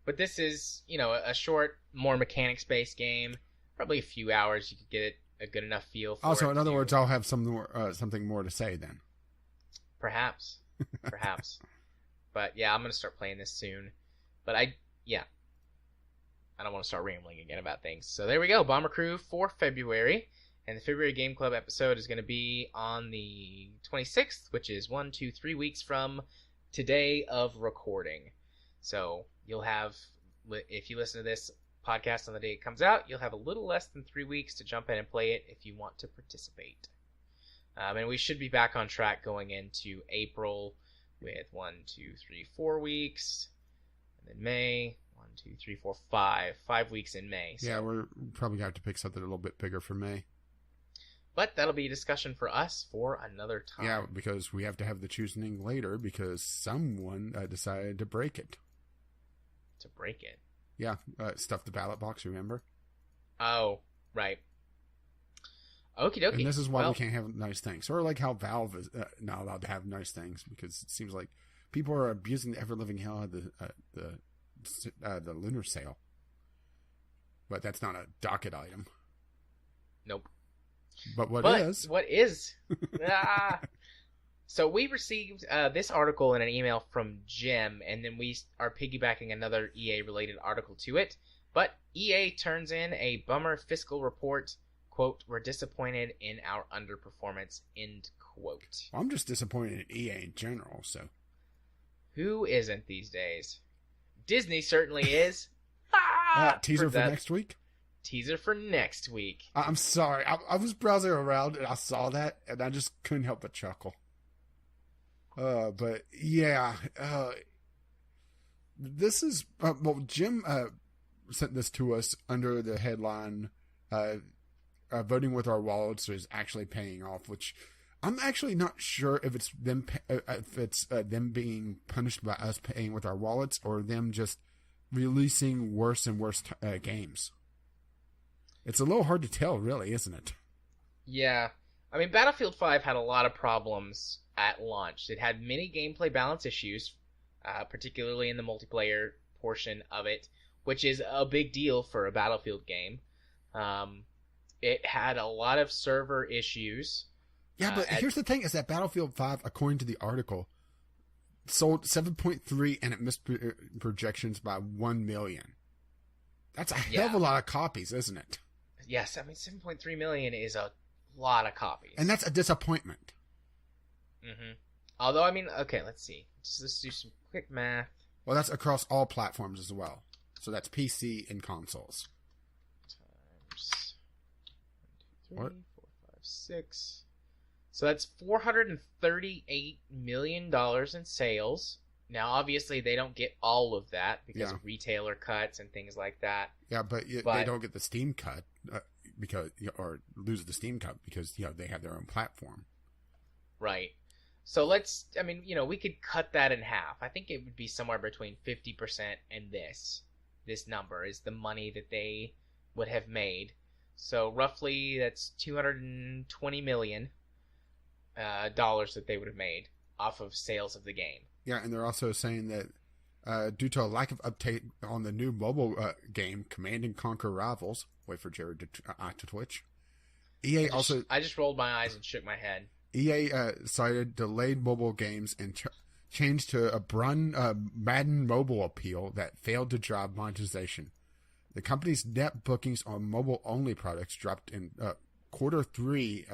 But this is, a short, more mechanics-based game. Probably a few hours you could get a good enough feel for it. Also, in other words, I'll have something more to say then. Perhaps. But yeah, I'm going to start playing this soon. But I don't want to start rambling again about things. So there we go, Bomber Crew for February. And the February Game Club episode is going to be on the 26th, which is 3 weeks from today of recording. So you'll have, if you listen to this podcast on the day it comes out, you'll have a little less than 3 weeks to jump in and play it if you want to participate. And we should be back on track going into April with 4 weeks. And then May, 5 weeks in May. So. Yeah, we're probably going to have to pick something a little bit bigger for May. But that'll be a discussion for us for another time. Yeah, because we have to have the choosing later because someone decided to break it. To break it? Yeah, stuff the ballot box, remember? Oh, right. Okie dokie. And this is why we can't have nice things. Or like how Valve is not allowed to have nice things because it seems like people are abusing the ever-living hell out of the lunar sale. But that's not a docket item. Nope. But what is? So we received this article in an email from Jim, and then we are piggybacking another EA-related article to it. But EA turns in a Bummer Fiscal Report. Quote, we're disappointed in our underperformance, end quote. I'm just disappointed in EA in general, so. Who isn't these days? Disney certainly is. Teaser for next week? Teaser for next week. I'm sorry. I was browsing around and I saw that and I just couldn't help but chuckle. But yeah, this is, Jim sent this to us under the headline, voting with our wallets is actually paying off, which I'm actually not sure if it's them them being punished by us paying with our wallets or them just releasing worse and worse games. It's a little hard to tell, really, isn't it? Yeah. I mean, Battlefield 5 had a lot of problems at launch. It had many gameplay balance issues, particularly in the multiplayer portion of it, which is a big deal for a Battlefield game. It had a lot of server issues. Yeah, but here's the thing, is that Battlefield 5, according to the article, sold 7.3 and it missed projections by 1 million. That's a hell of a lot of copies, isn't it? Yes, I mean, 7.3 million is a lot of copies. And that's a disappointment. Mm-hmm. Although, I mean, okay, let's see. Let's do some quick math. Well, that's across all platforms as well. So that's PC and consoles. Times 1, 2, 3, What? 4, 5, 6. So that's $438 million in sales. Now, obviously, they don't get all of that because of retailer cuts and things like that. Yeah, but they don't get the Steam cut or lose the Steam cut because they have their own platform. Right. So we could cut that in half. I think it would be somewhere between 50% and this. This number is the money that they would have made. So roughly, that's $220 million dollars that they would have made off of sales of the game. Yeah, and they're also saying that due to a lack of update on the new mobile game, Command & Conquer Rivals, wait for Jared to twitch, EA I just rolled my eyes and shook my head. EA cited delayed mobile games and changed to a Madden mobile appeal that failed to drive monetization. The company's net bookings on mobile-only products dropped in quarter three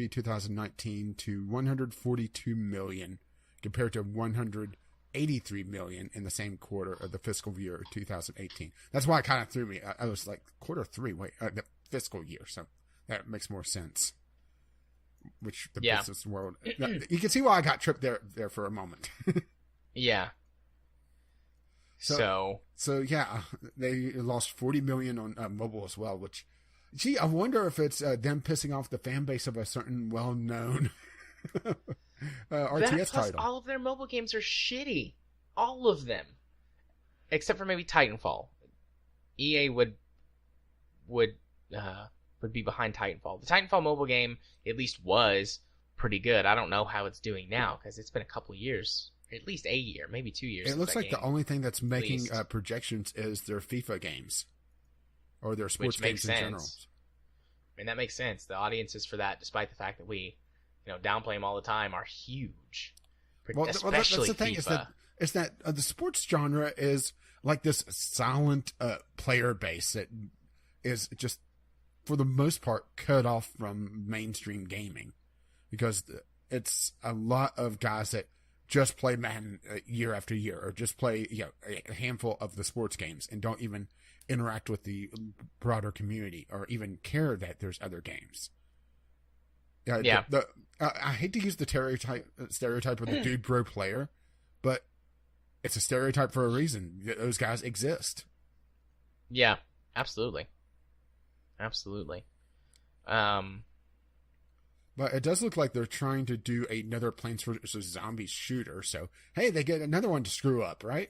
2019 to 142 million compared to 183 million in the same quarter of the fiscal year 2018. That's why it kind of threw me. I was like, quarter three, the fiscal year. So that makes more sense. Which the business world, you can see why I got tripped there for a moment. Yeah. So yeah, they lost 40 million on mobile as well, which, gee, I wonder if it's them pissing off the fan base of a certain well-known RTS title. All of their mobile games are shitty. All of them. Except for maybe Titanfall. EA would be behind Titanfall. The Titanfall mobile game at least was pretty good. I don't know how it's doing now because it's been a couple of years. At least a year, maybe 2 years. It looks like the only thing that's making projections is their FIFA games. Or their sports games in general. I mean, that makes sense. The audiences for that, despite the fact that we, downplay them all the time, are huge. Especially that's the thing, FIFA. is that the sports genre is like this silent player base that is just, for the most part, cut off from mainstream gaming. Because it's a lot of guys that just play Madden year after year, or just play a handful of the sports games and don't even interact with the broader community or even care that there's other games. Yeah. I hate to use the stereotype of the dude bro player, but it's a stereotype for a reason. Those guys exist. Yeah, absolutely. Absolutely. But it does look like they're trying to do another Plants vs. Zombies shooter, so hey, they get another one to screw up, right?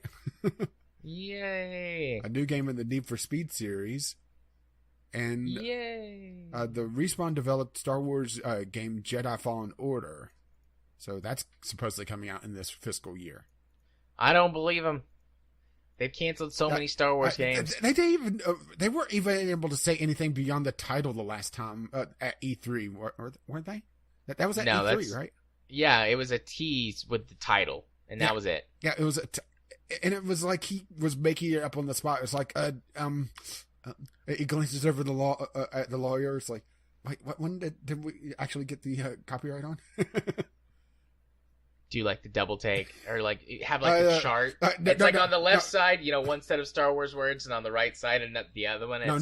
Yay! A new game in the Need for Speed series. And yay! The Respawn developed Star Wars game Jedi Fallen Order. So that's supposedly coming out in this fiscal year. I don't believe them. They've canceled so many Star Wars games. They weren't even able to say anything beyond the title the last time at E3, weren't they? That was at E3, right? Yeah, it was a tease with the title, and that was it. Yeah, it was and it was like he was making it up on the spot. It was like, he glances over at the lawyer. It's like, wait, when did we actually get the copyright on? Do like the double take, or like have like a chart? It's on the left side, one set of Star Wars words, and on the right side, and the other one. No,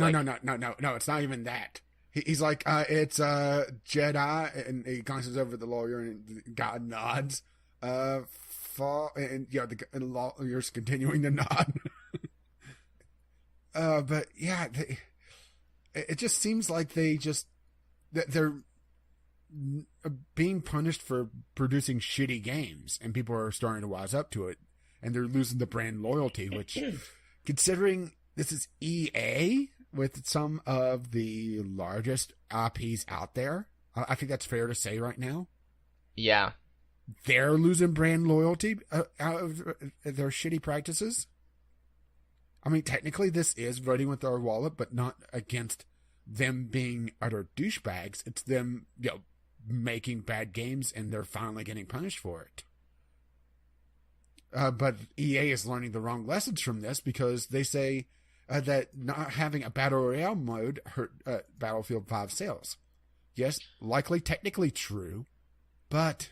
it's not even that. He's like, it's Jedi, and he glances over at the lawyer, and God nods. And the lawyer's continuing to nod. But yeah, it just seems like they're being punished for producing shitty games, and people are starting to wise up to it, and they're losing the brand loyalty, which, considering this is EA with some of the largest IPs out there, I think that's fair to say right now. Yeah. They're losing brand loyalty out of their shitty practices. I mean, technically this is voting with our wallet, but not against them being utter douchebags. It's them, making bad games, and they're finally getting punished for it. But EA is learning the wrong lessons from this, because they say that not having a Battle Royale mode hurt Battlefield 5 sales. Yes, likely technically true, but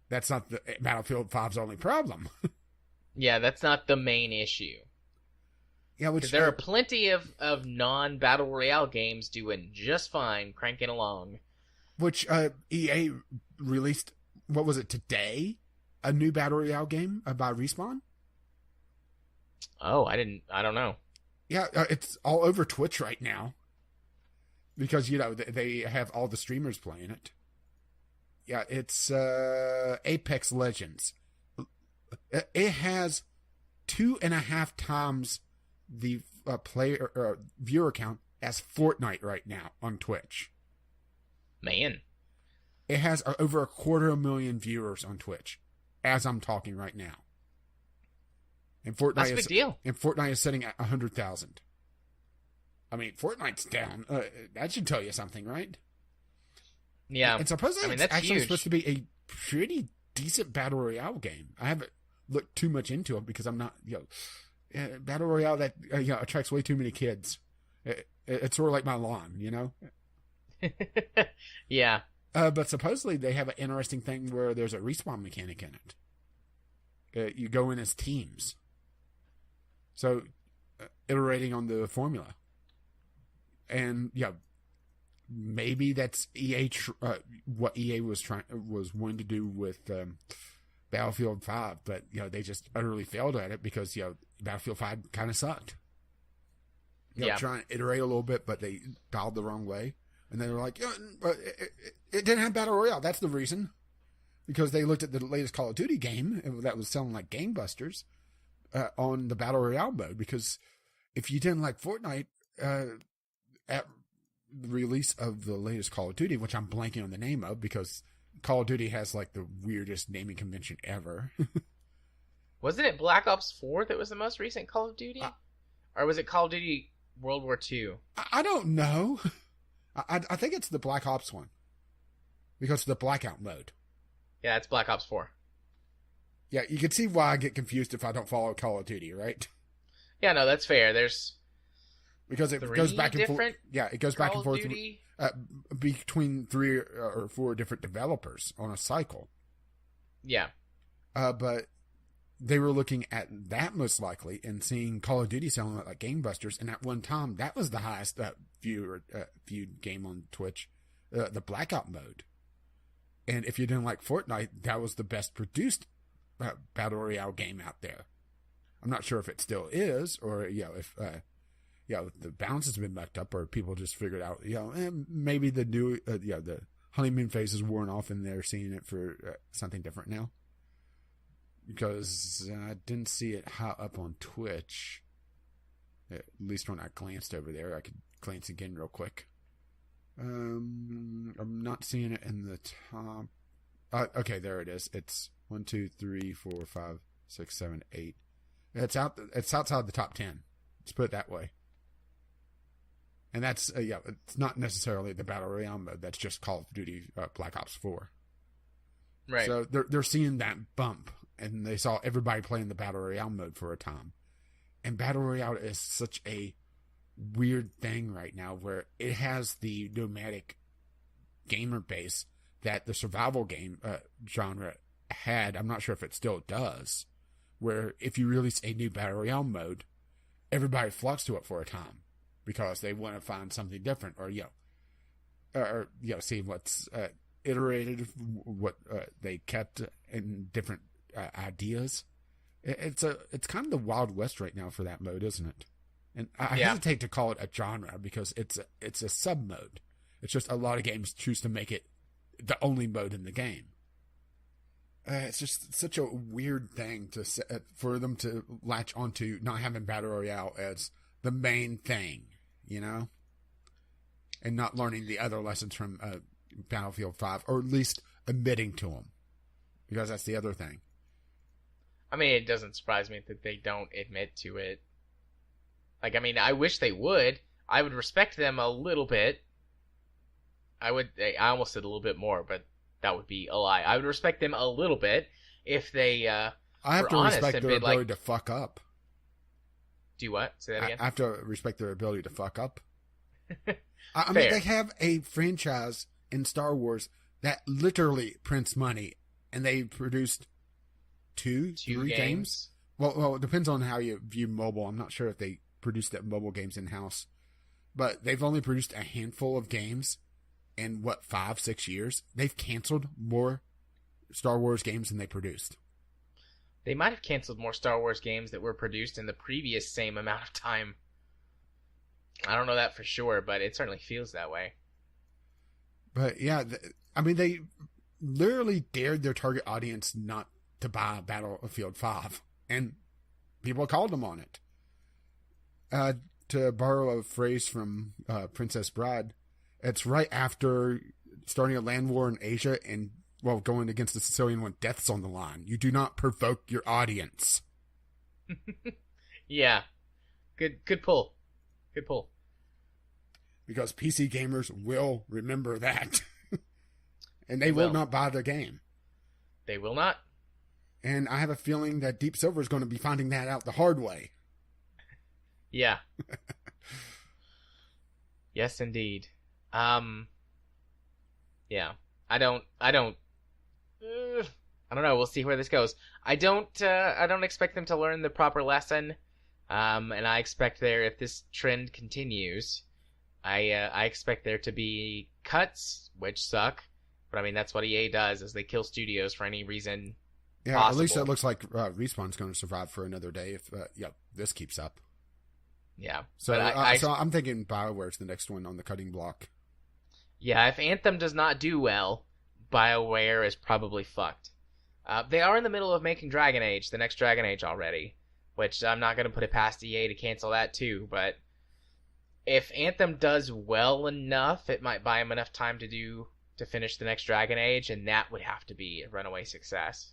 that's not Battlefield 5's only problem. Yeah, that's not the main issue. Yeah, because there are plenty of non-Battle Royale games doing just fine, cranking along. Which EA released, what was it, today? A new Battle Royale game by Respawn? Oh, I don't know. Yeah, it's all over Twitch right now. Because, they have all the streamers playing it. Yeah, it's Apex Legends. It has 2.5 times the player viewer count as Fortnite right now on Twitch. Man. It has over 250,000 viewers on Twitch as I'm talking right now. And That's a big deal. And Fortnite is sitting at 100,000. I mean, Fortnite's down. That should tell you something, right? Yeah. And supposedly that's it's actually huge. supposed to be a pretty decent Battle Royale game. I haven't looked too much into it because I'm not, Battle Royale that attracts way too many kids. It's sort of like my lawn, Yeah. But supposedly they have an interesting thing where there's a respawn mechanic in it. You go in as teams. So, iterating on the formula. And, maybe that's EA, what EA was wanting to do with Battlefield 5, but, they just utterly failed at it because, Battlefield 5 kind of sucked. Trying to iterate a little bit, but they dialed the wrong way. And they were like, it didn't have Battle Royale. That's the reason. Because they looked at the latest Call of Duty game that was selling like gangbusters on the Battle Royale mode. Because if you didn't like Fortnite at the release of the latest Call of Duty, which I'm blanking on the name of because Call of Duty has like the weirdest naming convention ever. Wasn't it Black Ops 4 that was the most recent Call of Duty? Or was it Call of Duty World War II? I don't know. I think it's the Black Ops one. Because of the blackout mode. Yeah, it's Black Ops 4. Yeah, you can see why I get confused if I don't follow Call of Duty, right? Yeah, no, that's fair. There's because it goes back and forth. Yeah, it goes back and forth between 3 or 4 different developers on a cycle. Yeah. But they were looking at that most likely and seeing Call of Duty selling like gangbusters. And at one time, that was the highest viewed game on Twitch, the Blackout mode. And if you didn't like Fortnite, that was the best produced Battle Royale game out there. I'm not sure if it still is, or, if, the balance has been mucked up, or people just figured out, maybe the new, the honeymoon phase is worn off and they're seeing it for something different now. Because I didn't see it up on Twitch. At least when I glanced over there. I could glance again real quick. I'm not seeing it in the top. Okay, there it is. It's 1, 2, 3, 4, 5, 6, 7, 8. It's outside the top 10. Let's put it that way. And that's it's not necessarily the Battle Royale mode. That's just Call of Duty Black Ops 4. Right. So they're seeing that bump, and they saw everybody playing the Battle Royale mode for a time. And Battle Royale is such a weird thing right now, where it has the nomadic gamer base that the survival game genre had. I'm not sure if it still does, where if you release a new Battle Royale mode, everybody flocks to it for a time because they want to find something different, or see what's iterated, what they kept in different ideas. It's kind of the Wild West right now for that mode, isn't it? And I hesitate to call it a genre because it's a sub mode. It's just a lot of games choose to make it the only mode in the game. It's just such a weird thing for them to latch onto not having Battle Royale as the main thing, and not learning the other lessons from Battlefield 5, or at least admitting to them, because that's the other thing. I mean, it doesn't surprise me that they don't admit to it. I wish they would. I would respect them a little bit. I almost said a little bit more, but that would be a lie. I would respect them a little bit if they I have to respect their ability to fuck up. Do what? Say that again? I have to respect their ability to fuck up. I mean, they have a franchise in Star Wars that literally prints money, and they produced three games. Well, it depends on how you view mobile. I'm not sure if they produced that mobile games in-house, but they've only produced a handful of games in 5-6 years. They've canceled more Star Wars games than they produced. They might have canceled more Star Wars games that were produced in the previous same amount of time. I don't know that for sure, but it certainly feels that way. But yeah, they literally dared their target audience not to buy Battlefield 5, and people called them on it. To borrow a phrase from Princess Bride, it's right after starting a land war in Asia and, going against the Sicilian when death's on the line. You do not provoke your audience. Yeah. Good pull. Good pull. Because PC gamers will remember that. And they will not buy the game. They will not. And I have a feeling that Deep Silver is going to be finding that out the hard way. Yeah. Yes, indeed. Yeah. I don't know. We'll see where this goes. I don't expect them to learn the proper lesson. And I expect if this trend continues, I expect there to be cuts, which suck. But I mean, that's what EA does, is they kill studios for any reason possible. At least it looks like Respawn's going to survive for another day if this keeps up. Yeah. So so I'm thinking BioWare's the next one on the cutting block. Yeah, if Anthem does not do well, BioWare is probably fucked. They are in the middle of making Dragon Age, the next Dragon Age already, which I'm not going to put it past EA to cancel that too, but if Anthem does well enough, it might buy them enough time to finish the next Dragon Age, and that would have to be a runaway success.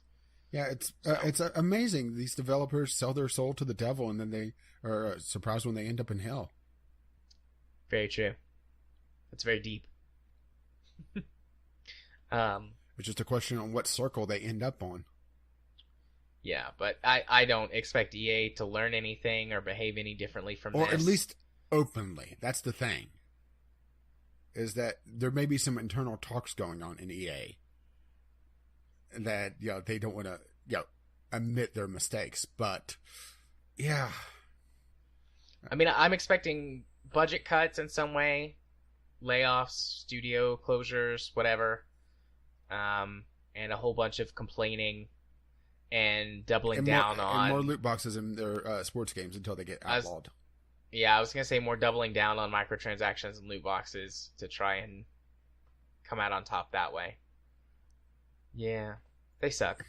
Yeah, it's amazing. These developers sell their soul to the devil, and then they are surprised when they end up in hell. Very true. That's very deep. It's just a question on what circle they end up on. Yeah, but I don't expect EA to learn anything or behave any differently from this. Or at least openly. That's the thing. Is that there may be some internal talks going on in EA that they don't want to admit their mistakes. But yeah, I mean, I'm expecting budget cuts in some way, layoffs, studio closures, whatever, and a whole bunch of complaining and doubling down on and more loot boxes in their sports games until they get outlawed. I was gonna say more doubling down on microtransactions and loot boxes to try and come out on top that way. Yeah, they suck.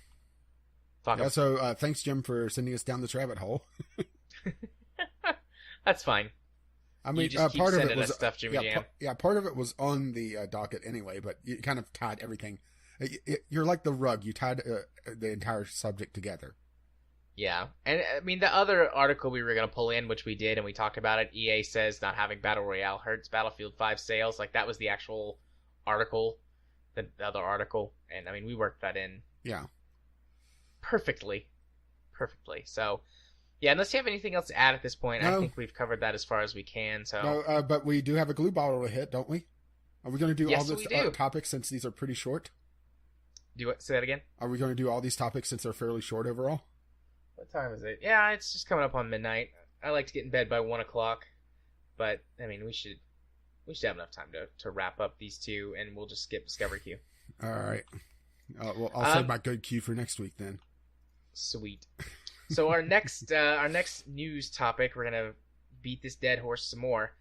So thanks, Jim, for sending us down this rabbit hole. That's fine. I mean, part of it was stuff, Jimmy Jam. Part of it was on the docket anyway, but you kind of tied everything. You're like the rug. You tied the entire subject together. Yeah, and I mean the other article we were going to pull in, which we did, and we talked about it. EA says not having Battle Royale hurts Battlefield 5 sales. Like that was the actual article, the other article, and I mean we worked that in. Yeah. Perfectly. So, yeah, unless you have anything else to add at this point, no. I think we've covered that as far as we can. So, no, but we do have a glue bottle to hit, don't we? Are we going to do all this topics since these are pretty short? Say that again? Are we going to do all these topics since they're fairly short overall? What time is it? Yeah, it's just coming up on midnight. I like to get in bed by 1 o'clock, but I mean we should have enough time to wrap up these two, and we'll just skip Discovery Queue. All right. Well, I'll save my good queue for next week then. Sweet. So our next news topic, we're gonna beat this dead horse some more.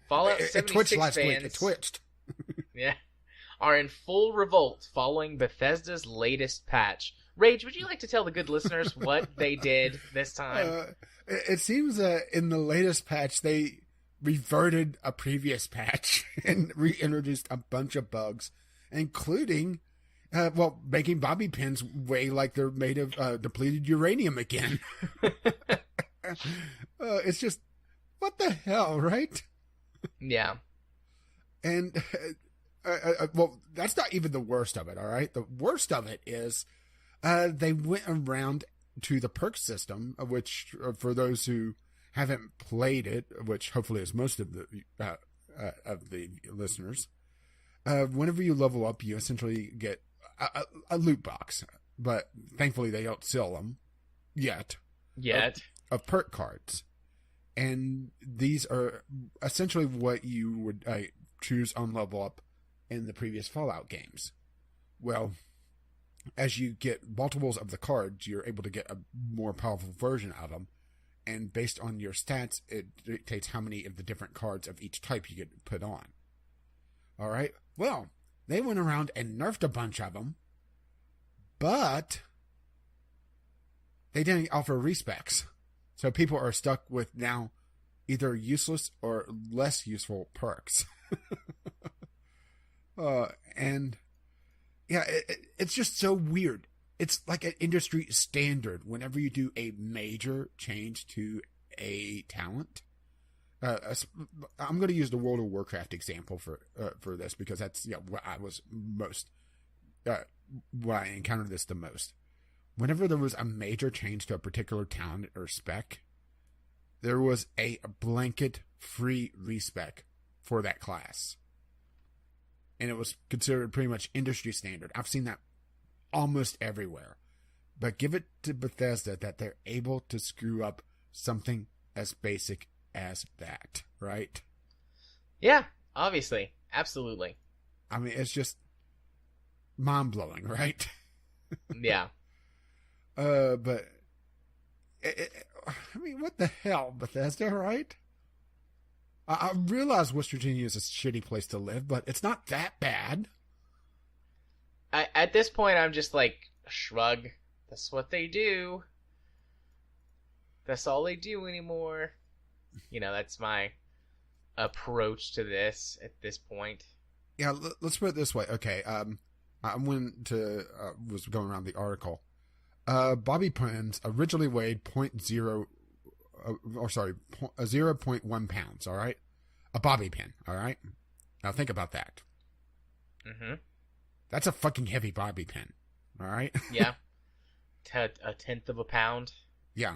Fallout 76 it twitched last fans, week. It twitched. Yeah, are in full revolt following Bethesda's latest patch. Rage, would you like to tell the good listeners what they did this time? It seems that in the latest patch they reverted a previous patch and reintroduced a bunch of bugs, including. Making bobby pins weigh like they're made of depleted uranium again. It's just, what the hell, right? Yeah. And, that's not even the worst of it, all right? The worst of it is they went around to the perk system, which, for those who haven't played it, which hopefully is most of the listeners, whenever you level up, you essentially get a loot box, but thankfully they don't sell them yet. Of perk cards, and these are essentially what you would choose on level up in the previous Fallout games. Well, as you get multiples of the cards, you're able to get a more powerful version of them, and based on your stats, it dictates how many of the different cards of each type you get put on. All right. Well. They went around and nerfed a bunch of them, but they didn't offer respecs. So people are stuck with now either useless or less useful perks. And yeah, it's just so weird. It's like an industry standard whenever you do a major change to a talent. I'm going to use the World of Warcraft example for this because that's what I was most where I encountered this the most. Whenever there was a major change to a particular talent or spec, there was a blanket free respec for that class, and it was considered pretty much industry standard. I've seen that almost everywhere, but give it to Bethesda that they're able to screw up something as basic as that, right? Yeah, obviously. Absolutely. I mean, it's just mind-blowing, right? Yeah. But I mean, what the hell, Bethesda, right? I realize West Virginia is a shitty place to live, but it's not that bad. At this point, I'm just like, shrug. That's what they do. That's all they do anymore. That's my approach to this at this point. Yeah, let's put it this way. Okay, I was going around the article. Bobby pins originally weighed 0.1 pounds, all right? A bobby pin, all right? Now think about that. Mm-hmm. That's a fucking heavy bobby pin, all right? Yeah. A tenth of a pound. Yeah.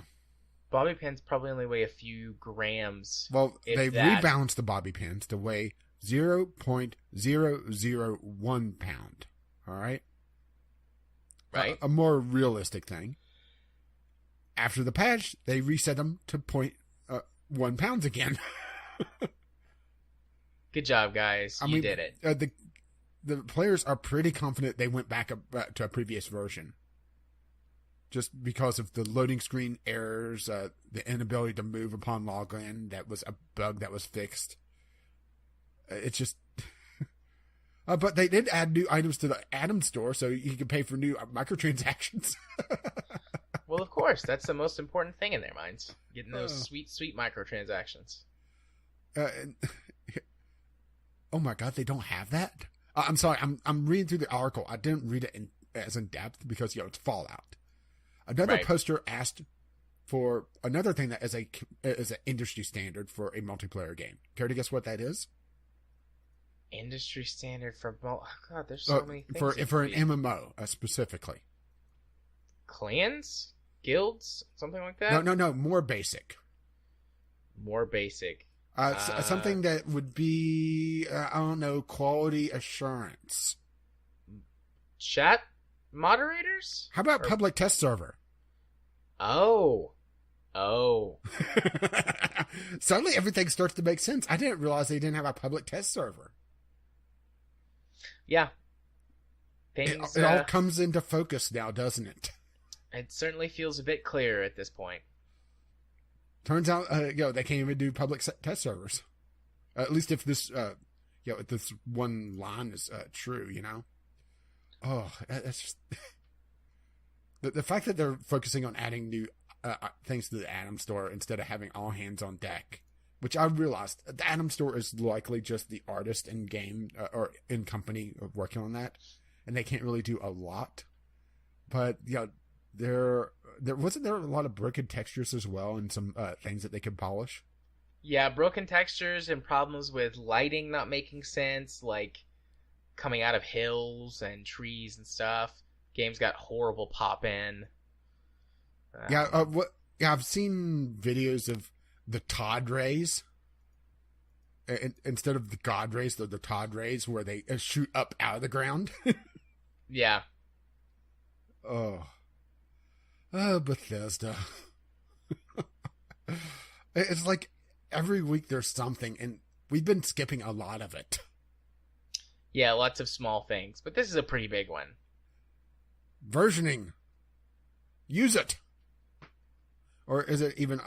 Bobby pins probably only weigh a few grams. Well, they rebalanced the bobby pins to weigh 0.001 pound. All right? Right. A more realistic thing. after the patch, they reset them to 0.1 pounds again. Good job, guys. You did it. The players are pretty confident they went back to a previous version. Just because of the loading screen errors, the inability to move upon login, that was a bug that was fixed. It's just... but they did add new items to the Atom store, so you can pay for new microtransactions. Well, of course. That's the most important thing in their minds. Getting those sweet, sweet microtransactions. Oh my god, they don't have that? I'm sorry, I'm reading through the article. I didn't read it as in depth because, it's Fallout. Another poster asked for another thing that is an industry standard for a multiplayer game. Care to guess what that is? Industry standard for... Oh god, there's so many things. For an MMO, specifically. Clans? Guilds? Something like that? No, more basic. More basic. Something that would be, I don't know, quality assurance. Chat moderators? How about public test server? Oh. Suddenly everything starts to make sense. I didn't realize they didn't have a public test server. Yeah. It all comes into focus now, doesn't it? It certainly feels a bit clearer at this point. Turns out, they can't even do public test servers. At least if this, if this one line is true, Oh, that's just... the fact that they're focusing on adding new things to the Atom store instead of having all hands on deck, which I realized the Atom store is likely just the artist in game or in company working on that, and they can't really do a lot. But there wasn't there a lot of broken textures as well, and some things that they could polish. Yeah, broken textures and problems with lighting not making sense, like coming out of hills and trees and stuff. Game's got horrible pop-in. I've seen videos of the Todd rays. Instead of the God rays, the Todd rays, where they shoot up out of the ground. Yeah. Oh, Bethesda. It's like every week there's something, and we've been skipping a lot of it. Yeah, lots of small things, but this is a pretty big one. Versioning. Use it. Or is it even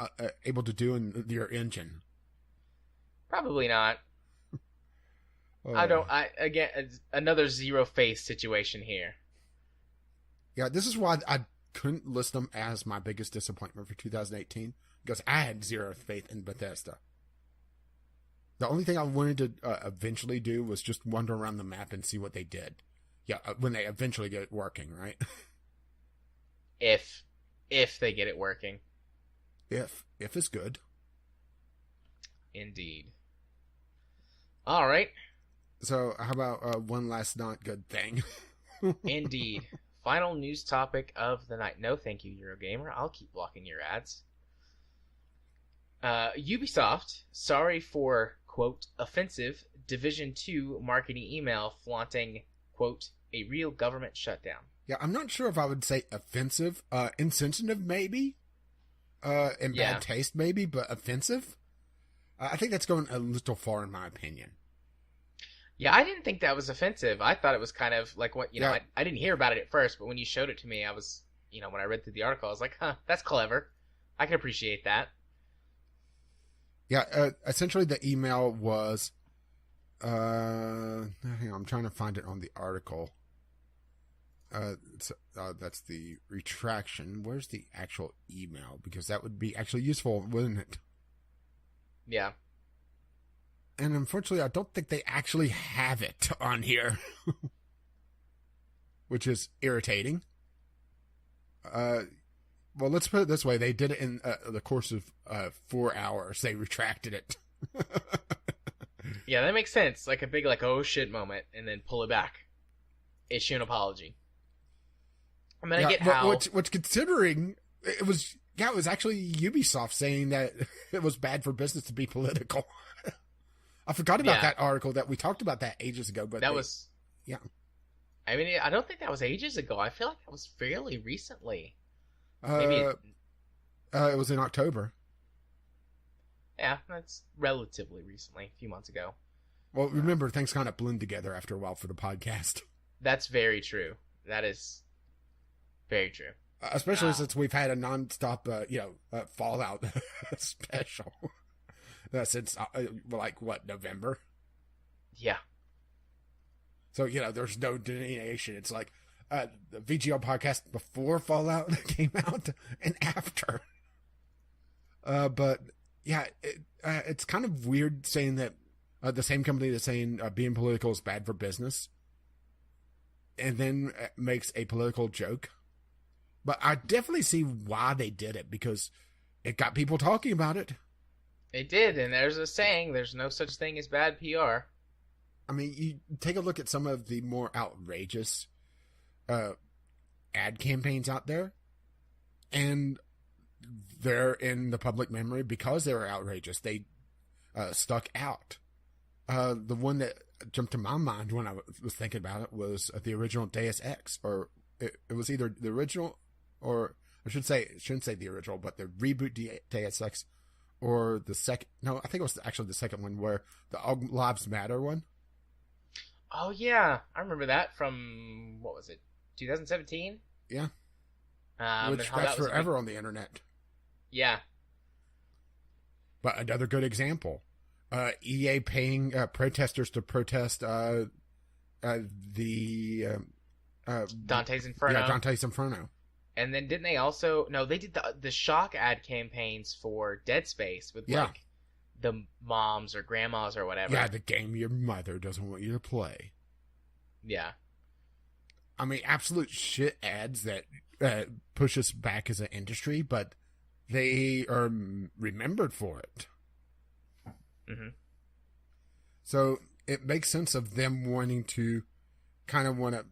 able to do in your engine? Probably not. Again, it's another zero face situation here. Yeah, this is why I couldn't list them as my biggest disappointment for 2018, because I had zero faith in Bethesda. The only thing I wanted to eventually do was just wander around the map and see what they did. Yeah, when they eventually get it working, right? If they get it working. If it's good. Indeed. All right. So, how about one last not good thing? Indeed. Final news topic of the night. No, thank you, Eurogamer. I'll keep blocking your ads. Ubisoft, sorry for, quote, offensive Division 2 marketing email flaunting, quote, a real government shutdown. Yeah, I'm not sure if I would say offensive. Insensitive, maybe. In bad taste, maybe, but offensive? I think that's going a little far, in my opinion. Yeah, I didn't think that was offensive. I thought it was kind of like what, I didn't hear about it at first, but when you showed it to me, I was, when I read through the article, I was like, huh, that's clever. I can appreciate that. Yeah, essentially the email was, hang on, I'm trying to find it on the article. That's the retraction. Where's the actual email? Because that would be actually useful, wouldn't it? Yeah. And unfortunately, I don't think they actually have it on here. Which is irritating. Well, let's put it this way. They did it in the course of 4 hours. They retracted it. Yeah, that makes sense. Like a big, oh shit moment, and then pull it back. Issue an apology. I mean, I get how... What's considering... It was actually Ubisoft saying that it was bad for business to be political. I forgot about that article that we talked about that ages ago, but was... Yeah. I mean, I don't think that was ages ago. I feel like that was fairly recently. Maybe It was in October. Yeah, that's relatively recently, a few months ago. Well, remember, things kind of blend together after a while for the podcast. That's very true. That is very true. Especially since we've had a non-stop, Fallout special since, November? Yeah. So, there's no delineation. It's like the VGL podcast before Fallout came out and after. But, yeah, it's kind of weird saying that the same company that's saying being political is bad for business and then makes a political joke. But I definitely see why they did it, because it got people talking about it. It did, and there's a saying, there's no such thing as bad PR. I mean, you take a look at some of the more outrageous ad campaigns out there, and they're in the public memory because they were outrageous. They stuck out. The one that jumped to my mind when I was thinking about it was the original Deus Ex, or it was either the original, or I shouldn't say the original, but the reboot Deus Ex, or the second. No, I think it was actually the second one, where the All Lives Matter one. Oh yeah, I remember that from, what was it, 2017? Yeah. Which that's forever on the internet. Yeah. But another good example. EA paying protesters to protest the Dante's Inferno. Yeah, Dante's Inferno. And then didn't they also... No, they did the shock ad campaigns for Dead Space with, like, the moms or grandmas or whatever. Yeah, the game your mother doesn't want you to play. Yeah. I mean, absolute shit ads that push us back as an industry, but they are remembered for it. Mm-hmm. So it makes sense of them wanting to kind of want to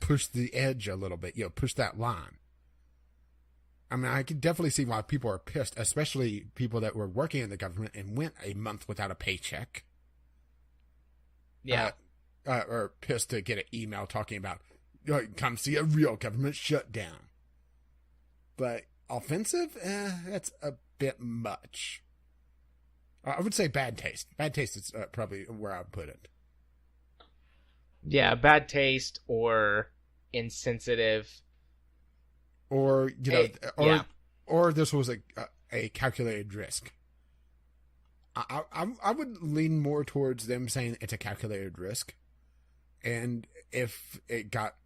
push the edge a little bit, push that line. I mean, I can definitely see why people are pissed, especially people that were working in the government and went a month without a paycheck. Yeah. Or pissed to get an email talking about, come see a real government shutdown. But offensive? That's a bit much. I would say bad taste. Bad taste is probably where I would put it. Yeah, bad taste or insensitive. Or, or this was a calculated risk. I would lean more towards them saying it's a calculated risk. And if it got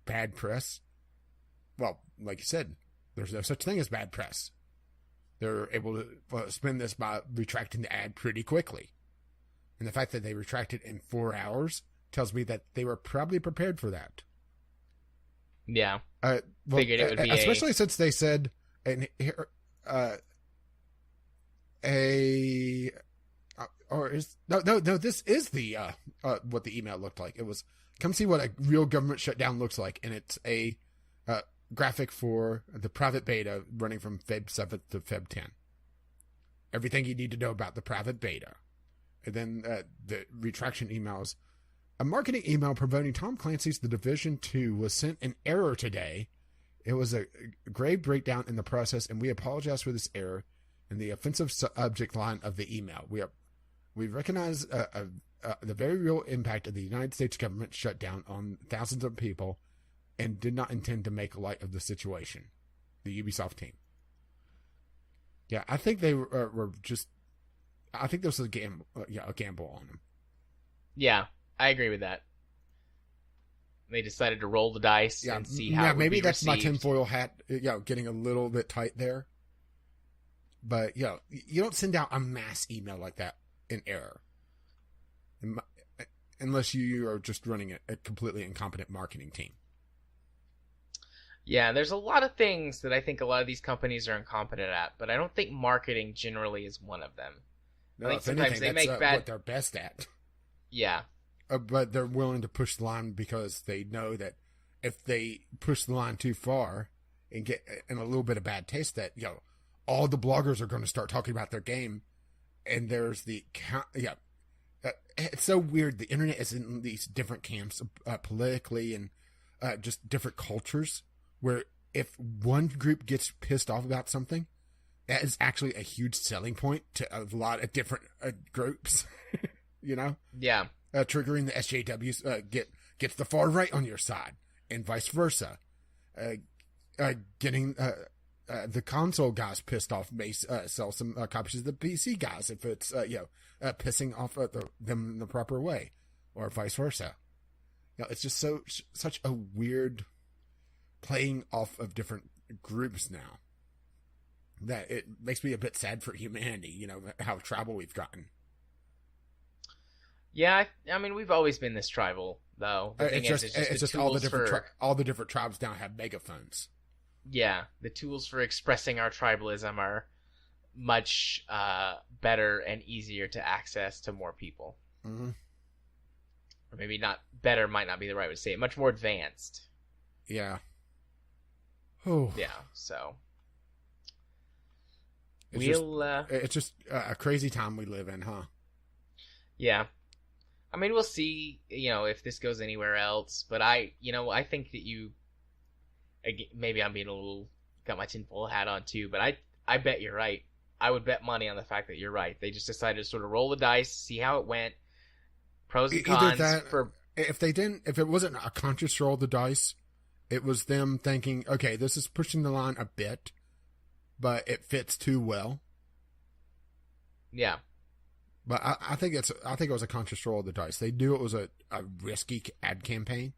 bad press, well, like you said, there's no such thing as bad press. They're able to spin this by retracting the ad pretty quickly. And the fact that they retracted in 4 hours tells me that they were probably prepared for that. Yeah. Figured it would be especially since they said, and here, this is the what the email looked like. It was, come see what a real government shutdown looks like, and it's a graphic for the private beta running from Feb 7th to Feb 10. Everything you need to know about the private beta. And then the retraction emails. A marketing email promoting Tom Clancy's The Division 2 was sent in error today. It was a grave breakdown in the process, and we apologize for this error in the offensive subject line of the email. We recognize the very real impact of the United States government shutdown on thousands of people and did not intend to make light of the situation. The Ubisoft team. Yeah, I think they were just... I think this was a gamble on them. Yeah, I agree with that. They decided to roll the dice and see how it would maybe be that's received. my tinfoil hat, getting a little bit tight there. But, you don't send out a mass email like that in error. Unless you are just running a completely incompetent marketing team. Yeah, there's a lot of things that I think a lot of these companies are incompetent at, but I don't think marketing generally is one of them. No, I think sometimes they make bad... what they're best at. Yeah. But they're willing to push the line because they know that if they push the line too far and get in a little bit of bad taste, that, all the bloggers are going to start talking about their game. And there's it's so weird. The internet is in these different camps politically and just different cultures where if one group gets pissed off about something, that is actually a huge selling point to a lot of different groups. You know? Yeah. Triggering the SJWs gets the far right on your side, and vice versa. Getting the console guys pissed off may sell some copies of the PC guys if it's pissing off them in the proper way, or vice versa. It's just such a weird playing off of different groups now that it makes me a bit sad for humanity. How tribal we've gotten. Yeah, I mean, we've always been this tribal, though. The thing is, it's just all the different tribes now have megaphones. Yeah, the tools for expressing our tribalism are much better and easier to access to more people. Mm-hmm. Or maybe not better, might not be the right way to say it. Much more advanced. Yeah. Oh. Yeah, so. It's just a crazy time we live in, huh? Yeah. I mean, we'll see, if this goes anywhere else. But I think that maybe I'm being got my tinfoil hat on too, but I bet you're right. I would bet money on the fact that you're right. They just decided to sort of roll the dice, see how it went, pros and cons. If it wasn't a conscious roll of the dice, it was them thinking, okay, this is pushing the line a bit, but it fits too well. Yeah. But I think it was a conscious roll of the dice. They knew it was a risky ad campaign,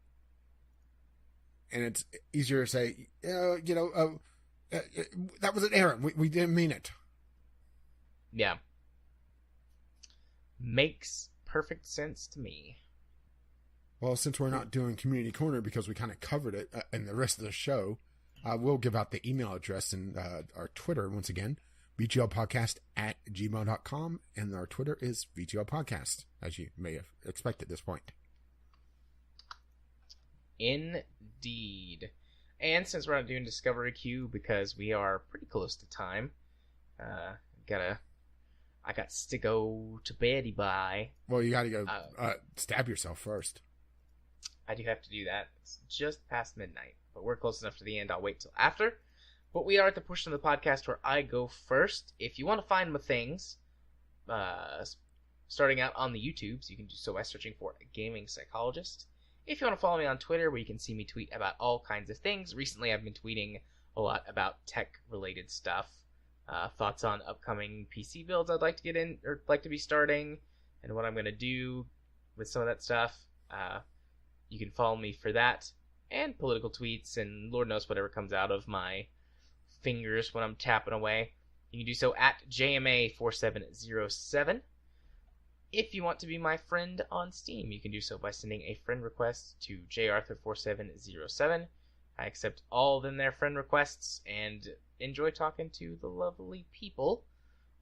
and it's easier to say, that was an error. We didn't mean it. Yeah, makes perfect sense to me. Well, since we're not doing Community Corner because we kind of covered it in the rest of the show, we'll give out the email address and our Twitter once again. VGLpodcast@gmail.com, and our Twitter is VGL Podcast, as you may have expected at this point. Indeed. And since we're not doing Discovery Queue because we are pretty close to time, I got to go to beddy bye. Well, you got to go stab yourself first. I do have to do that. It's just past midnight, but we're close enough to the end. I'll wait till after. But we are at the portion of the podcast where I go first. If you want to find my things, starting out on the YouTubes, you can do so by searching for Gaming Psychologist. If you want to follow me on Twitter, where you can see me tweet about all kinds of things. Recently, I've been tweeting a lot about tech-related stuff. Thoughts on upcoming PC builds I'd like to get in, or like to be starting, and what I'm going to do with some of that stuff. You can follow me for that, and political tweets, and Lord knows whatever comes out of my fingers when I'm tapping away. You can do so at JMA4707. If you want to be my friend on Steam, you can do so by sending a friend request to jarthur4707. I accept all of them their friend requests and enjoy talking to the lovely people.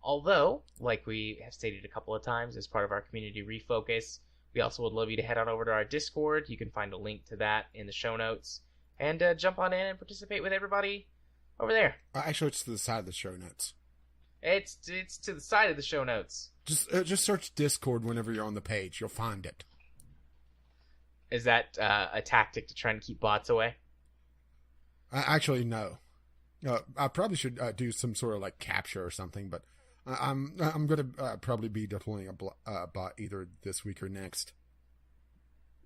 Although, like we have stated a couple of times as part of our community refocus, we also would love you to head on over to our Discord. You can find a link to that in the show notes. And jump on in and participate with everybody over there. Actually, it's to the side of the show notes. It's to the side of the show notes. Just search Discord whenever you're on the page. You'll find it. Is that a tactic to try and keep bots away? Actually, no. I probably should do some sort of like capture or something, but I'm going to probably be deploying a bot either this week or next.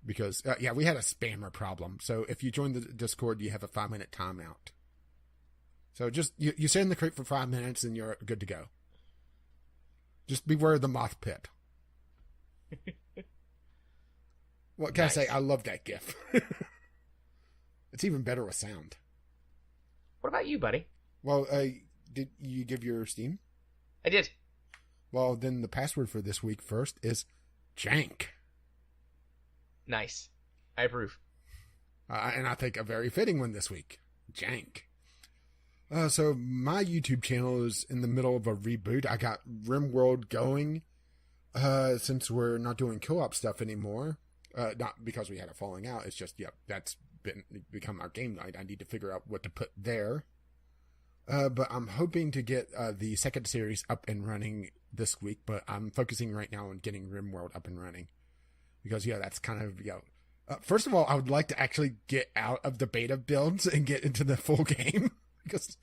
Because, we had a spammer problem. So if you join the Discord, you have a 5-minute timeout. So just, you sit in the crate for 5 minutes and you're good to go. Just beware of the moth pit. What can Nice. I say? I love that GIF. It's even better with sound. What about you, buddy? Well, did you give your Steam? I did. Well, then the password for this week first is Jank. Nice. I approve. And I think a very fitting one this week. Jank. So my YouTube channel is in the middle of a reboot. I got RimWorld going since we're not doing co-op stuff anymore. Not because we had a falling out. It's just, that's become our game night. I need to figure out what to put there. But I'm hoping to get the second series up and running this week. But I'm focusing right now on getting RimWorld up and running. Because, that's kind of, First of all, I would like to actually get out of the beta builds and get into the full game. Because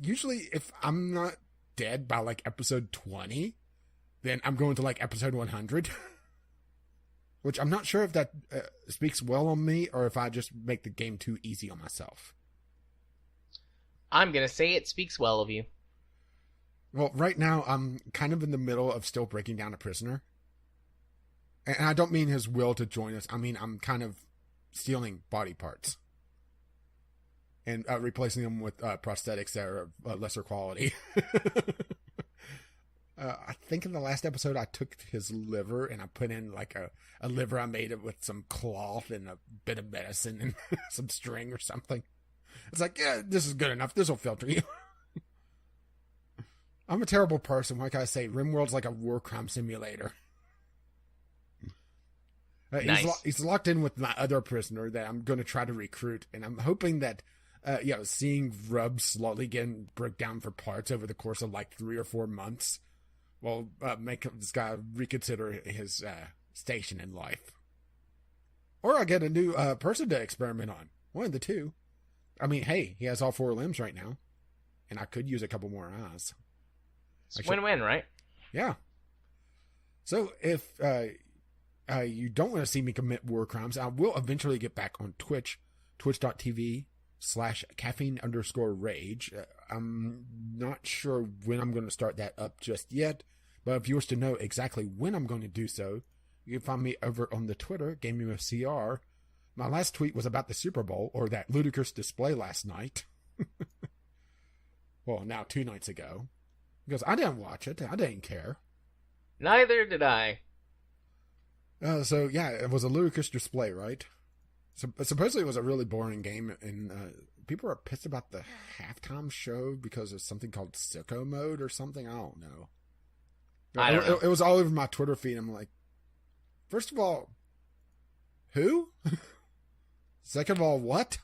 usually if I'm not dead by like episode 20, then I'm going to like episode 100. Which I'm not sure if that speaks well on me or if I just make the game too easy on myself. I'm going to say it speaks well of you. Well, right now I'm kind of in the middle of still breaking down a prisoner. And I don't mean his will to join us. I mean, I'm kind of stealing body parts. And replacing them with prosthetics that are of lesser quality. I think in the last episode I took his liver and I put in like a liver I made it with some cloth and a bit of medicine and some string or something. It's like, yeah, this is good enough. This will filter you. I'm a terrible person. Like I say, RimWorld's like a war crime simulator. Nice. He's locked in with my other prisoner that I'm going to try to recruit. And I'm hoping that, seeing Rub slowly getting broke down for parts over the course of like 3 or 4 months will make this guy reconsider his station in life. Or I get a new person to experiment on. One of the two. I mean, hey, he has all 4 limbs right now. And I could use a couple more eyes. It's win-win, right? Yeah. So if you don't want to see me commit war crimes, I will eventually get back on Twitch, twitch.tv/caffeine_rage. I'm not sure when I'm going to start that up just yet, but if you wish to know exactly when I'm going to do so, you can find me over on the Twitter, Gaming with CR. My last tweet was about the Super Bowl, or that ludicrous display last night. Well, now 2 nights ago. Because I didn't watch it. I didn't care. Neither did I. So, yeah, it was a ludicrous display, right? So, supposedly it was a really boring game, and people are pissed about the halftime show because of something called sicko mode or something. I don't know. I don't know. It was all over my Twitter feed. I'm like, first of all, who? Second of all, what?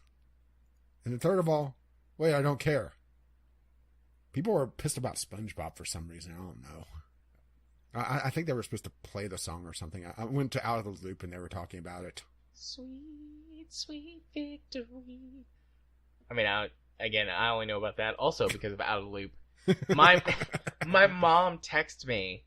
And third of all, wait, I don't care. People were pissed about SpongeBob for some reason. I don't know. I think they were supposed to play the song or something. I went to Out of the Loop and they were talking about it. Sweet, sweet victory. I mean, I only know about that also because of Out of the Loop. My mom texted me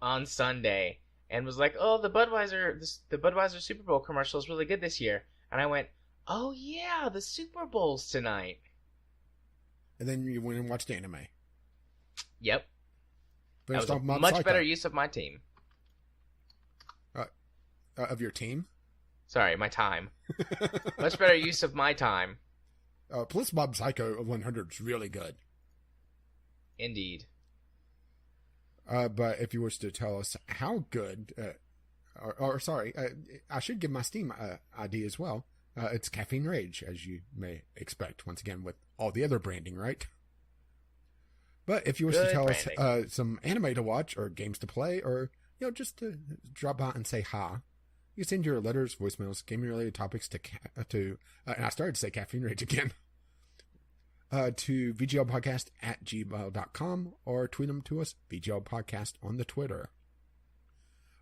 on Sunday and was like, "Oh, the Budweiser Super Bowl commercial is really good this year." And I went, "Oh yeah, the Super Bowl's tonight." And then you went and watched anime. Yep. That was a much better use of my team. Of your team? Sorry, my time. Much better use of my time. Plus Mob Psycho 100 is really good. Indeed. But if you wish to tell us how good, I should give my Steam ID as well. It's Caffeine Rage, as you may expect, once again, with all the other branding, right? But if you wish to tell us some anime to watch, or games to play, or just to drop by and say hi, you send your letters, voicemails, gaming-related topics to and I started to say Caffeine Rage again, to VGLpodcast@gmail.com, or tweet them to us, VGL Podcast, on the Twitter.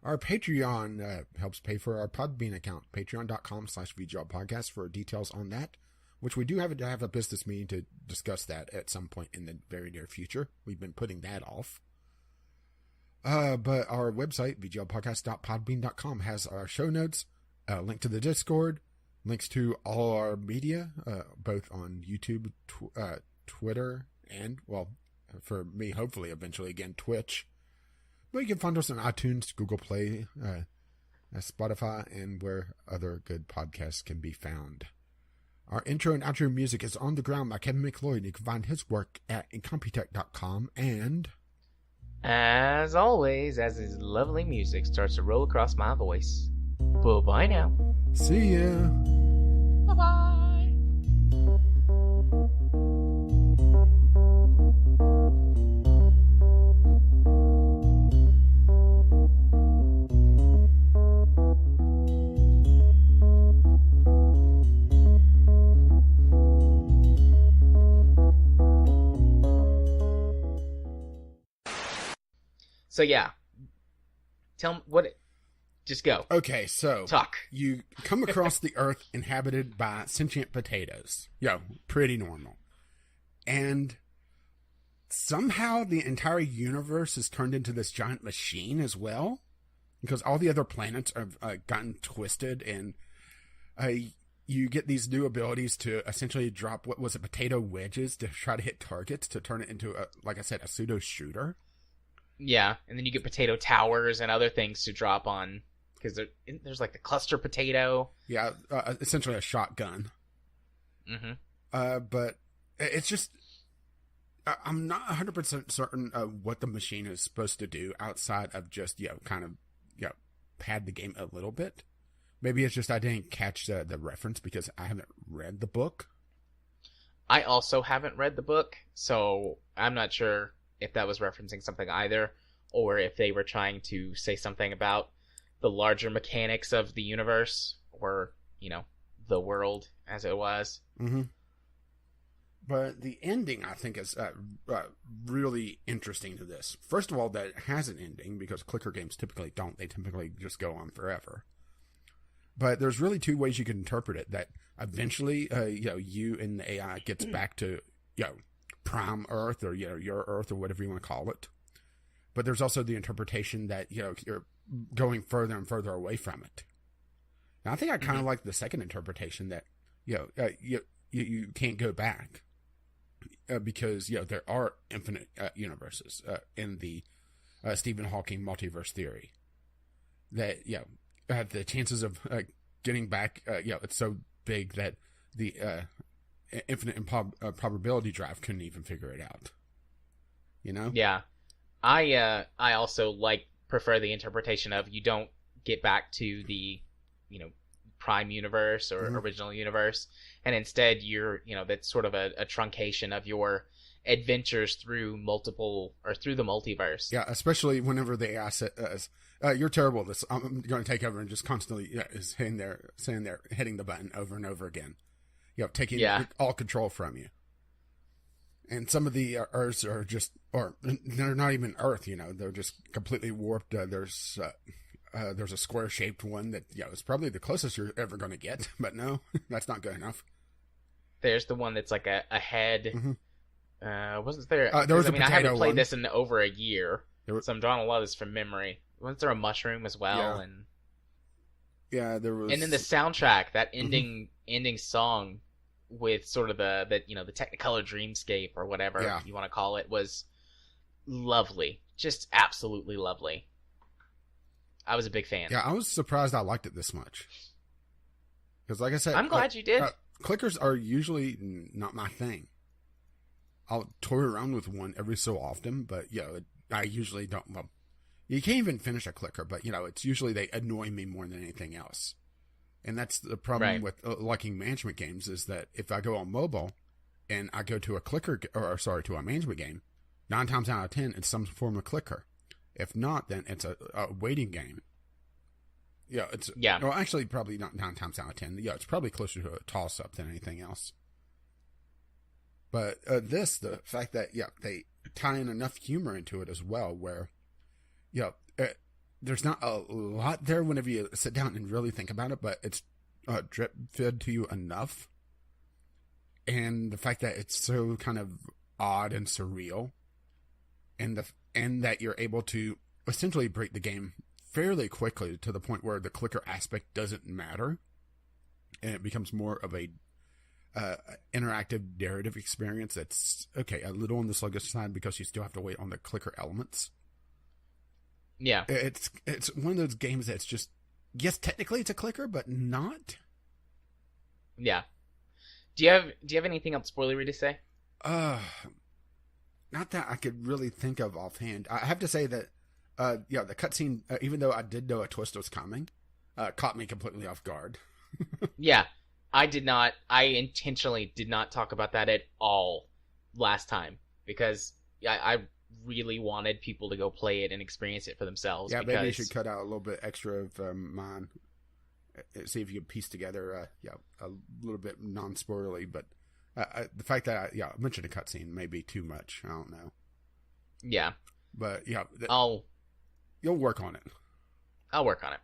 Our Patreon helps pay for our Podbean account, patreon.com/VGL Podcast, for details on that, which we do have to have a business meeting to discuss that at some point in the very near future. We've been putting that off. But our website, vglpodcast.podbean.com, has our show notes, a link to the Discord, links to all our media, both on YouTube, Twitter, and, well, for me, hopefully, eventually, again, Twitch. But you can find us on iTunes, Google Play, Spotify, and where other good podcasts can be found. Our intro and outro music is On the Ground by Kevin McLeod. You can find his work at incompetech.com. And as always, as his lovely music starts to roll across my voice, bye now. See ya. Bye-bye. So yeah, tell me Just go. Okay, so Talk. you come across the Earth inhabited by sentient potatoes. Pretty normal. And somehow the entire universe is turned into this giant machine as well, because all the other planets have gotten twisted, and you get these new abilities to essentially drop, potato wedges to try to hit targets to turn it into, like I said, a pseudo shooter. Yeah, and then you get potato towers and other things to drop on, because there's like the cluster potato. Yeah, essentially a shotgun. Mm-hmm. But it's just, I'm not 100% certain of what the machine is supposed to do outside of just, kind of, pad the game a little bit. Maybe it's just I didn't catch the reference because I haven't read the book. I also haven't read the book, so I'm not sure if that was referencing something either, or if they were trying to say something about the larger mechanics of the universe, or, the world as it was. Mm-hmm. But the ending, I think, is really interesting to this. First of all, that it has an ending, because clicker games typically don't. They typically just go on forever. But there's really two ways you can interpret it. That eventually, you and the AI gets back to, prime Earth, or, your Earth, or whatever you want to call it. But there's also the interpretation that, you're going further and further away from it. And I think I kind of like the second interpretation that, you can't go back. Because, there are infinite universes in the Stephen Hawking multiverse theory. That, the chances of getting back, it's so big that the infinite probability drive couldn't even figure it out. Yeah. I also prefer the interpretation of you don't get back to the, prime universe or original universe, and instead you're, that's sort of a truncation of your adventures through the multiverse. Yeah, especially whenever the AI says, you're terrible at this, I'm going to take over, and just constantly is saying there, hitting the button over and over again. Taking all control from you. And some of the Earths are just, or they're not even Earth, they're just completely warped. There's a square-shaped one that, it's probably the closest you're ever going to get, but no, that's not good enough. There's the one that's like a head. Mm-hmm. Wasn't there? There was a potato I haven't played one. this in over a year, so I'm drawing a lot of this from memory. Wasn't there a mushroom as well? Yeah. And yeah, there was. And then the soundtrack, that ending song with sort of the Technicolor dreamscape or whatever you want to call it, was lovely, just absolutely lovely. I was a big fan. Yeah, I was surprised I liked it this much. Because, like I said, I'm glad you did. Clickers are usually not my thing. I'll toy around with one every so often, but I usually don't. Well, you can't even finish a clicker, but it's usually they annoy me more than anything else. And that's the problem with liking management games, is that if I go on mobile and I go to a to a management game, 9 times out of 10 it's some form of clicker. If not, then it's a waiting game. Well, actually, probably not 9 times out of 10. It's probably closer to a toss-up than anything else. But the fact that they tie in enough humor into it as well, where there's not a lot there whenever you sit down and really think about it, but it's drip-fed to you enough. And the fact that it's so kind of odd and surreal, and that you're able to essentially break the game fairly quickly to the point where the clicker aspect doesn't matter, and it becomes more of a interactive narrative experience that's a little on the sluggish side, because you still have to wait on the clicker elements. Yeah, it's one of those games that's just, yes, technically it's a clicker, but not. Yeah. Do you have anything else spoilery to say? Not that I could really think of offhand. I have to say that, the cutscene, even though I did know a twist was coming, caught me completely off guard. Yeah, I did not. I intentionally did not talk about that at all last time, because I really wanted people to go play it and experience it for themselves. Yeah, maybe you should cut out a little bit extra of mine. See if you can piece together, a little bit non-spoilerly, but the fact that I mentioned a cutscene may be too much. I don't know. Yeah, but you'll work on it. I'll work on it.